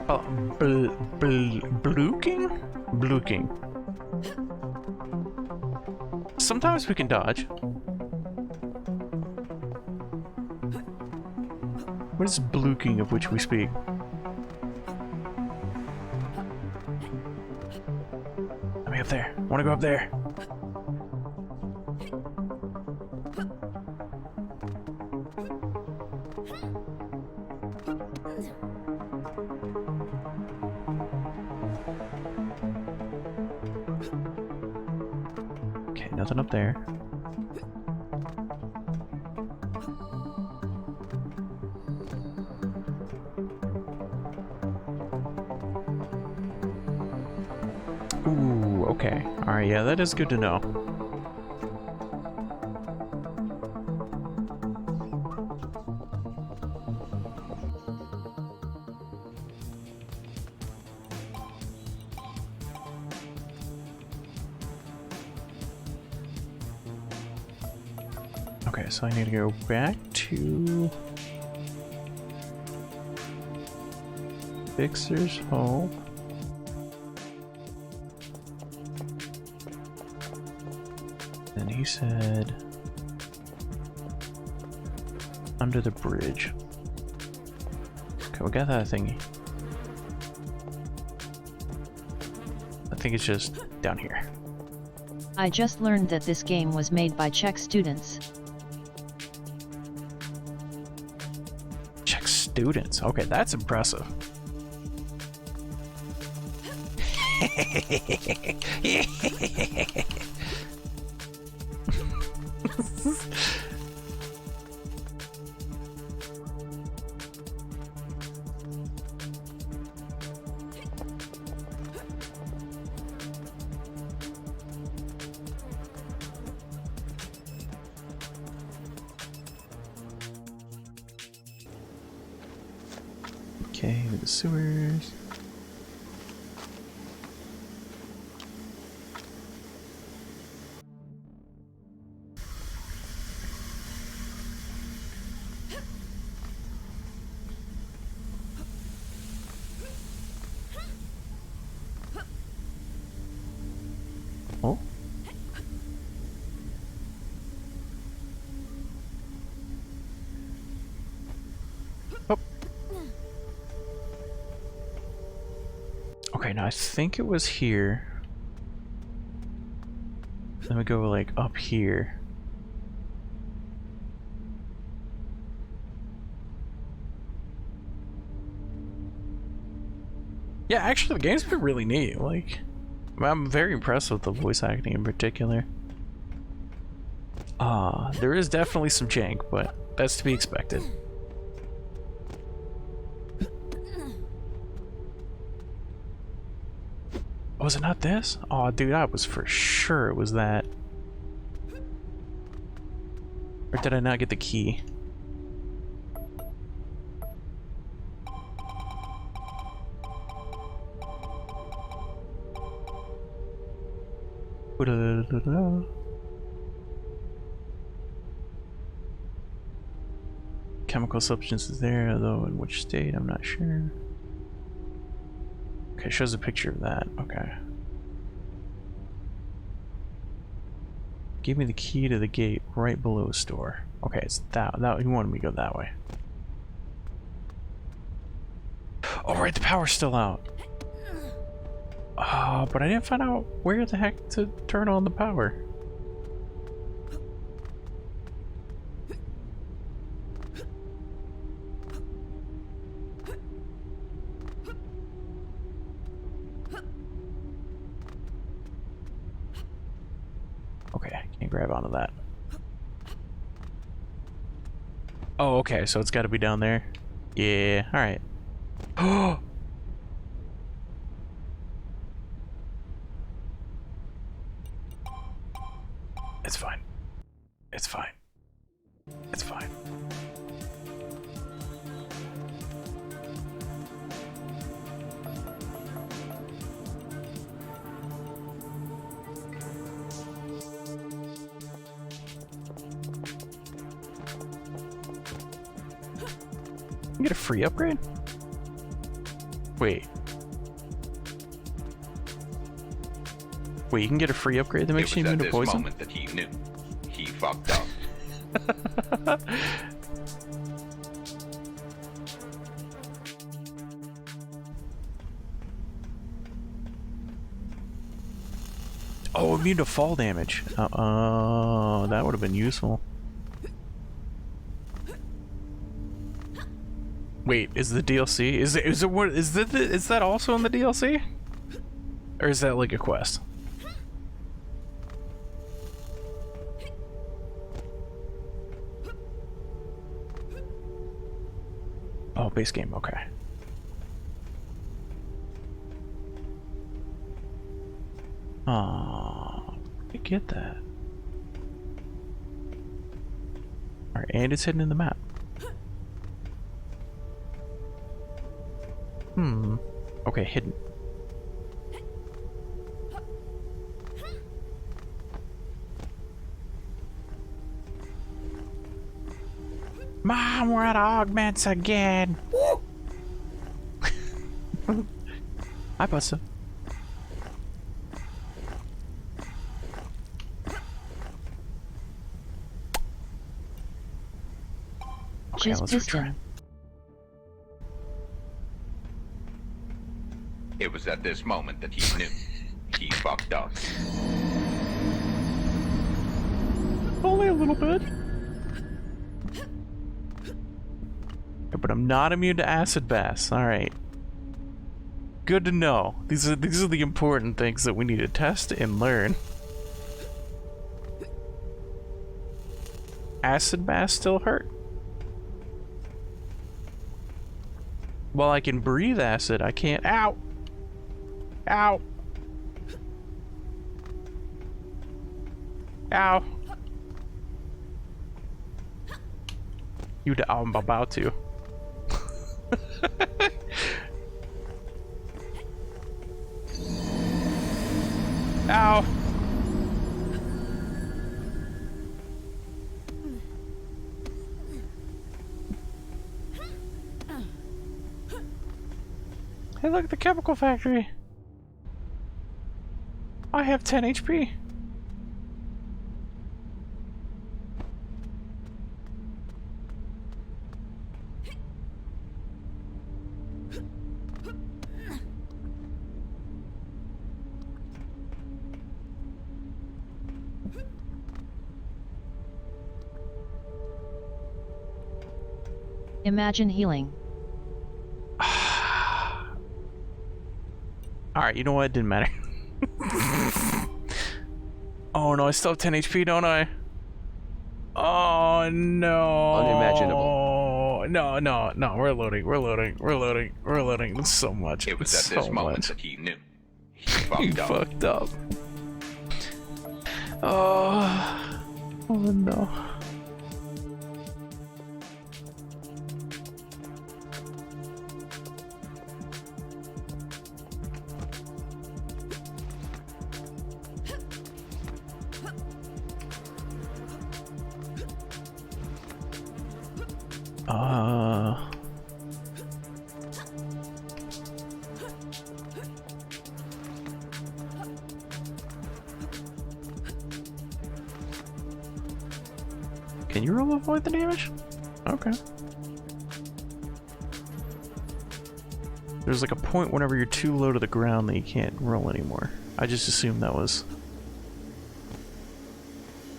Oh, bluking? Bluking. Sometimes we can dodge. What is bluking of which we speak? Let me up there. I want to go up there. Okay, nothing up there. Ooh, okay. Alright, yeah, that is good to know. Okay, so I need to go back to Fixer's Hope. And he said under the bridge. Okay, we got that thingy. I think it's just down here. I just learned that this game was made by Czech students. Czech students. Okay, that's impressive. Okay, the sewers. Oh. Oh. Okay, now I think it was here. Then we go like up here. Yeah, actually the game's been really neat. Like, I'm very impressed with the voice acting in particular. There is definitely some jank, but that's to be expected. Was it not this? Oh, dude, I was for sure it was that. Or did I not get the key? Chemical substances there, though in which state, I'm not sure. Okay, shows a picture of that. Okay. Give me the key to the gate right below store. Okay, it's that. You wanted me to go that way. right, the power's still out. Oh, but I didn't find out where the heck to turn on the power. Okay, I can't grab onto that. Oh, okay, so it's got to be down there. Yeah, alright. Oh! It's fine. It's fine. It's fine. You get a free upgrade? Wait. Wait, you can get a free upgrade that makes you immune to poison? It was at this moment that he knew. He fucked up. Oh, immune to fall damage. That would have been useful. Wait, is the DLC? Is that also in the DLC? Or is that like a quest? Oh, base game, okay. Oh, I get that. Alright, and it's hidden in the map. Okay, hidden. Mom, we're at Augments again. Hi, Buster. Okay, Just let's retry. It was at this moment that he knew. He fucked up. Only a little bit. But I'm not immune to acid bass. Alright. Good to know. These are the important things that we need to test and learn. Acid bass still hurt. While I can breathe acid, I can't. Ow! Ow! Ow! I'm about to. Ow! Hey, look at the chemical factory. I have 10 HP. Imagine healing. Alright, you know what? It didn't matter. Oh no, I still have 10 HP, don't I? Oh no. Unimaginable. No, we're loading. That's so much. It was It's at this so moment much. that he knew. He He fucked up. fucked up. Oh no. Can you roll avoid the damage? Okay. There's like a point whenever you're too low to the ground that you can't roll anymore. I just assumed that was...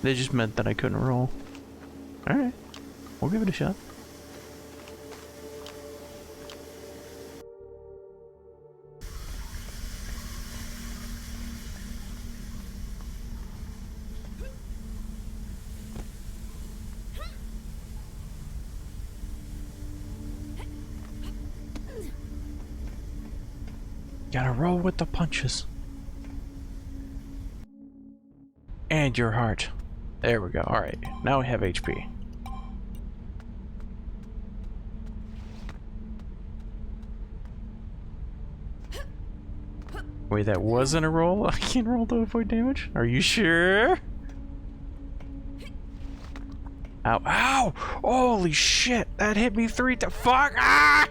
They just meant that I couldn't roll. Alright. We'll give it a shot. Gotta roll with the punches. And your heart. There we go. Alright, now we have HP. Wait, that wasn't a roll? I can't roll to avoid damage? Are you sure? Ow. Ow! Holy shit! That hit me 3 to fuck! Ah!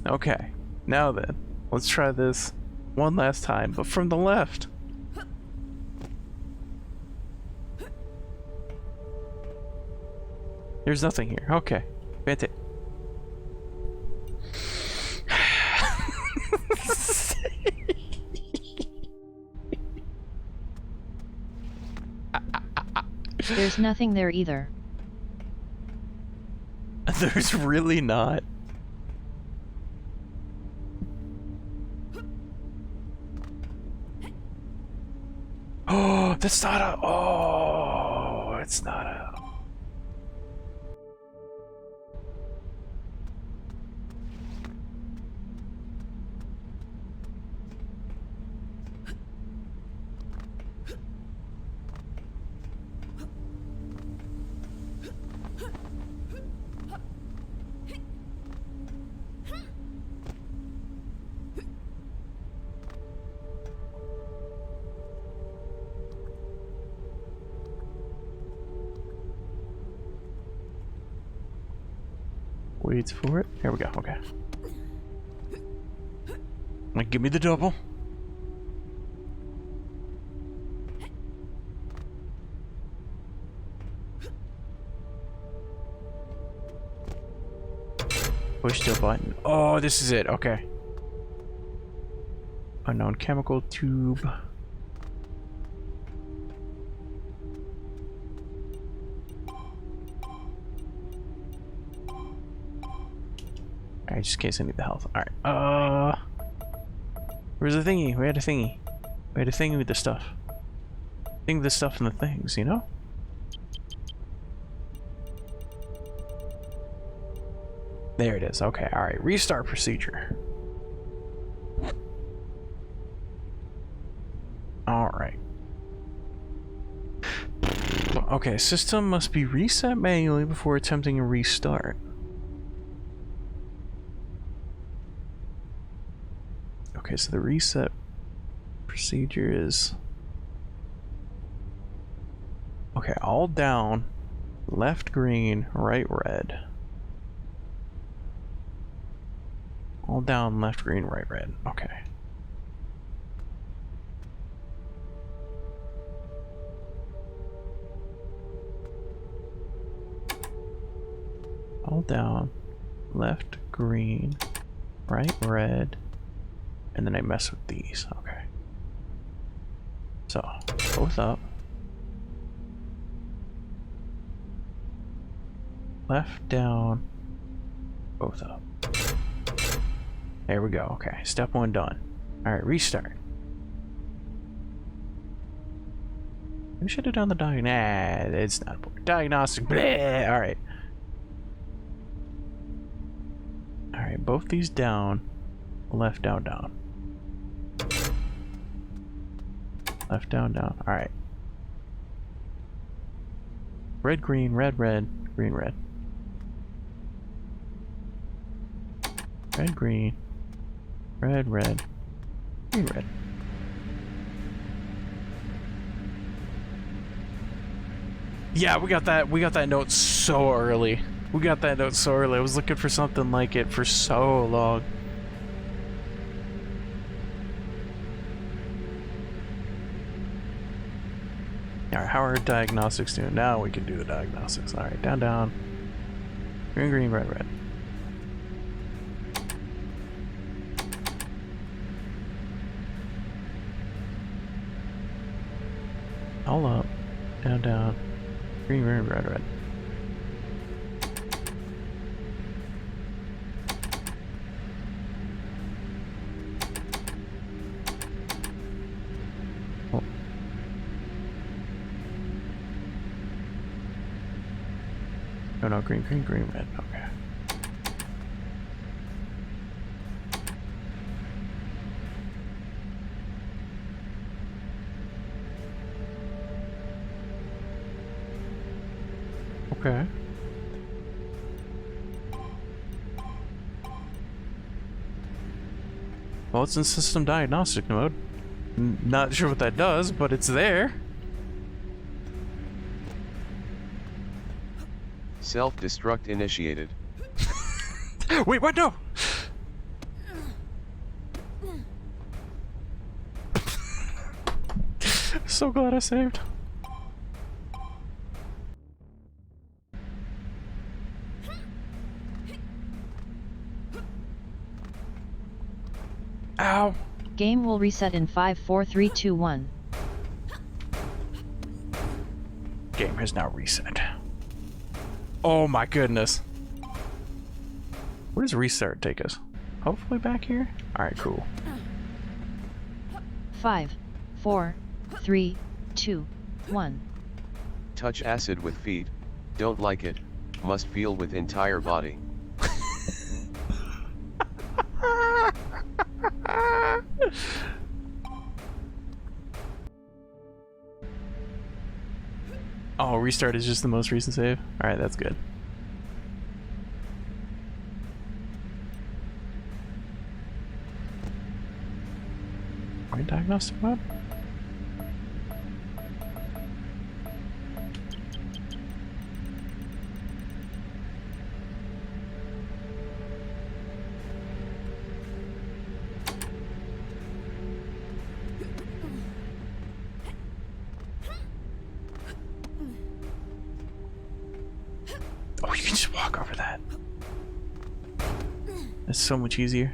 Okay, now then, let's try this one last time, but from the left. There's nothing here. Okay, fantastic. There's nothing there either. There's really not. Oh, that's not a... Oh, it's not a... Waits for it. Here we go. Okay. Like, give me the double. Push the button. Oh, this is it. Okay. Unknown chemical tube. Alright, just in case I need the health. Alright, where's the thingy? We had a thingy. We had a thingy with the stuff. Thing with the stuff and the things, you know? There it is. Okay, alright. Restart procedure. Alright. Okay, system must be reset manually before attempting a restart. Okay, so the reset procedure is... Okay, all down, left green, right red. All down, left green, right red. Okay. All down, left green, right red. And then I mess with these. Okay. So, both up. Left, down, both up. There we go. Okay, step 1 done. Alright, restart. We should have done the diagnostic. Nah, it's not important. Diagnostic. Bleh. Alright. Alright, both these down. Left, down, down. Left, down, down. Alright. Red, green, red, red, green, red. Red, green, red, red, green, red. Yeah, we got that note so early. We got that note so early. I was looking for something like it for so long. Alright, how are diagnostics doing? Now we can do the diagnostics. Alright, down, down. Green, green, red, red. All up. Down, down. Green, green, red, red. Oh. No, no, green, green, green, red. Okay. Okay. Well, it's in system diagnostic mode. Not sure what that does, but it's there. Self-destruct initiated. Wait, what? No! So glad I saved. Ow! Game will reset in 5, 4, 3, 2, 1. Game has now reset. Oh my goodness. Where does restart take us? Hopefully back here? Alright, cool. 5, 4, 3, 2, 1. Touch acid with feet. Don't like it. Must feel with entire body. Oh, restart is just the most recent save? Alright, that's good. Are we in diagnostic mode? Oh, you can just walk over that. That's so much easier.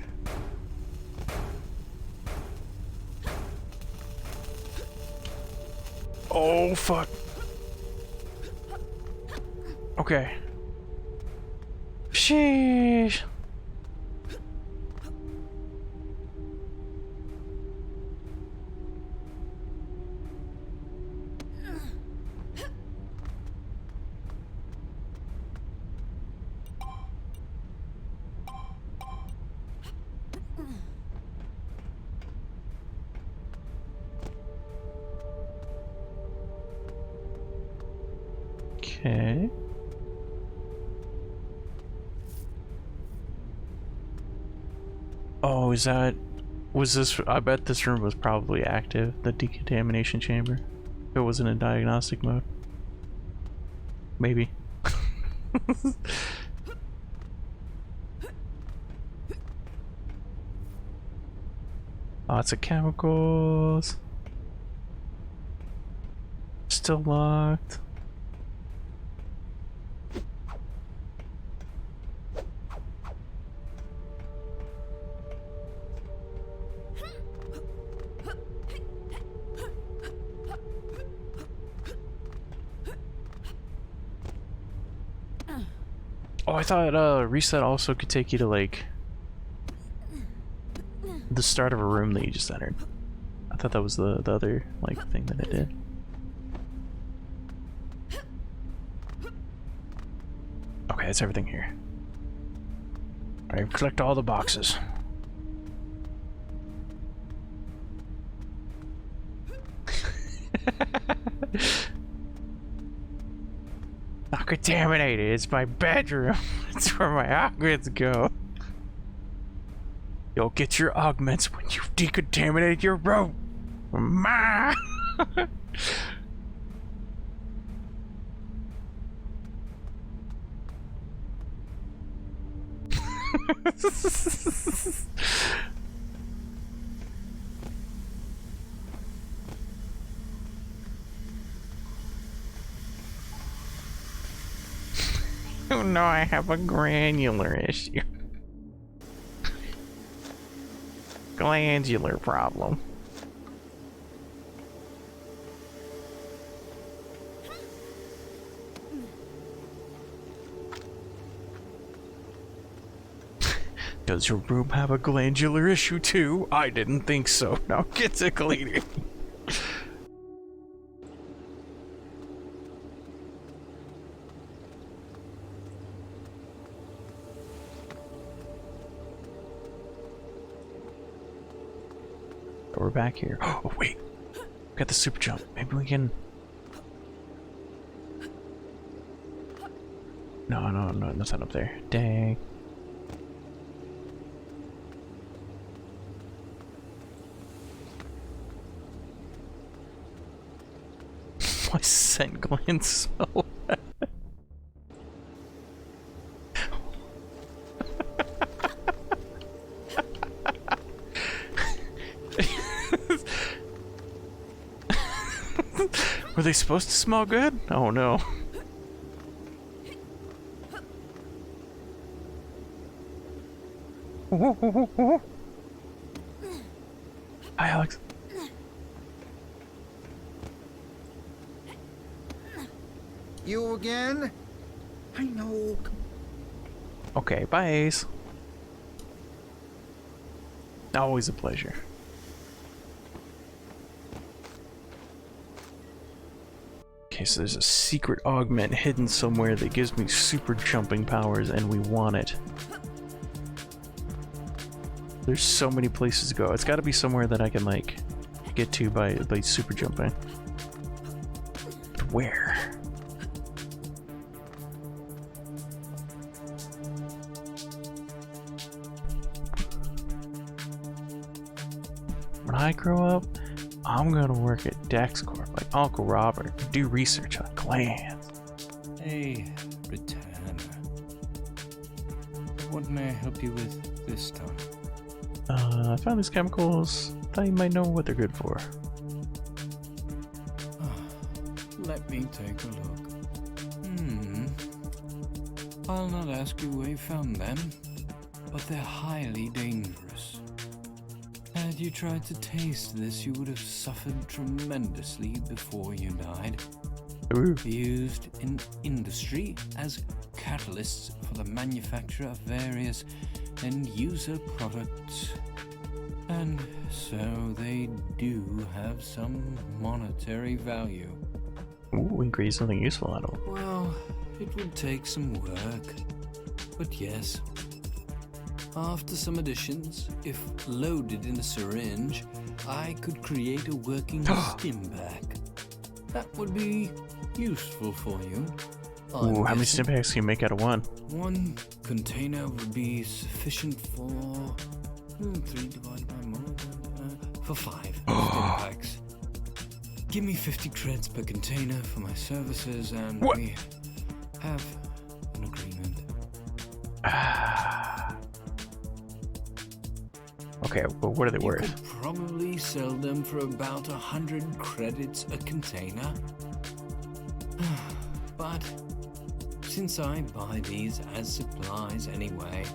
Oh, fuck. Okay. Sheesh. Okay. Oh, is that... Was this... I bet this room was probably active, the decontamination chamber. If it wasn't in diagnostic mode. Maybe. Lots of chemicals. Still locked. Oh, I thought reset also could take you to like the start of a room that you just entered. I thought that was the other like thing that it did. Okay, that's everything here. Alright, collect all the boxes. Not contaminated, it's my bedroom. It's where my augments go. You'll get your augments when you've decontaminated your room. Ma! Oh no, I have a granular issue. Glandular problem. Does your room have a glandular issue too? I didn't think so. Now get to cleaning. We're back here. Oh wait, got the super jump. Maybe we can. No, nothing up there. Dang. My scent gland so bad. Were they supposed to smell good? Oh no. Hi, Alex. You again? I know. Okay, bye, Ace. Always a pleasure. Okay, so there's a secret augment hidden somewhere that gives me super jumping powers, and we want it. There's so many places to go. It's got to be somewhere that I can, like, get to by super jumping. But where? When I grow up, I'm gonna work at DexCorp like Uncle Robert and do research on glands. Hey, return. What may I help you with this time? I found these chemicals. Thought you might know what they're good for. Let me take a look. I'll not ask you where you found them, but they're highly dangerous. Had you tried to taste this, you would have suffered tremendously before you died. Ooh. Used in industry as catalysts for the manufacture of various end-user products. And so they do have some monetary value. Ooh, we can create something useful out of them. Well, it would take some work. But yes, after some additions, if loaded in a syringe, I could create a working stim pack. That would be useful for you. Ooh, how many stim packs can you make out of one? One container would be sufficient for 3 divided by 1 for 5 stim packs. Give me 50 creds per container for my services, and we have an agreement. Okay, but what are they worth? You could probably sell them for about 100 credits a container. But since I buy these as supplies anyway,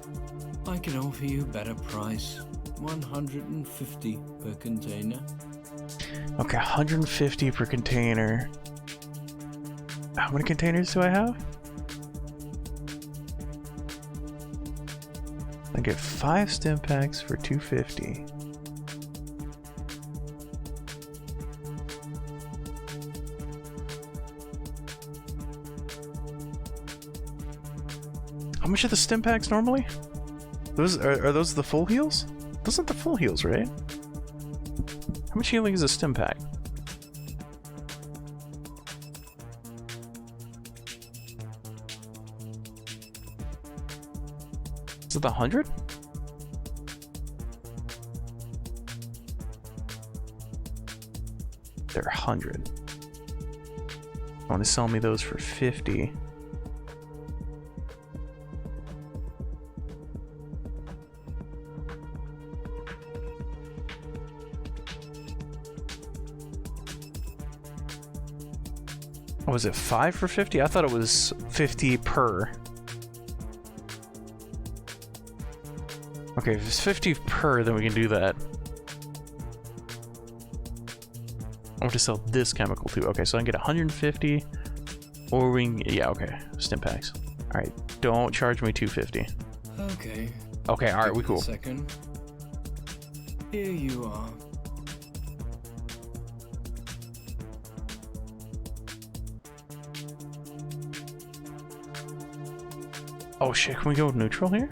I can offer you a better price. 150 per container. Okay, 150 per container. How many containers do I have? I get 5 stim packs for 250. How much are the stim packs normally? Those are those the full heals? Those aren't the full heals, right? How much healing is a stim pack? Is it the 100? They're 100. I want to sell me those for 50. Was it 5 for 50? I thought it was 50 per. Okay, if it's 50 per, then we can do that. I want to sell this chemical too. Okay, so I can get 150, or we can, yeah, okay, stim packs. All right, don't charge me 250. Okay. Okay, all right, we cool. Second. Here you are. Oh shit, can we go neutral here?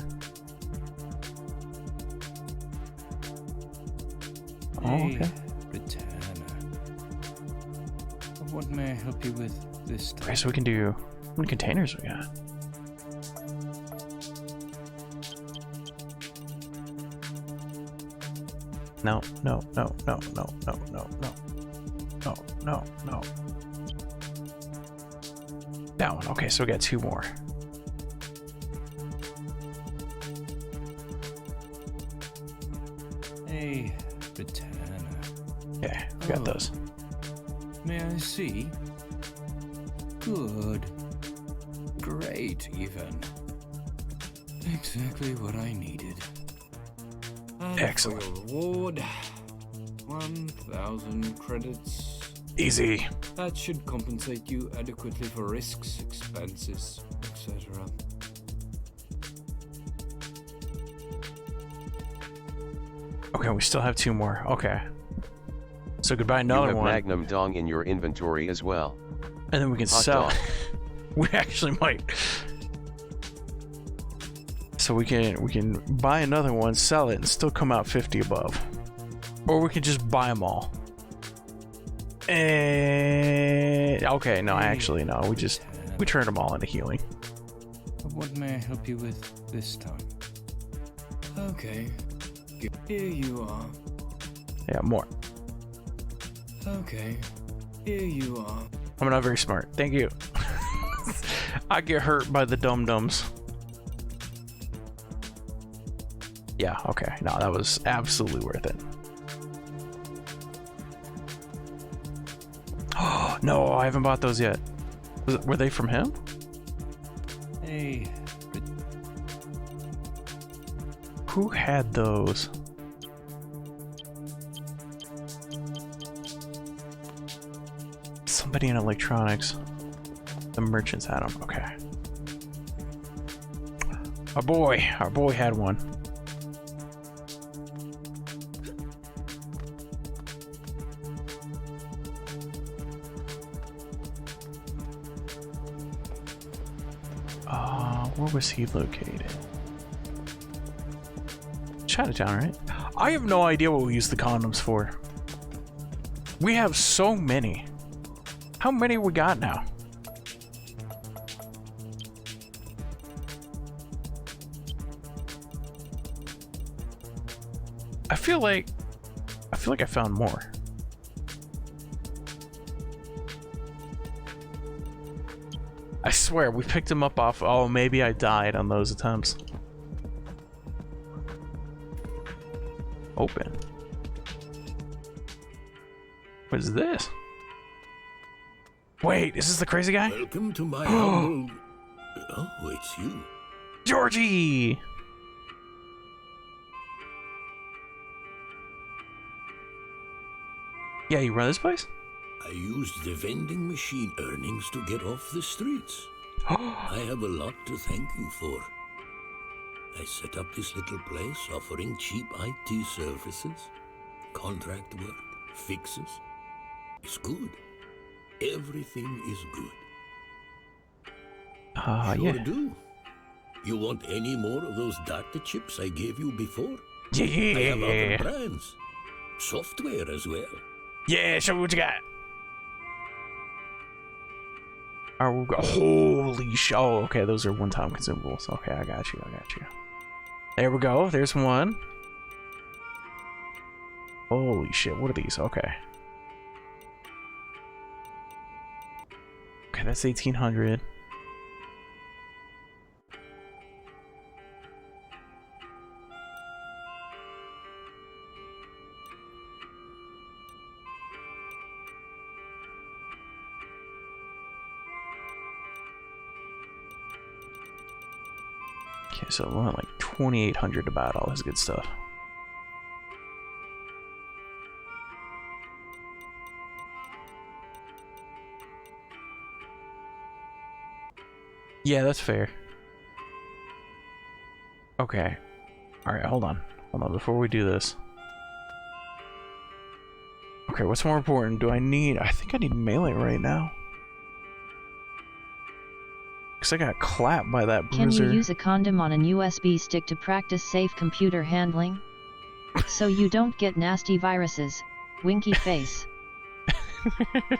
Oh, okay. What may I help you with this time? Okay, so we can do, how many containers we got? No, no, no, no, no, no, no, no, no, no, no. That one, okay, so we got 2 more. Hey, Britannia. Yeah, we got those. May I see? Good. Great, even. Exactly what I needed. And excellent. For your reward, 1,000 credits. Easy. That should compensate you adequately for risks, expenses, etc. Okay, we still have 2 more. Okay. So goodbye another you have one. Magnum Dong in your inventory as well. And then we can Hot sell. dog. We actually might. So we can buy another one, sell it, and still come out 50 above. Or we can just buy them all. And okay, no, actually no. We turned them all into healing. What may I help you with this time? Okay. Here you are. Yeah, more. Okay. Here you are. I'm not very smart. Thank you. I get hurt by the dum-dums. Yeah, okay. No, that was absolutely worth it. Oh, no, I haven't bought those yet. Were they from him? Hey. Who had those? Somebody in electronics. The merchants had them. Okay. Our boy had one. Where was he located? Chinatown, right? I have no idea what we use the condoms for. We have so many. How many we got now? I feel like I found more. I swear, we picked him up off... Oh, maybe I died on those attempts. Open. What is this? Wait, is this the crazy guy? Welcome to my humble... Oh, it's you. Georgie! Yeah, you run this place? I used the vending machine earnings to get off the streets. I have a lot to thank you for. I set up this little place offering cheap IT services, contract work, fixes. It's good. Everything is good. Yeah. Do. You want any more of those data chips I gave you before? Yeah. I have other brands. Software as well. Yeah, show me what you got. Holy shit. Oh, okay, those are one-time consumables. Okay, I got you. There we go. There's one. Holy shit, what are these? Okay. Okay, that's 1,800. Okay, so we want like 2,800 to buy all this good stuff. Yeah, that's fair. Okay. Alright, hold on. Hold on, before we do this. Okay, what's more important? Do I need... I think I need melee right now. Because I got clapped by that bruiser. Can you use a condom on an USB stick to practice safe computer handling? So you don't get nasty viruses. Winky face.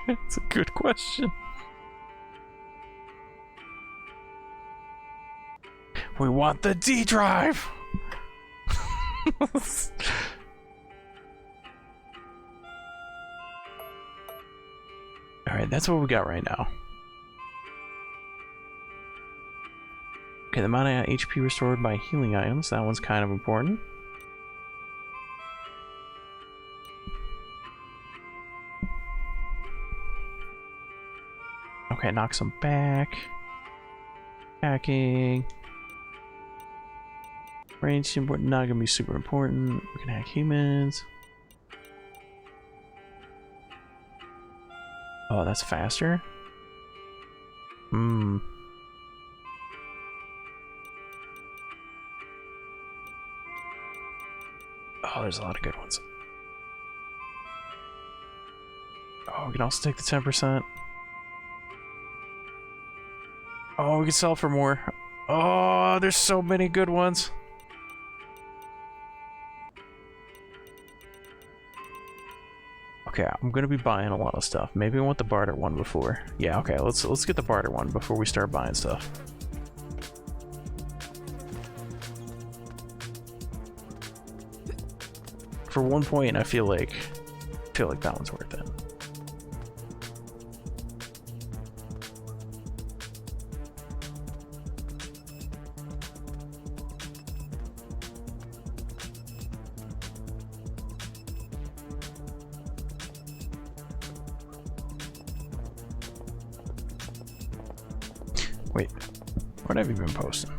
It's a good question. We want the D drive! Alright, that's what we got right now. Okay, the amount of HP restored by healing items, that one's kind of important. Okay, knock some back. Hacking. Range important, not gonna be super important. We can hack humans. Oh, that's faster? Hmm. Oh, there's a lot of good ones. Oh, we can also take the 10%. Oh, we can sell for more. Oh, there's so many good ones. Okay, I'm gonna be buying a lot of stuff. Maybe I want the barter one before. Yeah, okay, let's get the barter one before we start buying stuff. For 1 point, I feel like that one's worth it. Wait, what have you been posting?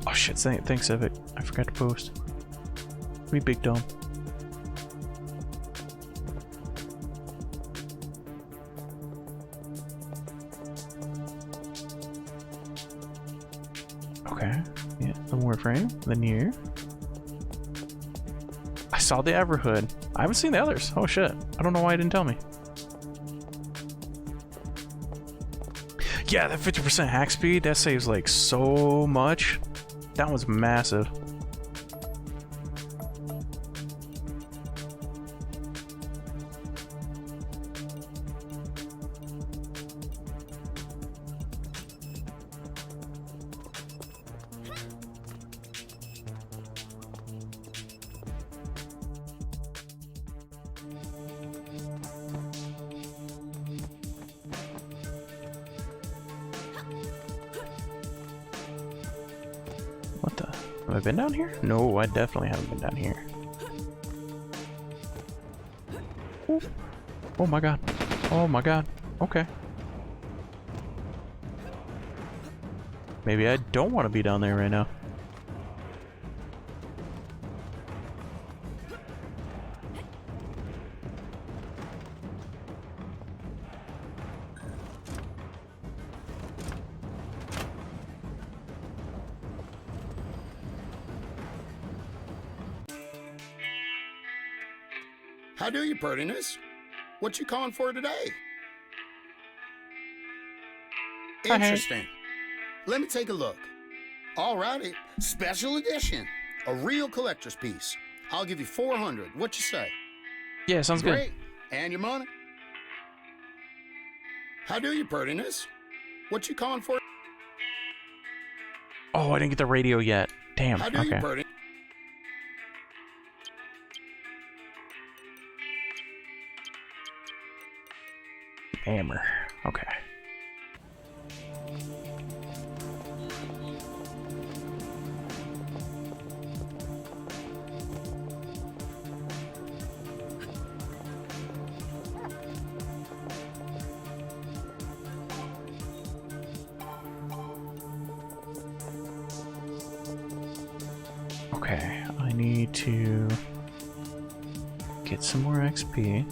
Oh shit, thanks Civic. I forgot to post. Me big dumb. Okay, yeah, the Warframe, the Nier. I saw the Everhood. I haven't seen the others. Oh shit. I don't know why you didn't tell me. Yeah, that 50% hack speed, that saves like so much. That one's massive. What the? Have I been down here? No, I definitely haven't been down here. Ooh. Oh my god. Oh my god. Okay. Maybe I don't want to be down there right now. How do you, Purtiness? What you calling for today? Interesting. Let me take a look. Alrighty, special edition. A real collector's piece. I'll give you 400. What you say? Yeah, sounds good. Great. And your money? How do you, Purtiness? What you calling for? Oh, I didn't get the radio yet. Damn. How do you, Okay. Purtiness? Hammer. Okay. Okay, I need to get some more XP.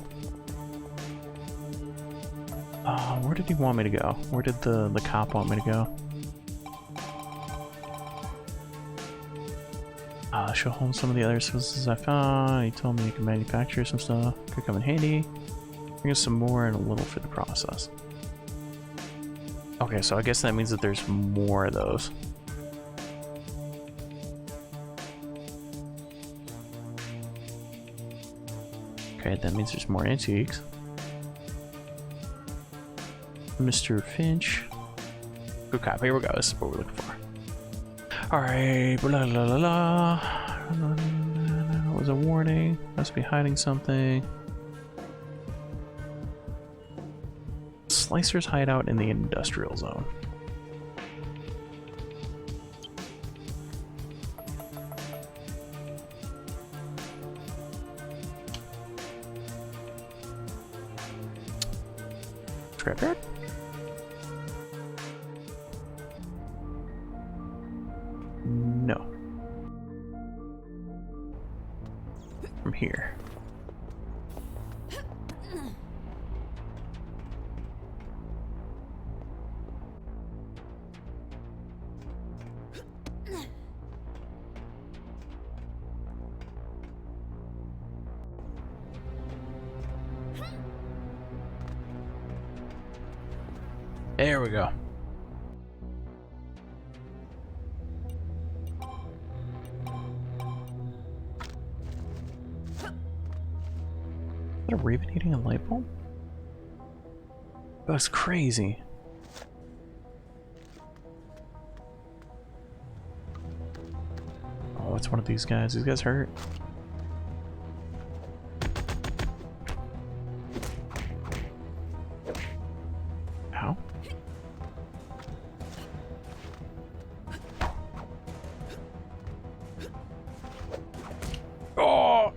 Where did he want me to go? Where did the cop want me to go? Show home some of the other services I found. He told me you can manufacture some stuff. Could come in handy. Bring us some more and a little for the process. Okay, so I guess that means that there's more of those. Okay, that means there's more antiques. Mr. Finch. Good cop. Here we go. This is what we're looking for. Alright. Blah, blah, blah, blah. That was a warning. Must be hiding something. Slicer's hideout in the industrial zone. Scrapyard? No. From here. There we go. Is that a raven eating a light bulb? That's crazy. Oh, it's one of these guys. These guys hurt. Ow. Oh!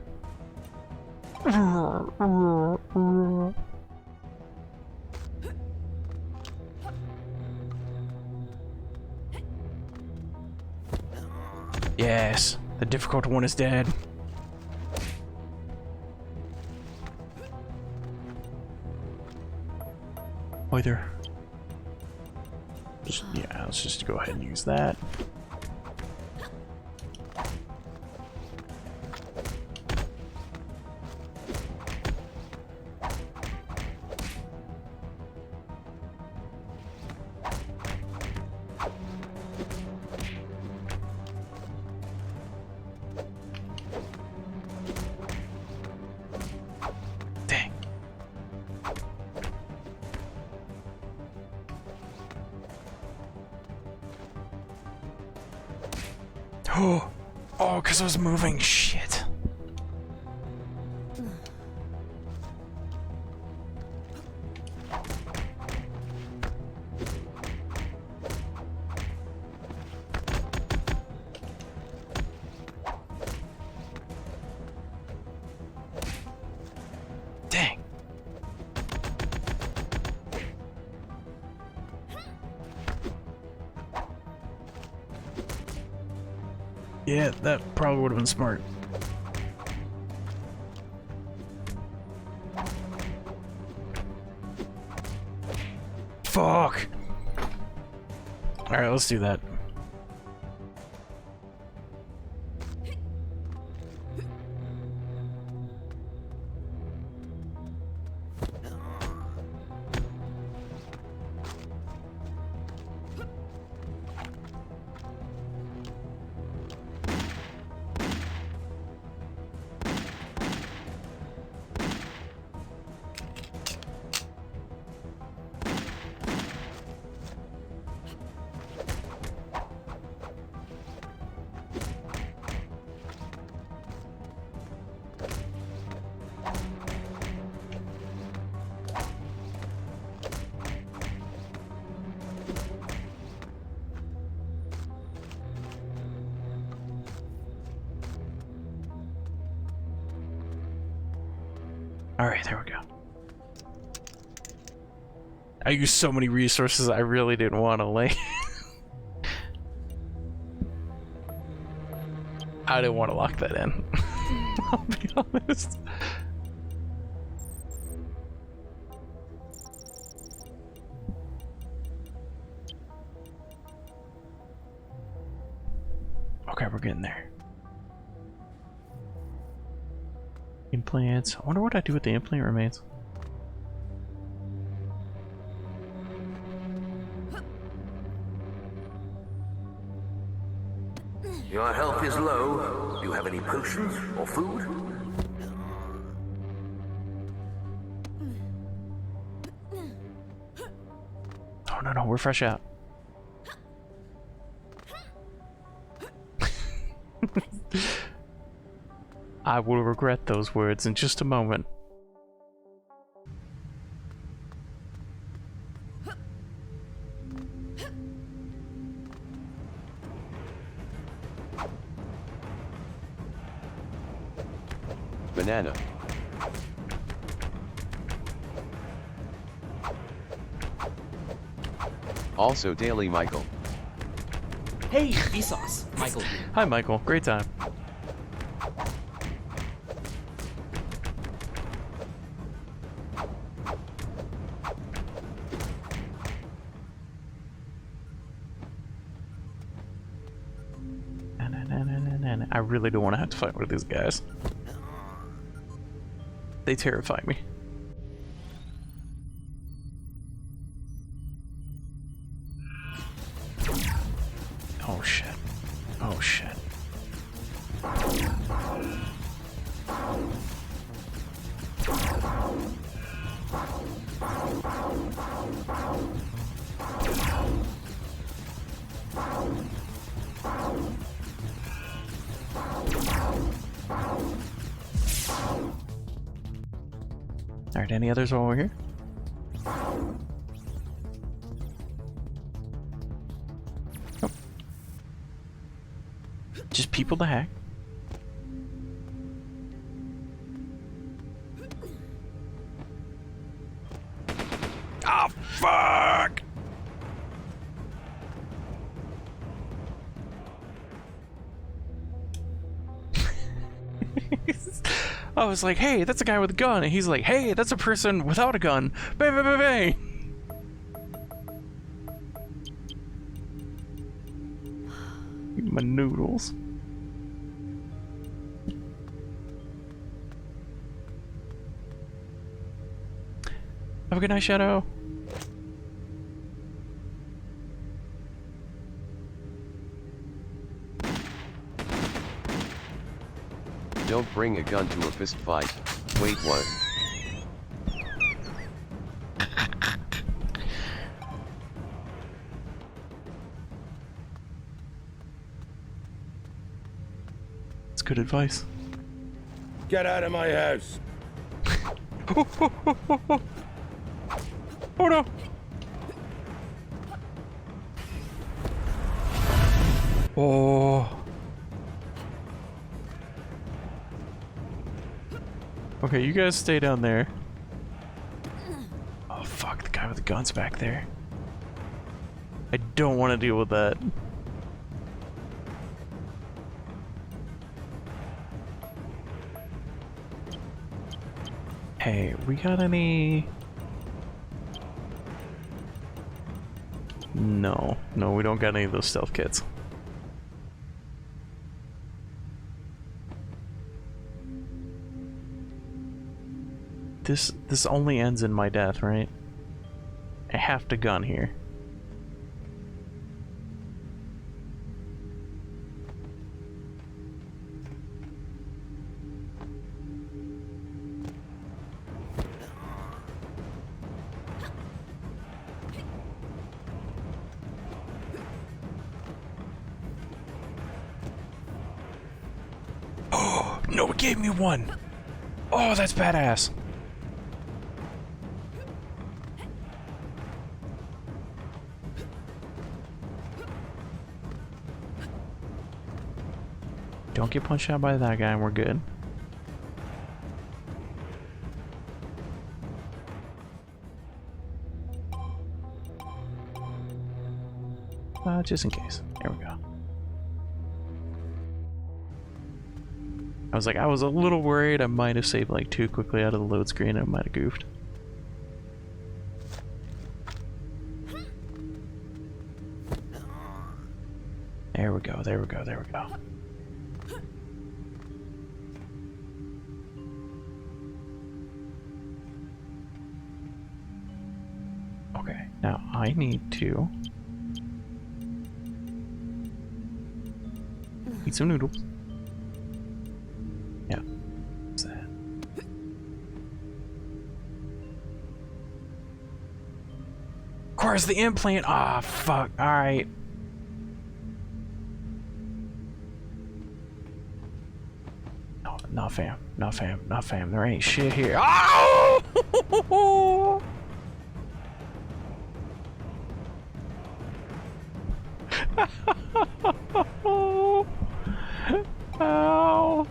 Yes, the difficult one is dead. Wait there. Just, yeah, let's just go ahead and use that. Oh, because I was moving. Shit. Dang. Yeah, that probably would have been smart. Fuck! Alright, let's do that. Alright, there we go. I used so many resources I really didn't want to lay. I didn't want to lock that in. I'll be honest. Okay, we're getting there. Implants. I wonder what I do with the implant remains. Your health is low. Do you have any potions or food? Oh no, we're fresh out. I will regret those words in just a moment. Banana. Also Daily Michael. Hey, Vsauce. Michael here. Hi Michael, great time. I really don't want to have to fight with these guys. They terrify me. Oh shit. Oh shit. Alright, any others while we're here? Nope. Just people to hack. Oh, fuck! I was like, hey, that's a guy with a gun. And he's like, hey, that's a person without a gun. Bang, bang, bang, bang. Eat my noodles. Have a good night, Shadow. Don't bring a gun to a fist fight. Wait, what? It's good advice. Get out of my house. Oh no! Oh. Okay, you guys stay down there. Oh fuck, the guy with the gun's back there. I don't want to deal with that. Hey, we got any... No, we don't got any of those stealth kits. This only ends in my death, right? I have to gun here. Oh, no, it gave me one. Oh, that's badass. Don't get punched out by that guy and we're good. Just in case. There we go. I was like, I was a little worried I might have saved like too quickly out of the load screen and I might have goofed. There we go, there we go, there we go. Okay, now I need to eat some noodles. Yeah. What's that? Of course, the implant. Ah, fuck. Alright. No, not fam. Not fam. Not fam. There ain't shit here. Oh! Ow.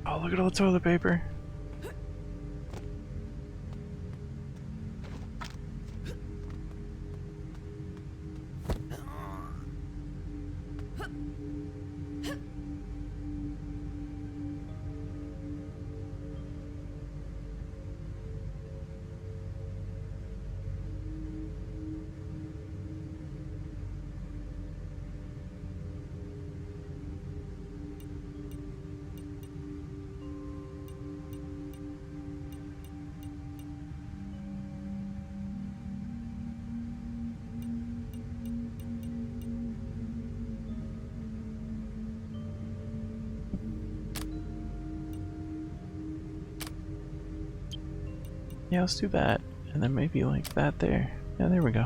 Oh, look at all the toilet paper. Yeah, let's do that. And then maybe like that there. Yeah, there we go.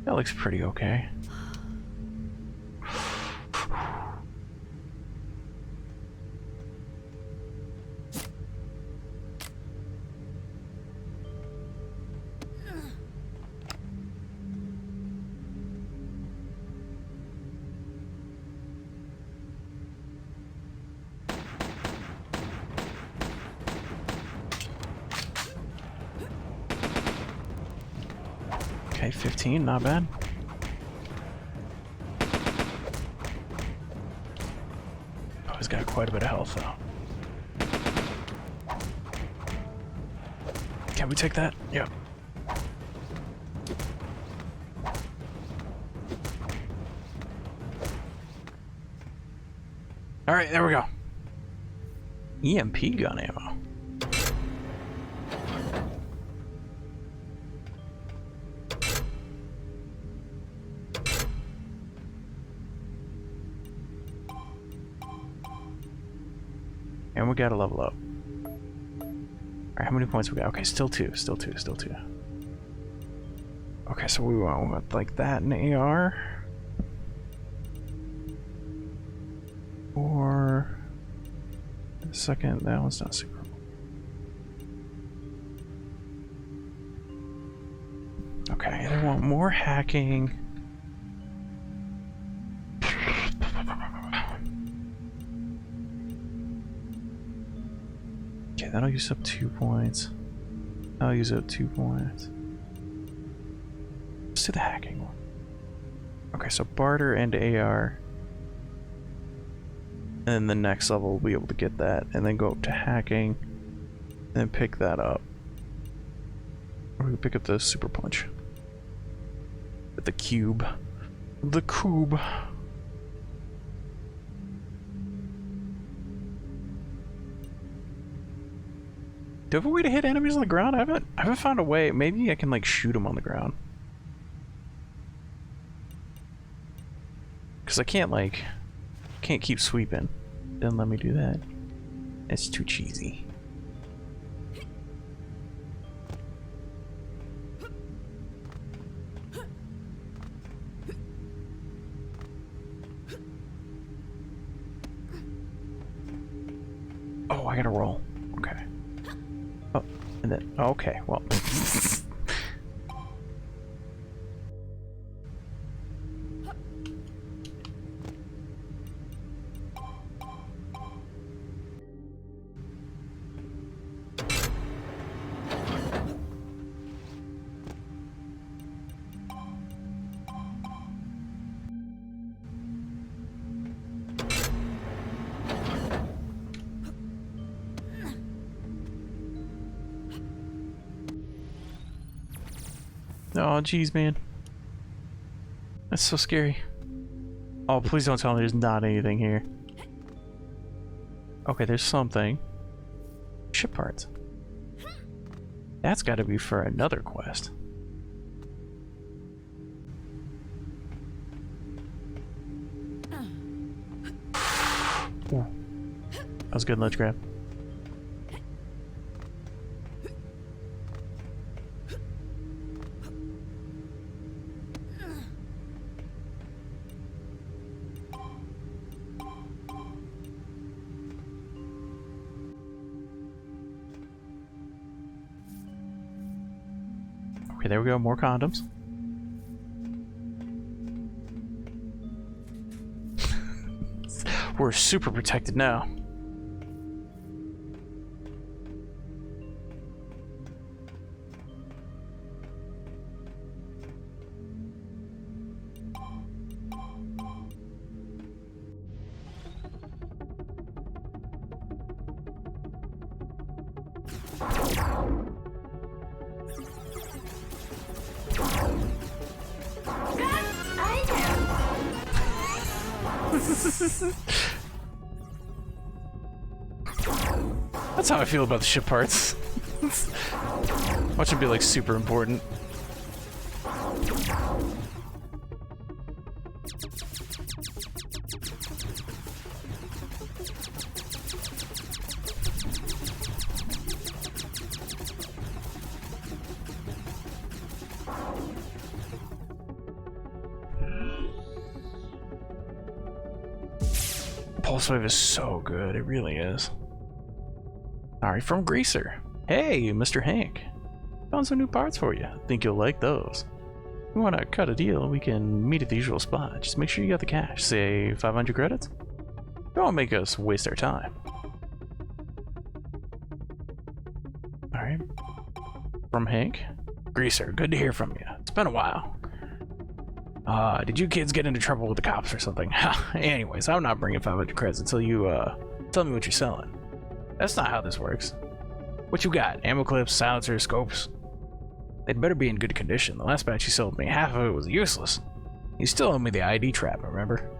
That looks pretty okay. Okay, 15, not bad. Oh, he's got quite a bit of health though. Can we take that? Yep. Alright, there we go. EMP gun ammo. And we gotta level up. Alright, how many points we got? Okay, still two, still two, still two. Okay, so we want like that in AR. Or the second, that one's not super. Okay, I want more hacking. Okay, that'll use up 2 points. I'll use up 2 points. Let's do the hacking one. Okay, so barter and AR. And then the next level we'll be able to get that, and then go up to hacking, and then pick that up. Or we pick up the super punch. With the cube. The cube. Do I have a way to hit enemies on the ground? I haven't found a way. Maybe I can like shoot them on the ground. Cause I can't keep sweeping. Then let me do that. It's too cheesy. Oh, I gotta roll. Okay. Oh, and then okay, well. Oh, jeez, man. That's so scary. Oh, please don't tell me there's not anything here. Okay, there's something. Ship parts. That's got to be for another quest. Ooh. That was a good ledge grab. Okay, there we go, more condoms. We're super protected now. That's how I feel about the ship parts. Watch it be like super important. Pulse wave is so good, it really is. Alright, from Greaser. Hey, Mr. Hank. Found some new parts for you. Think you'll like those. If you want to cut a deal, we can meet at the usual spot. Just make sure you got the cash. Say 500 credits? Don't make us waste our time. Alright. From Hank. Greaser, good to hear from you. It's been a while. Did you kids get into trouble with the cops or something? Anyways, I'm not bringing 500 credits until you, tell me what you're selling. That's not how this works. What you got? Ammo clips, silencers, scopes? They'd better be in good condition. The last batch you sold me, half of it was useless. You still owe me the ID trap, remember?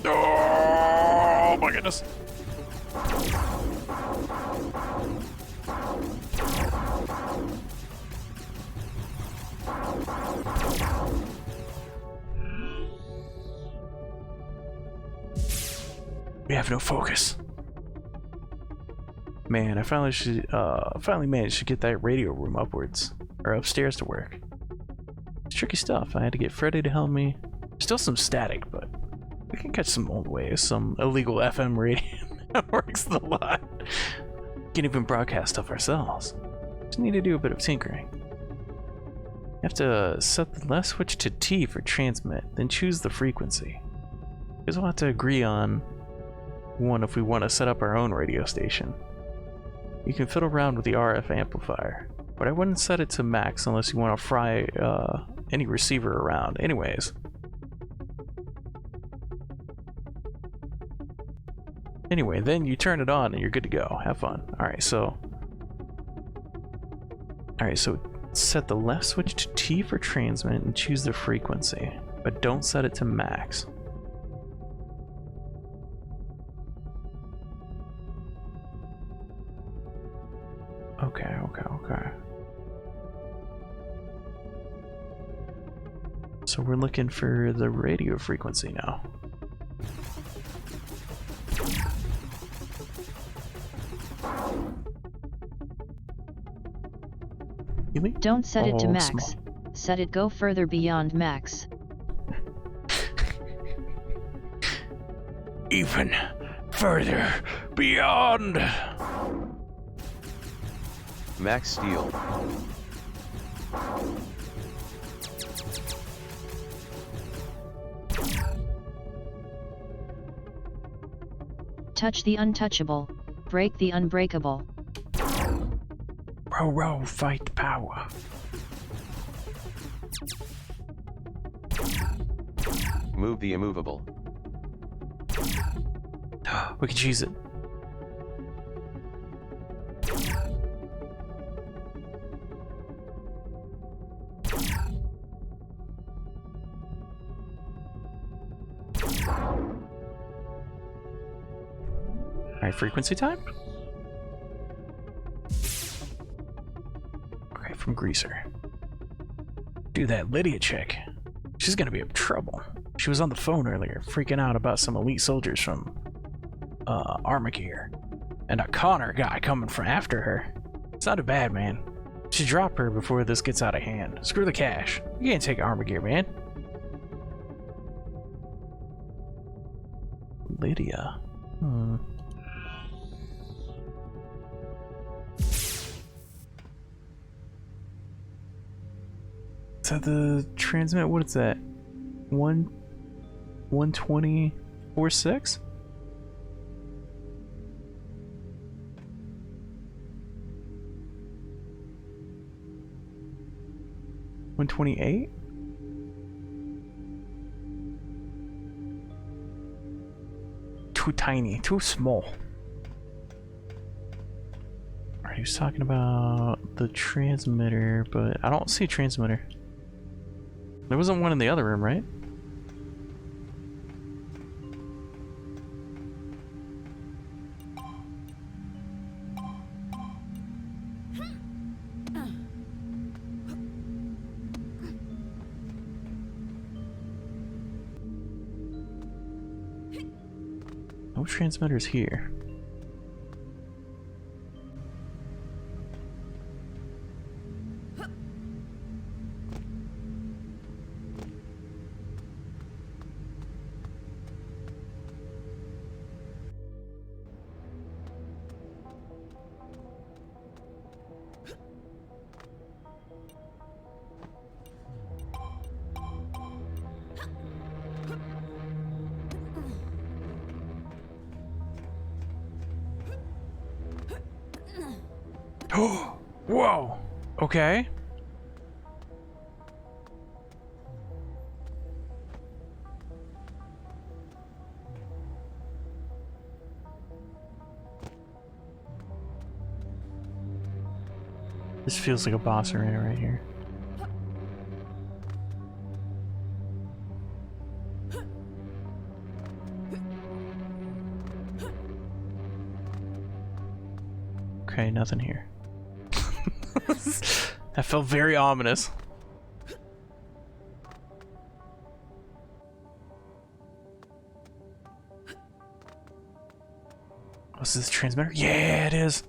Oh my goodness. We have no focus. Man, I finally managed to get that radio room upstairs to work. It's tricky stuff. I had to get Freddy to help me. Still some static, but we can catch some old ways, some illegal FM radio that works a lot. Can't even broadcast stuff ourselves. Just need to do a bit of tinkering. You have to set the left switch to T for transmit, then choose the frequency. Because we'll have to agree on one if we want to set up our own radio station. You can fiddle around with the RF amplifier, but I wouldn't set it to max unless you want to fry any receiver around. Anyways. Anyway, then you turn it on and you're good to go. Have fun. Alright, so set the left switch to T for transmit and choose the frequency, but don't set it to max. Okay. So we're looking for the radio frequency now. Don't set it to max. Set it go further beyond max. Even further beyond. Max Steel. Touch the untouchable. Break the unbreakable. Row, fight the power. Move the immovable. We can cheese it. Alright, frequency time? Okay, from Greaser. Do that Lydia chick. She's gonna be in trouble. She was on the phone earlier, freaking out about some elite soldiers from Armagear. And a Connor guy coming from after her. Sounded bad, man. Should drop her before this gets out of hand. Screw the cash. You can't take Armagear, man. Lydia. Is that the transmit? What is that? 120.46? $128? Too tiny, too small. Alright, he was talking about the transmitter, but I don't see a transmitter. There wasn't one in the other room, right? No transmitters here. Whoa! Okay. This feels like a boss arena right here. Okay, nothing here. That felt very ominous. Oh, is this a transmitter? Yeah, it is.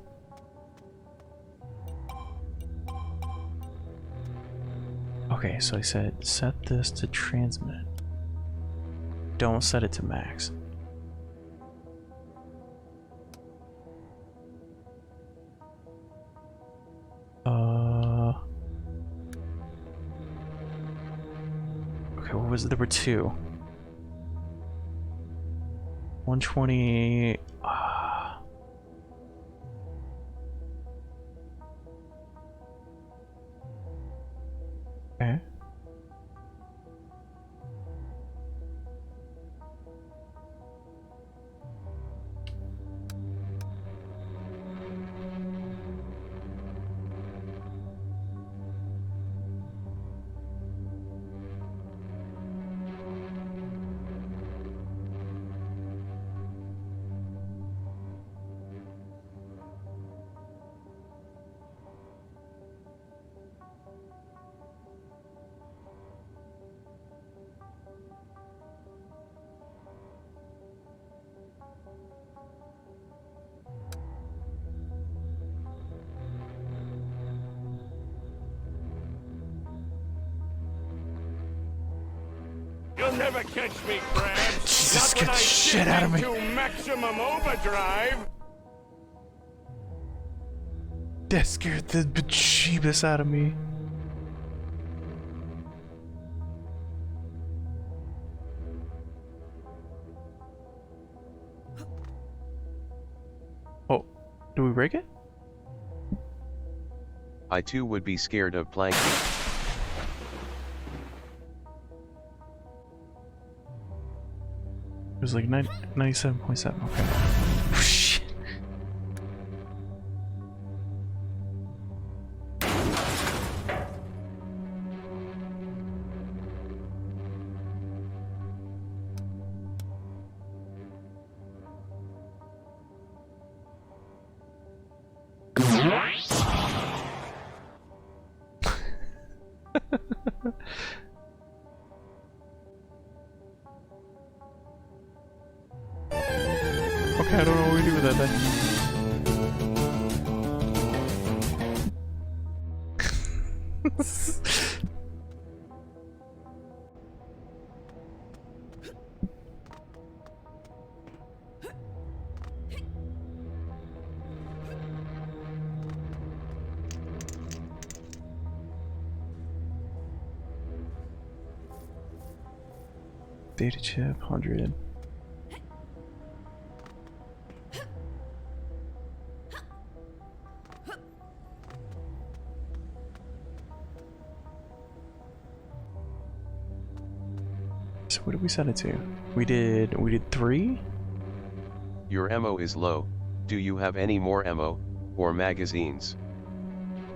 Okay, so I said set this to transmit. Don't set it to max. Okay, what was it? There were two. 120. Okay. You'll never catch me, Krabs. Jesus, Not get when I the shit out of me. To maximum overdrive. That scared the bejeebus out of me. Do we break it? I too would be scared of plankton. It was like 97.7. Okay. Shit. Okay, I don't know what we do with that then. Data chip, 100. So what did we set it to? We did 3? Your ammo is low. Do you have any more ammo or magazines?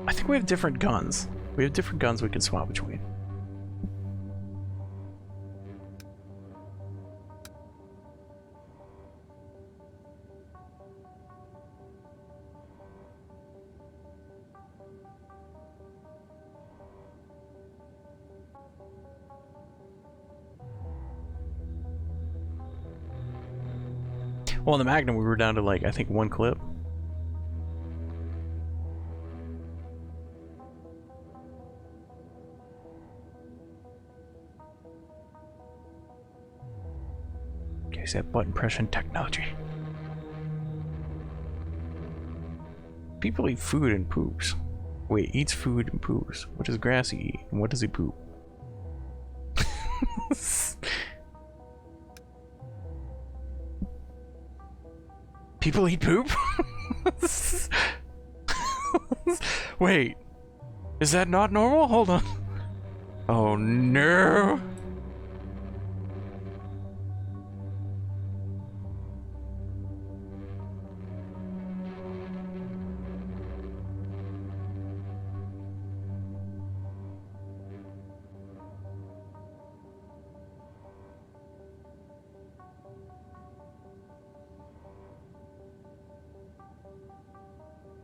I think we have different guns. We have different guns we can swap between. Well, in the Magnum, we were down to like, I think 1 clip. Okay, so that button pressing technology. People eat food and poops. Wait, eats food and poops. What does Grassy eat? And what does he poop? People eat poop? Wait, is that not normal? Hold on. Oh no.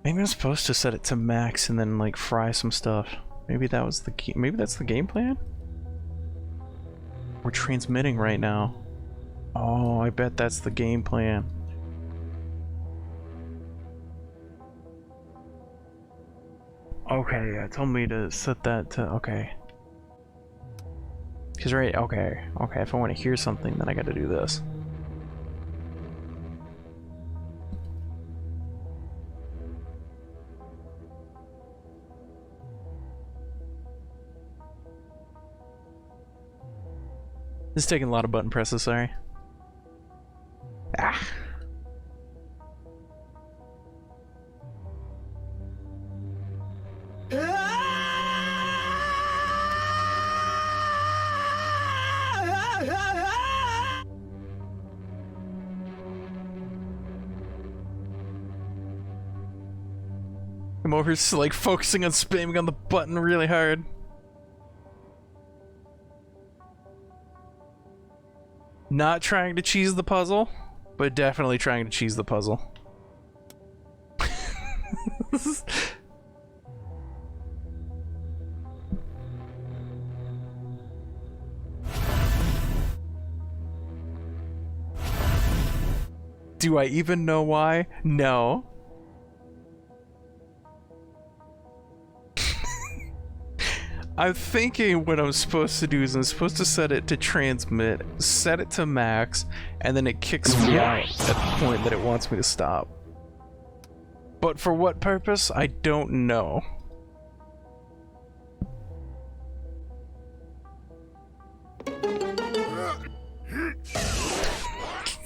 Maybe I'm supposed to set it to max and then like fry some stuff. Maybe that was the key. Maybe that's the game plan? We're transmitting right now. Oh, I bet that's the game plan. Okay, yeah, told me to set that to, okay. Cause right, okay, if I want to hear something, then I gotta do this. This is taking a lot of button presses, sorry. Ah. I'm over here like focusing on spamming on the button really hard. Not trying to cheese the puzzle, but definitely trying to cheese the puzzle. Do I even know why? No. I'm thinking what I'm supposed to do is I'm supposed to set it to transmit, set it to max, and then it kicks me out at the point that it wants me to stop. But for what purpose, I don't know.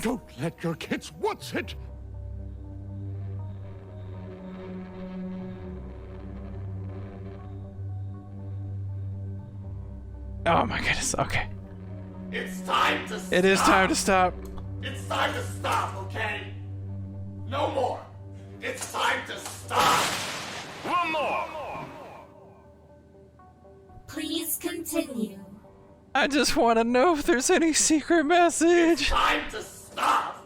Don't let your kids watch it! Oh my goodness. Okay. It's time to stop. It is time to stop. It's time to stop, okay? No more. It's time to stop. One more. Please continue. I just want to know if there's any secret message. It's time to stop.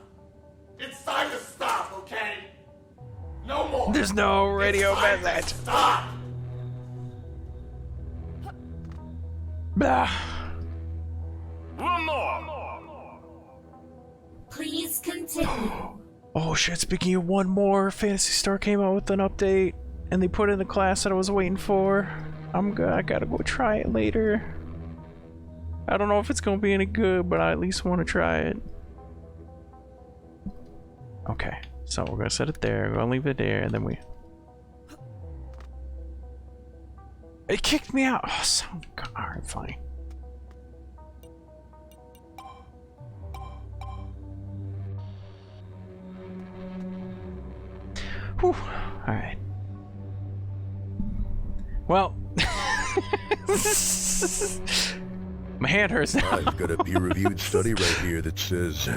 It's time to stop, okay? No more. There's no radio It's time message. to stop. Blah. One more. Please continue. Oh shit, speaking of one more, Phantasy Star came out with an update and they put in the class that I was waiting for. I'm good. I gotta go try it later. I don't know if it's gonna be any good, but I at least want to try it. Okay, so we're gonna set it there. We're gonna leave it there, and then we... It kicked me out! Oh, son of God. Alright, fine. Whew. Alright. Well... My hand hurts now. I've got a peer-reviewed study right here that says...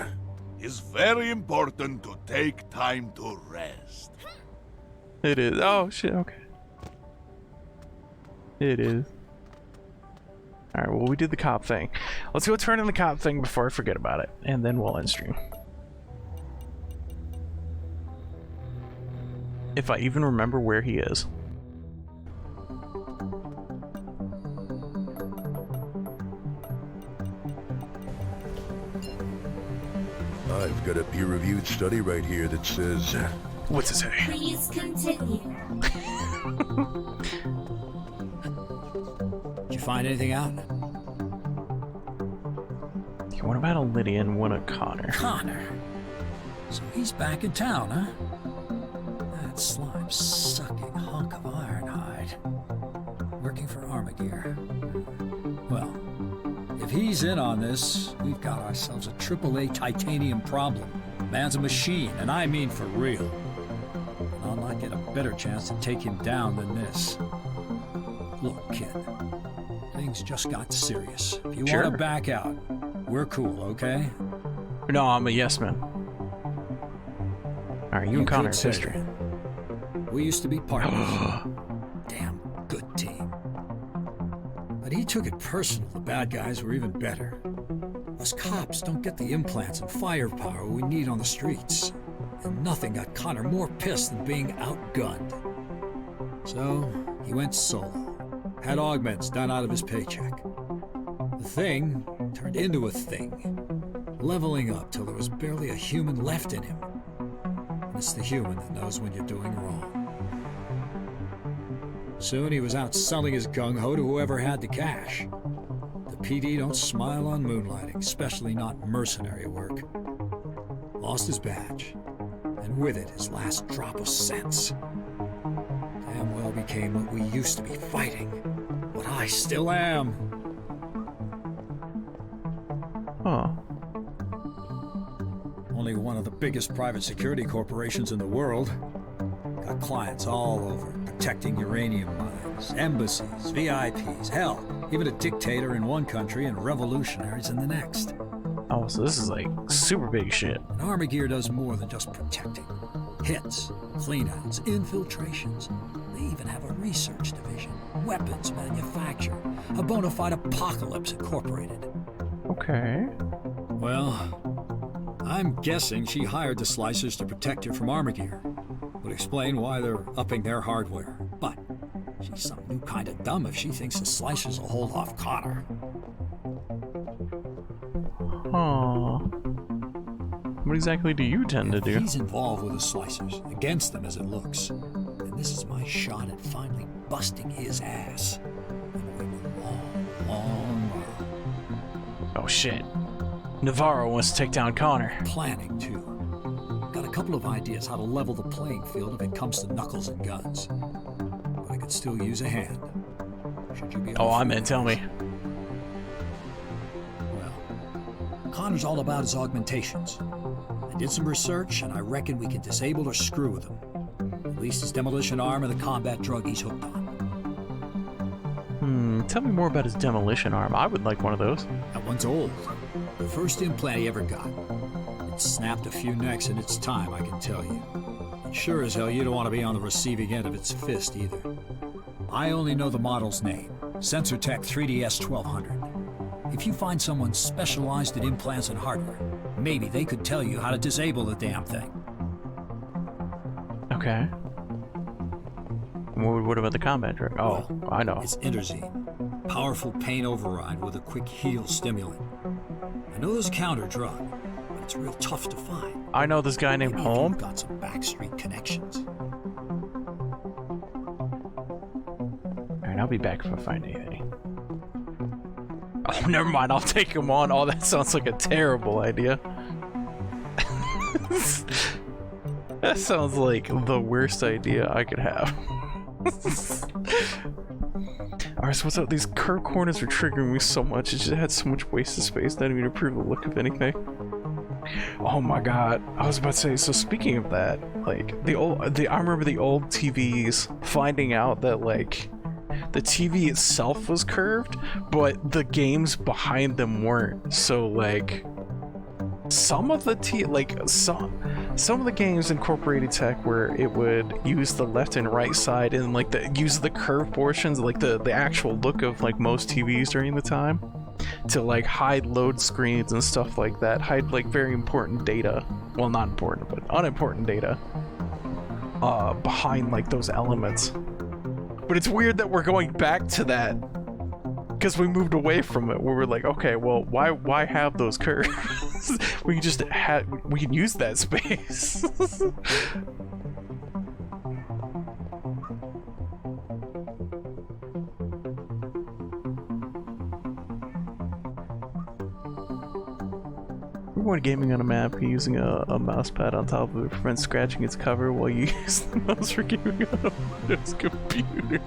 It's very important to take time to rest. It is. Oh, shit, okay. It is. Alright, well, we did the cop thing. Let's go turn in the cop thing before I forget about it, and then we'll end stream. If I even remember where he is. I've got a peer-reviewed study right here that says... What's it say? Please continue. Did you find anything out? One about a Lydia and one a Connor. Connor? So he's back in town, huh? That slime-sucking hunk of Ironhide. Working for Armagear. Well, if he's in on this, we've got ourselves a AAA titanium problem. Man's a machine, and I mean for real. And I'll not get a better chance to take him down than this. Look, kid. Things just got serious. If you want to back out, we're cool, okay? No, I'm a yes man. Alright, you and Connor have history. We used to be partners. Damn good team. But he took it personal. The bad guys were even better. Us cops don't get the implants and firepower we need on the streets. And nothing got Connor more pissed than being outgunned. So, he went solo. Had augments done out of his paycheck. The thing turned into a thing. Leveling up till there was barely a human left in him. And it's the human that knows when you're doing wrong. Soon he was out selling his gung-ho to whoever had the cash. The PD don't smile on moonlighting, especially not mercenary work. Lost his badge, and with it his last drop of sense. Damn well became what we used to be fighting. What I still am. Huh. Only one of the biggest private security corporations in the world. Got clients all over, protecting uranium mines, embassies, VIPs, hell, even a dictator in one country and revolutionaries in the next. Oh, so this is like super big shit. And Armagear does more than just protecting. Hits, cleanouts, infiltrations. They even have a research division, weapons manufacture, a bona fide apocalypse incorporated. Okay. Well, I'm guessing she hired the Slicers to protect her from Armagear. Would explain why they're upping their hardware. But she's some new kind of dumb if she thinks the Slicers will hold off Connor. Huh. What exactly do you tend to do? He's involved with the Slicers, against them as it looks. And this is my shot at finally busting his ass. And win a long, long run. Oh shit. Navarro wants to take down Connor. Planning to. Got a couple of ideas how to level the playing field if it comes to knuckles and guns. But I could still use a hand. Should you be tell me. Well, Connor's all about his augmentations. I did some research, and I reckon we can disable or screw with him. At least his demolition arm and the combat drug he's hooked on. Tell me more about his demolition arm. I would like one of those. That one's old. The first implant he ever got. It snapped a few necks in its time, I can tell you. And sure as hell you don't want to be on the receiving end of its fist either. I only know the model's name. SensorTech 3DS 1200. If you find someone specialized in implants and hardware, maybe they could tell you how to disable the damn thing. Okay. What about the combat trick? Oh, well, I know. It's Interzine. Powerful pain override with a quick heal stimulant. I know there's a counter drug, but it's real tough to find. I know this guy named Holm. You've got some backstreet connections. Alright, I'll be back if I find anything. Oh, never mind. I'll take him on. Oh, that sounds like a terrible idea. That sounds like the worst idea I could have. Alright, so what's up? These curved corners are triggering me so much. It just had so much wasted space, not even improve the look of anything. Oh my god. I was about to say, so speaking of that, like, I remember the old TVs finding out that, like, the TV itself was curved, but the games behind them weren't. So, like, some of the some of the games incorporated tech where it would use the left and right side and like use the curved portions, like the actual look of like most TVs during the time, to like hide load screens and stuff like that, hide like very important data, well, not important but unimportant data behind like those elements. But it's weird that we're going back to that because we moved away from it, where we're like, okay, well, why have those curves? We can just we can use that space. When gaming on a map, using a mouse pad on top of it prevents scratching its cover while you use the mouse for gaming on a Windows computer.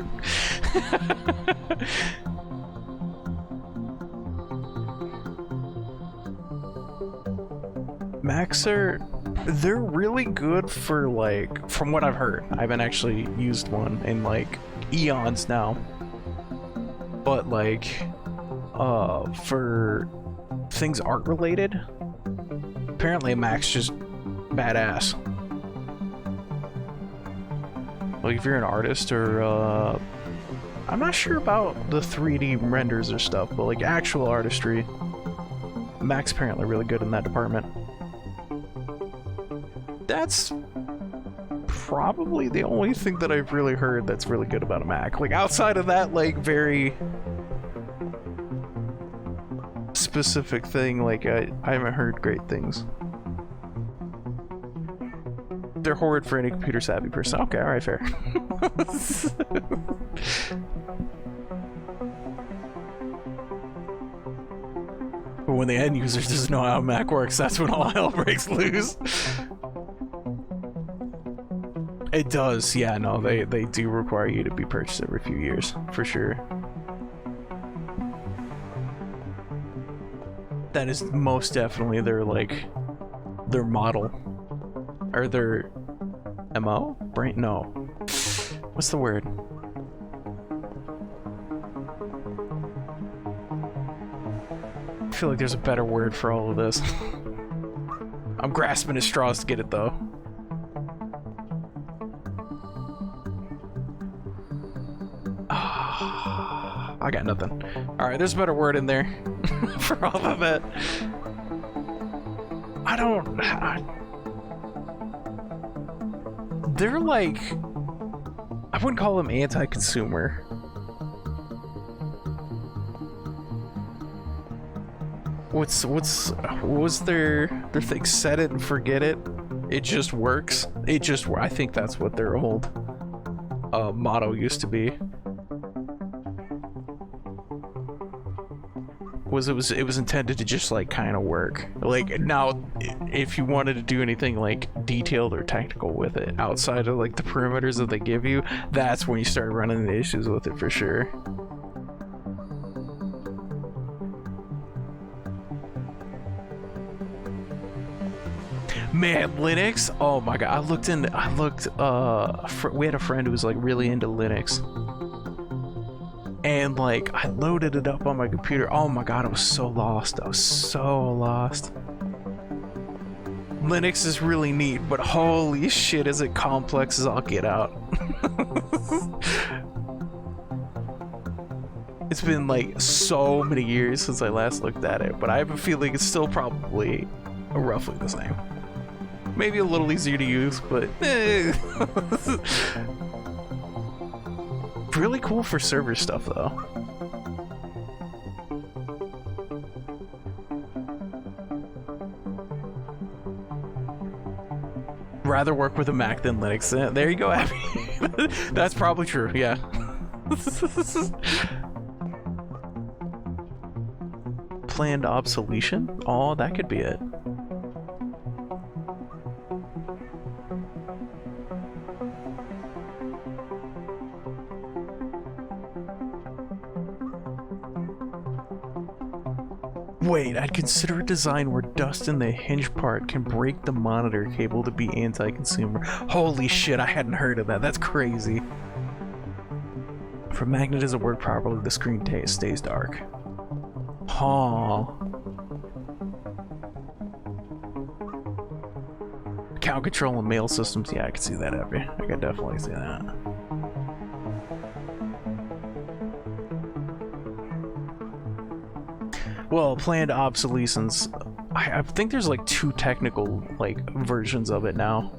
Macs they're really good for, like, from what I've heard. I haven't actually used one in like eons now, but like for things art related, apparently a Mac's just badass. Like if you're an artist or I'm not sure about the 3D renders or stuff, but like actual artistry, Mac's apparently really good in that department. That's probably the only thing that I've really heard that's really good about a Mac. Like outside of that, like very specific thing, like I haven't heard great things. They're horrid for any computer savvy person. Okay, alright, fair. But when the end user doesn't know how a Mac works, that's when all hell breaks loose. It does, yeah, no, they do require you to be purchased every few years, for sure. That is most definitely their, like, their model. Or their MO? Brain? No. What's the word? I feel like there's a better word for all of this. I'm grasping at straws to get it, though. I got nothing. Alright, there's a better word in there for all of it. They're like, I wouldn't call them anti-consumer. What was their thing? Set it and forget it. It just works. I think that's what their old motto used to be. It was intended to just like kind of work. Like now, if you wanted to do anything like detailed or technical with it outside of like the perimeters that they give you, that's when you start running into issues with it for sure. Man, Linux. Oh my god, we had a friend who was like really into Linux. And like I loaded it up on my computer. Oh my god, I was so lost. I was so lost. Linux is really neat, but holy shit, is it complex as all get out. It's been like so many years since I last looked at it, but I have a feeling it's still probably roughly the same. Maybe a little easier to use, but really cool for server stuff though. Rather work with a Mac than Linux. There you go, Abby. That's probably true, yeah. Planned obsolescence? Oh, that could be it. Wait, I'd consider a design where dust in the hinge part can break the monitor cable to be anti-consumer. Holy shit, I hadn't heard of that. That's crazy. For magnet doesn't work properly, the screen stays dark. Huh. Account control and mail systems, yeah, I can see that, Abby. I can definitely see that. Well, planned obsolescence. I think there's like 2 technical like versions of it now.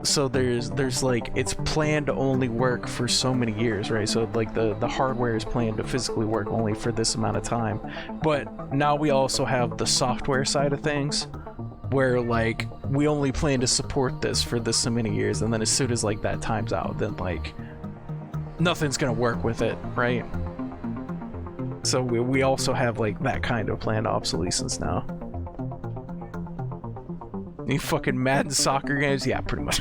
So there's like it's planned to only work for so many years, right? So like the hardware is planned to physically work only for this amount of time. But now we also have the software side of things, where like we only plan to support this for this so many years, and then as soon as like that time's out, then like nothing's gonna work with it, right? So we also have like that kind of planned obsolescence now. You fucking Madden soccer games? Yeah, pretty much.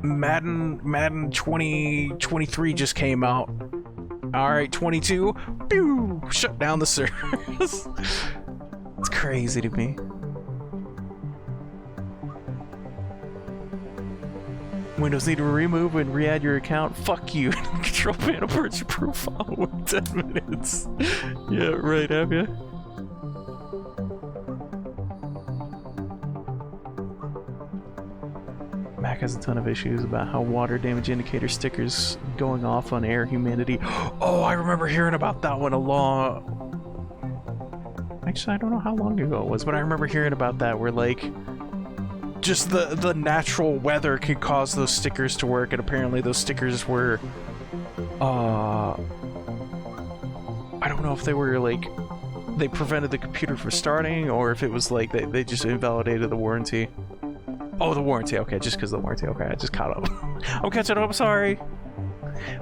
Madden 2023 just came out. Alright, 22. Pew! Shut down the servers. It's crazy to me. Windows need to remove and re-add your account. Fuck you. Control panel purge your profile with 10 minutes. Yeah, right, have ya? Mac has a ton of issues about how water damage indicator stickers going off on air humidity. Oh, I remember hearing about that one a long... Actually, I don't know how long ago it was, but I remember hearing about that where like... just the natural weather can cause those stickers to work, and apparently those stickers were I don't know if they were like they prevented the computer from starting, or if it was like they just invalidated the warranty. Oh, the warranty, okay, just because of the warranty. Okay, I just caught up. I'm catching up, sorry.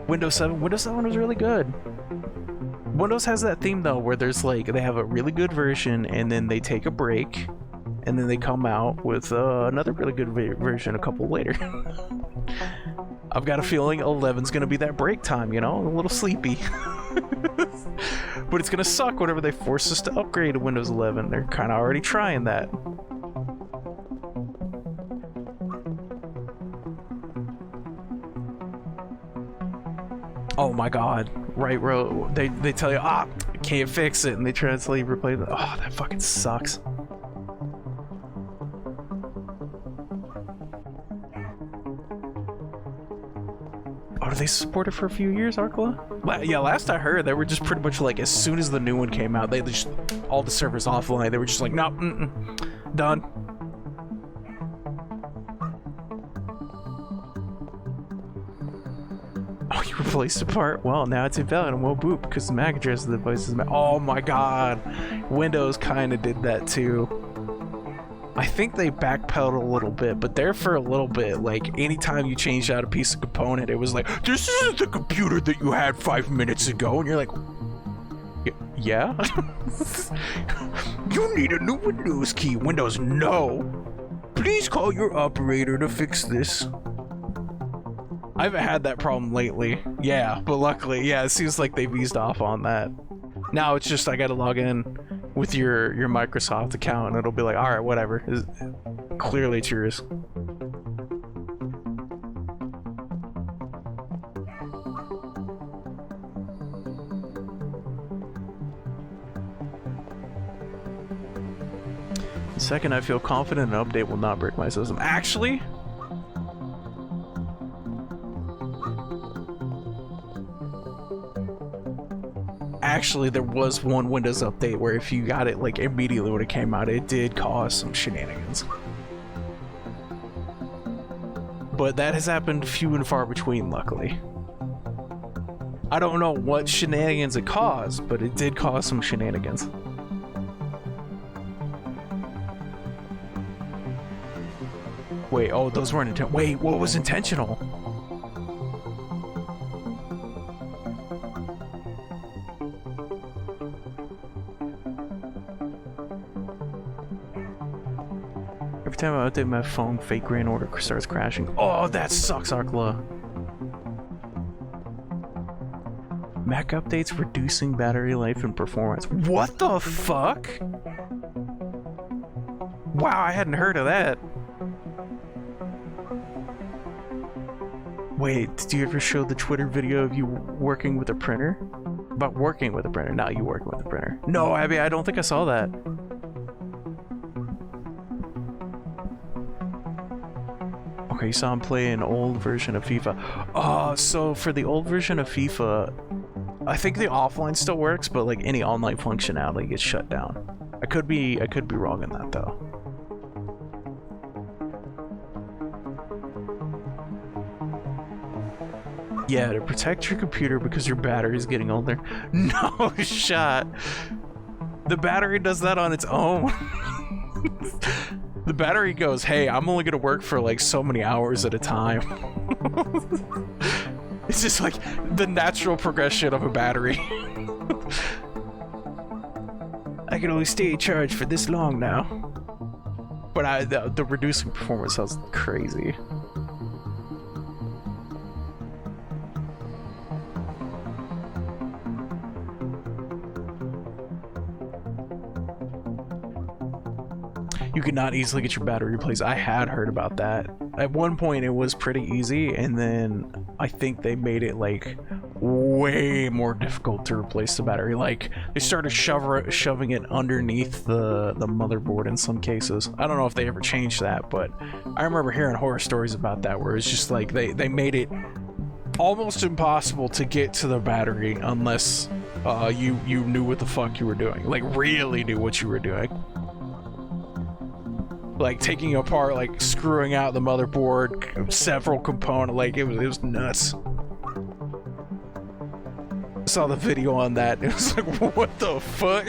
Windows 7 was really good. Windows has that theme though where there's like they have a really good version and then they take a break and then they come out with another really good version a couple later. I've got a feeling 11's gonna be that break time, you know, a little sleepy. But it's gonna suck whenever they force us to upgrade to Windows 11. They're kind of already trying that. Oh my god, right, bro, they tell you, can't fix it, and they try to tell you replace it. Oh, that fucking sucks. Oh, do they support it for a few years, Arkla? Yeah, last I heard, they were just pretty much like, as soon as the new one came out, they just, all the servers offline, they were just like, no, done. Oh, you replaced a part? Well, now it's invalid and won't boot because the MAC address of the device is... Oh my god. Windows kind of did that too. I think they backpedaled a little bit, but there for a little bit, like, anytime you changed out a piece of component, it was like, this isn't the computer that you had 5 minutes ago, and you're like, yeah? You need a new Windows key. Windows, no. Please call your operator to fix this. I haven't had that problem lately. Yeah, but luckily, yeah, it seems like they've eased off on that. Now it's just I gotta log in with your Microsoft account and it'll be like, alright, whatever. Clearly it's yours. Second, I feel confident an update will not break my system. Actually, there was one Windows update where if you got it like immediately when it came out, it did cause some shenanigans. But that has happened few and far between, luckily. I don't know what shenanigans it caused, but it did cause some shenanigans. Wait, oh, those weren't intentional. Wait, what was intentional? Every time I update my phone, fake grand order starts crashing. Oh, that sucks, Arkla. Mac updates reducing battery life and performance. What the fuck? Wow, I hadn't heard of that. Wait, did you ever show the Twitter video of you working with a printer? About working with a printer, not you working with a printer. No, Abby, I don't think I saw that. Okay, you saw him play an old version of FIFA. So for the old version of FIFA, I think the offline still works, but like any online functionality gets shut down. I could be wrong in that though. Yeah, to protect your computer because your battery is getting older. No shot. The battery does that on its own. The battery goes, hey, I'm only gonna work for like so many hours at a time. It's just like the natural progression of a battery. I can only stay charged for this long now. But the reducing performance sounds crazy. You could not easily get your battery replaced. I had heard about that. At one point it was pretty easy, and then I think they made it like way more difficult to replace the battery. Like they started shoving it underneath the motherboard in some cases. I don't know if they ever changed that, but I remember hearing horror stories about that where it's just like they made it almost impossible to get to the battery unless you knew what the fuck you were doing. Like really knew what you were doing. Like taking apart, like screwing out the motherboard, several components, like it was nuts. I saw the video on that, it was like, what the fuck?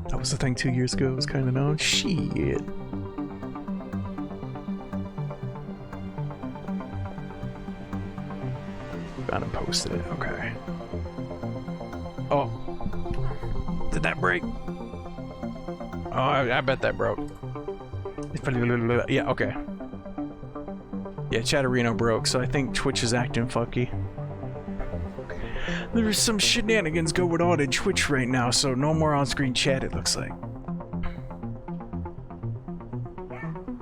That was the thing 2 years ago, it was kind of known. Shit. Found and posted it, okay. Oh. Did that break? Oh, I bet that broke. Yeah, okay. Yeah, Chatterino broke, so I think Twitch is acting funky. There's some shenanigans going on in Twitch right now, so no more on-screen chat, it looks like.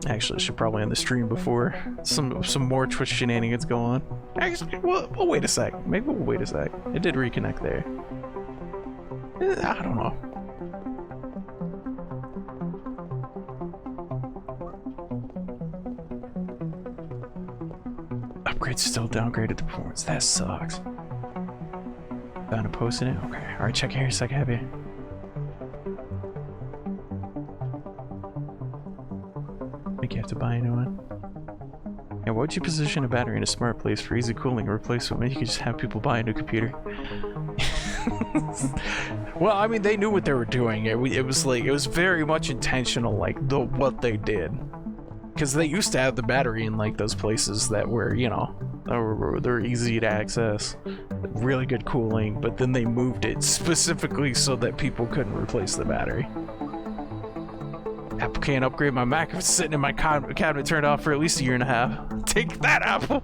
Actually, I should probably end the stream before some more Twitch shenanigans go on. Actually, we'll wait a sec. Maybe we'll wait a sec. It did reconnect there. I don't know. Upgrades still downgraded the performance. That sucks. Found a post in it? Okay. Alright, check here a sec, Happy. Think you have to buy a new one? Yeah, why would you position a battery in a smart place for easy cooling or replacement when you could just have people buy a new computer? Well, I mean, they knew what they were doing. It was like, it was very much intentional, like, what they did. Because they used to have the battery in, like, those places that were, you know, they're easy to access. Really good cooling, but then they moved it specifically so that people couldn't replace the battery. Apple can't upgrade my Mac if it's sitting in my cabinet turned off for at least a year and a half. Take that, Apple!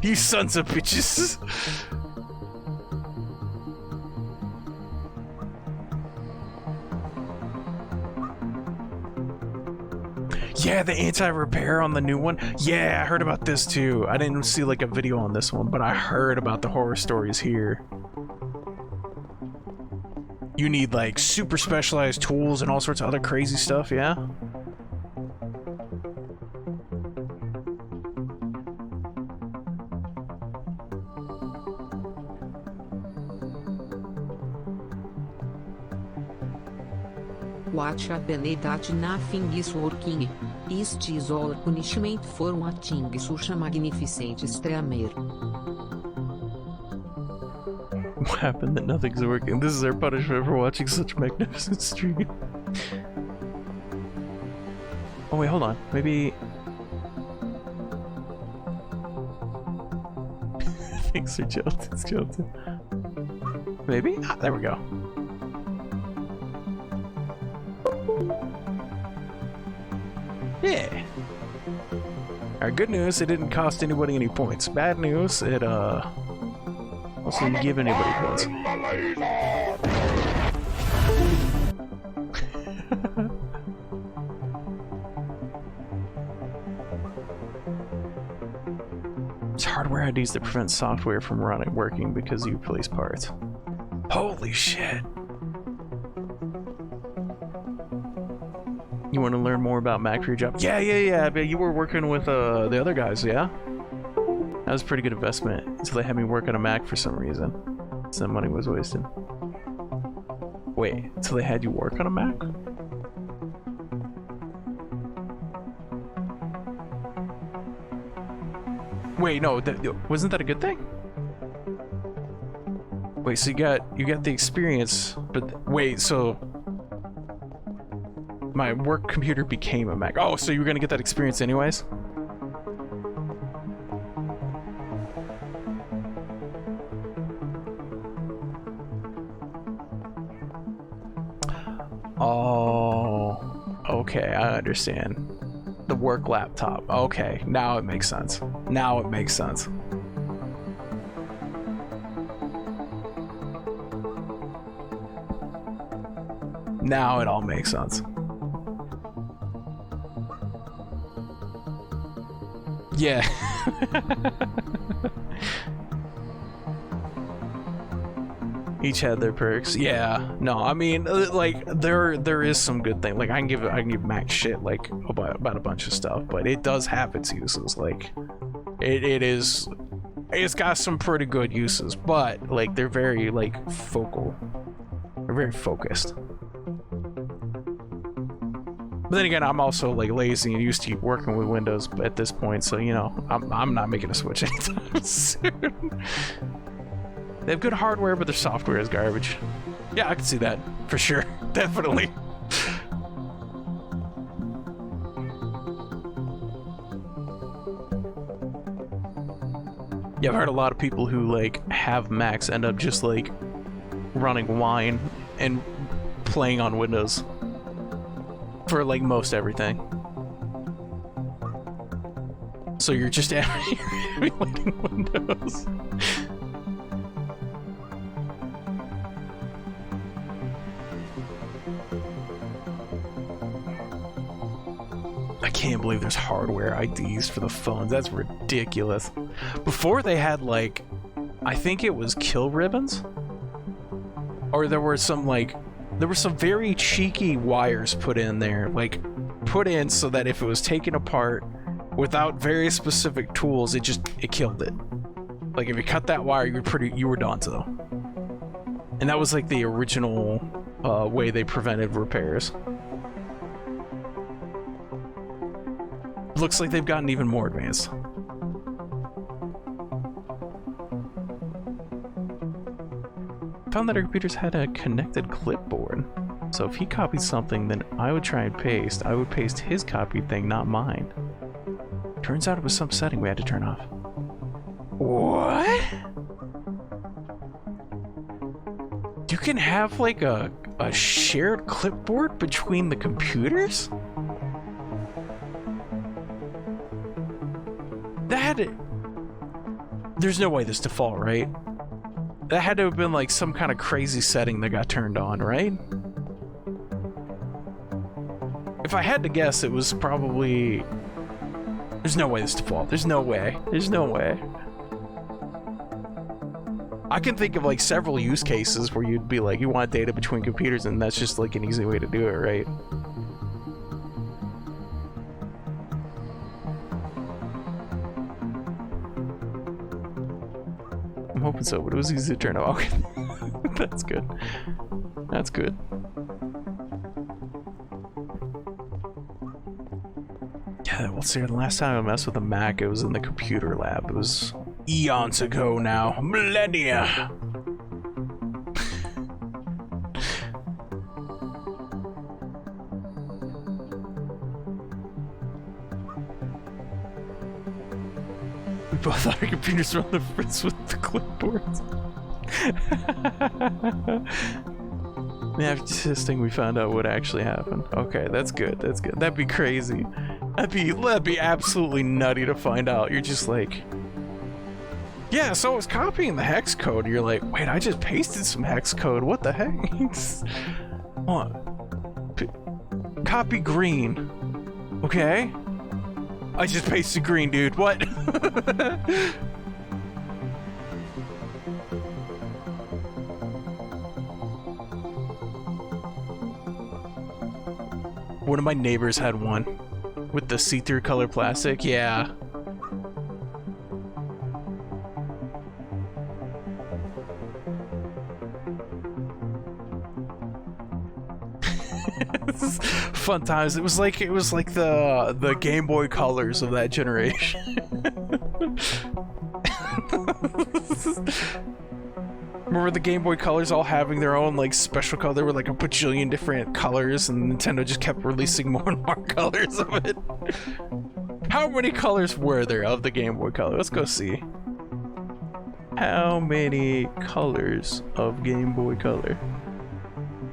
You sons of bitches! Yeah, the anti-repair on the new one. Yeah, I heard about this too. I didn't see like a video on this one, but I heard about the horror stories here. You need like super specialized tools and all sorts of other crazy stuff, yeah? What happened nothing is working. Is all punishment for watching such a magnificent streamer. What happened that nothing's working? This is our punishment for watching such a magnificent stream. Oh wait, hold on. Maybe... Thanks for Jolton. Maybe? Ah, there we go. Yeah. Alright, good news, it didn't cost anybody any points. Bad news, it also didn't give anybody points. It's hardware IDs that prevent software from working because you replace parts. Holy shit! You want to learn more about Mac for your job? Yeah. But you were working with the other guys, yeah? That was a pretty good investment until they had me work on a Mac for some reason. Some money was wasted. Wait, until they had you work on a Mac? Wait, no, wasn't that a good thing? Wait, so you got the experience, but wait, so my work computer became a Mac. Oh, so you were gonna get that experience anyways? Oh, okay, I understand. The work laptop. Okay, now it makes sense. Now it makes sense. Now it all makes sense. Yeah. Each had their perks. Yeah. No, I mean, like there is some good thing. Like I can give Mac shit like about a bunch of stuff, but it does have its uses. Like it's got some pretty good uses, but like they're very like focal. They're very focused. But then again, I'm also like lazy and used to keep working with Windows at this point, so you know, I'm not making a switch anytime soon. They have good hardware, but their software is garbage. Yeah, I can see that for sure. Definitely. Yeah, I've heard a lot of people who like have Macs end up just like running Wine and playing on Windows for like most everything. So you're just emulating Windows. I can't believe there's hardware IDs for the phones. That's ridiculous. Before they had like, I think it was kill ribbons, or there were some very cheeky wires put in there, like put in so that if it was taken apart without very specific tools, it killed it. Like if you cut that wire, you were done to. And that was like the original way they prevented repairs. Looks like they've gotten even more advanced. Found that our computers had a connected clipboard. So if he copied something, then I would try and paste. I would paste his copied thing, not mine. Turns out it was some setting we had to turn off. What? You can have like a shared clipboard between the computers? There's no way this default, right? That had to have been like some kind of crazy setting that got turned on, right? If I had to guess, it was probably... There's no way this default. There's no way. There's no way. I can think of like several use cases where you'd be like, you want data between computers, and that's just like an easy way to do it, right? I'm hoping so, but it was easy to turn off. That's good. That's good. Yeah, well, see, the last time I messed with a Mac, it was in the computer lab. It was eons ago now. Millennia! We both thought our computers were on the fritz with the clipboards. After testing, we found out what actually happened. Okay, that's good. That's good. That'd be crazy. That'd be absolutely nutty to find out. You're just like, yeah. So I was copying the hex code. You're like, wait, I just pasted some hex code. What the heck? Hold on. Copy green. Okay. I just pasted green, dude. What? One of my neighbors had one with the see-through color plastic. Yeah. Fun times. It was like the Game Boy Colors of that generation. Remember the Game Boy Colors all having their own like special color? There were like a bajillion different colors, and Nintendo just kept releasing more and more colors of it. How many colors were there of the Game Boy Color? Let's go see. How many colors of Game Boy Color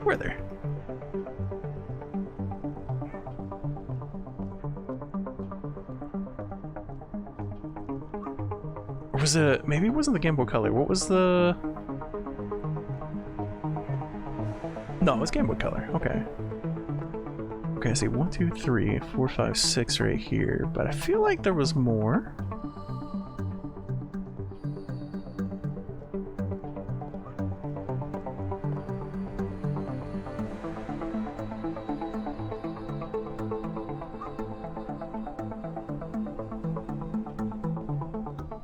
were there? Or was it, maybe it wasn't the Game Boy Color. What was the... No, it was Game Boy Color. Okay. Okay, I see 1, 2, 3, 4, 5, 6 right here, but I feel like there was more.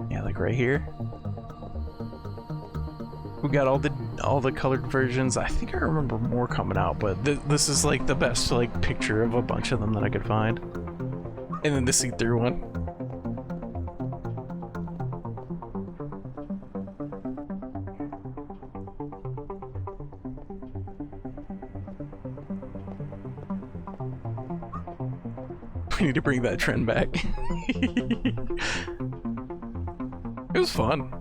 Yeah, like right here. We got all the colored versions. I think I remember more coming out, but this is like the best like picture of a bunch of them that I could find. And then the see-through one. We need to bring that trend back. It was fun.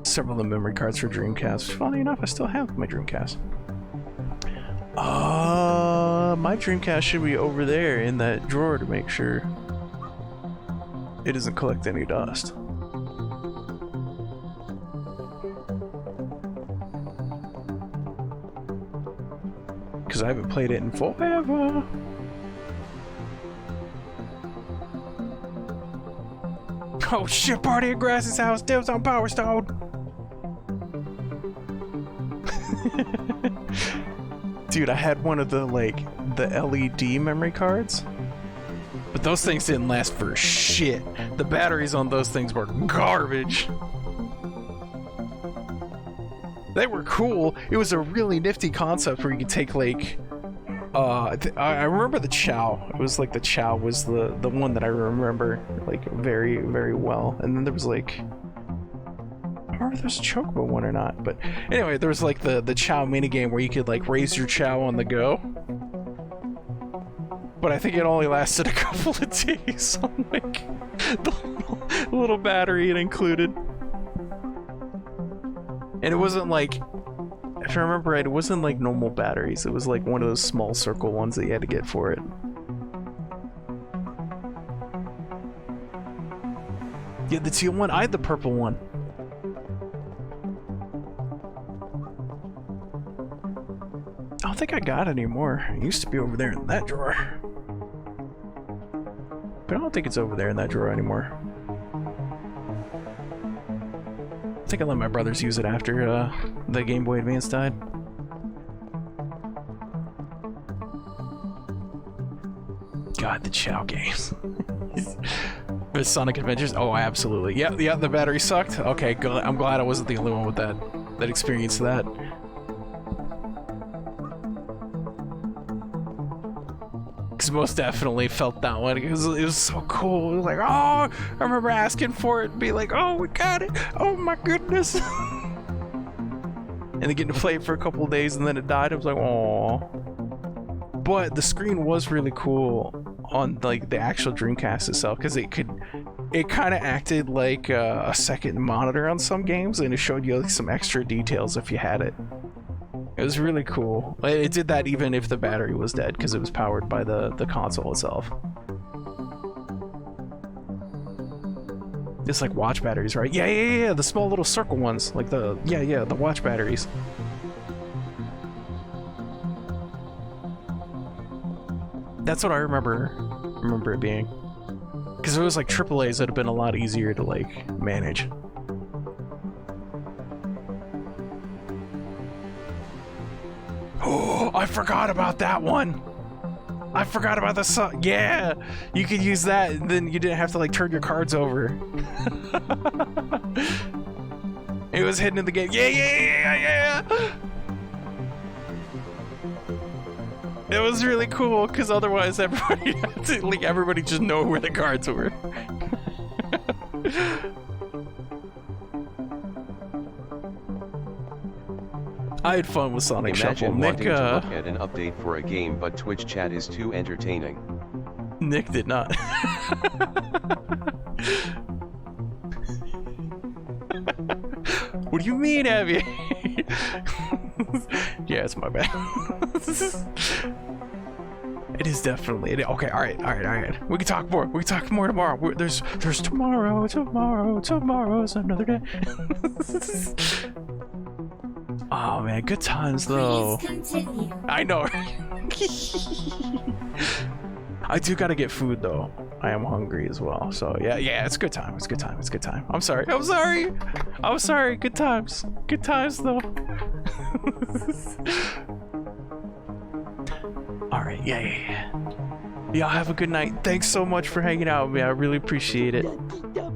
Several of the memory cards for Dreamcast. Funny enough, I still have my Dreamcast. My Dreamcast should be over there in that drawer to make sure it doesn't collect any dust. Because I haven't played it in forever. Oh shit, party at Grass's house, Dibs on Power Stone. Dude, I had one of the the LED memory cards, but those things didn't last for shit. The batteries on those things were garbage. They were cool. It was a really nifty concept where you could take I remember the Chow. It was like the Chow was the one that I remember like very, very well. And then there was like, I don't remember if there's a Chocobo one or not, but anyway, there was like the Chow minigame where you could like raise your Chow on the go. But I think it only lasted a couple of days on like the little battery it included. And it wasn't like, if I remember right, it wasn't like normal batteries. It was like one of those small circle ones that you had to get for it. You had the teal one? I had the purple one. I don't think I got any more. It used to be over there in that drawer. But I don't think it's over there in that drawer anymore. think I let my brothers use it after the Game Boy Advance died. God, the Chow games. The Sonic Adventures? Oh, absolutely. Yeah, the battery sucked. Okay, good. I'm glad I wasn't the only one with that experienced that. Because most definitely felt that one. It was so cool. It was like, oh, I remember asking for it and be like, oh, we got it. Oh my goodness. And then getting to play it for a couple of days and then it died. I was like, oh. But the screen was really cool on like the actual Dreamcast itself, because it kind of acted like a second monitor on some games, and it showed you like some extra details if you had it. It was really cool. It did that even if the battery was dead, because it was powered by the console itself. It's like watch batteries, right? Yeah, the small little circle ones, like the watch batteries. That's what I remember it being. Because if it was like AAAs, it'd have been a lot easier to like manage. Oh, I forgot about that one. I forgot about the song. Yeah, you could use that, and then you didn't have to like turn your cards over. It was hidden in the game. Yeah. It was really cool, because otherwise everybody just know where the cards were. I had fun with Sonic Shuffle. Nick, wanting to look at an update for a game, but Twitch chat is too entertaining. Nick did not. What do you mean, Abby? Yeah, it's my bad. It is definitely. Okay, all right. We can talk more. We can talk more tomorrow. There's tomorrow. Tomorrow's another day. Oh man, good times though. Please continue. I know. I do gotta get food though. I am hungry as well. So yeah, it's good time. It's good time. I'm sorry. Good times. Good times though. All right. Yeah. Y'all have a good night. Thanks so much for hanging out with me. I really appreciate it.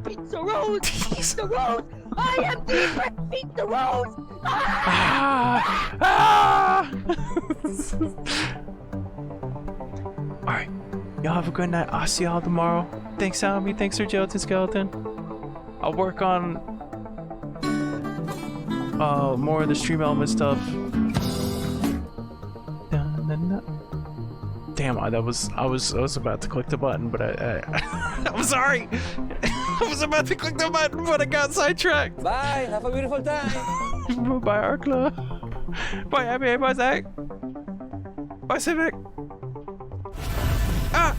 Pizza Rose! Pizza Rose! I am the Pizza Rose! Alright. Y'all have a good night. I'll see y'all tomorrow. Thanks, Almy. Thanks for Gelatin Skeleton. I'll work on more of the stream element stuff. Damn, I was about to click the button, but I'm sorry. I was about to click the button, but I got sidetracked. Bye, have a beautiful time. Bye, Arkla. Bye, Abby. Bye, Zach. Bye, Civic. Bye,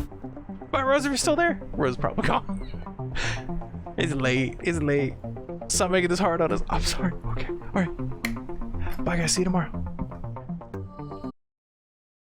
Rose. Are you still there? Rose is probably gone. It's late. Stop making this hard on us. I'm sorry. Okay. All right. Bye, guys. See you tomorrow.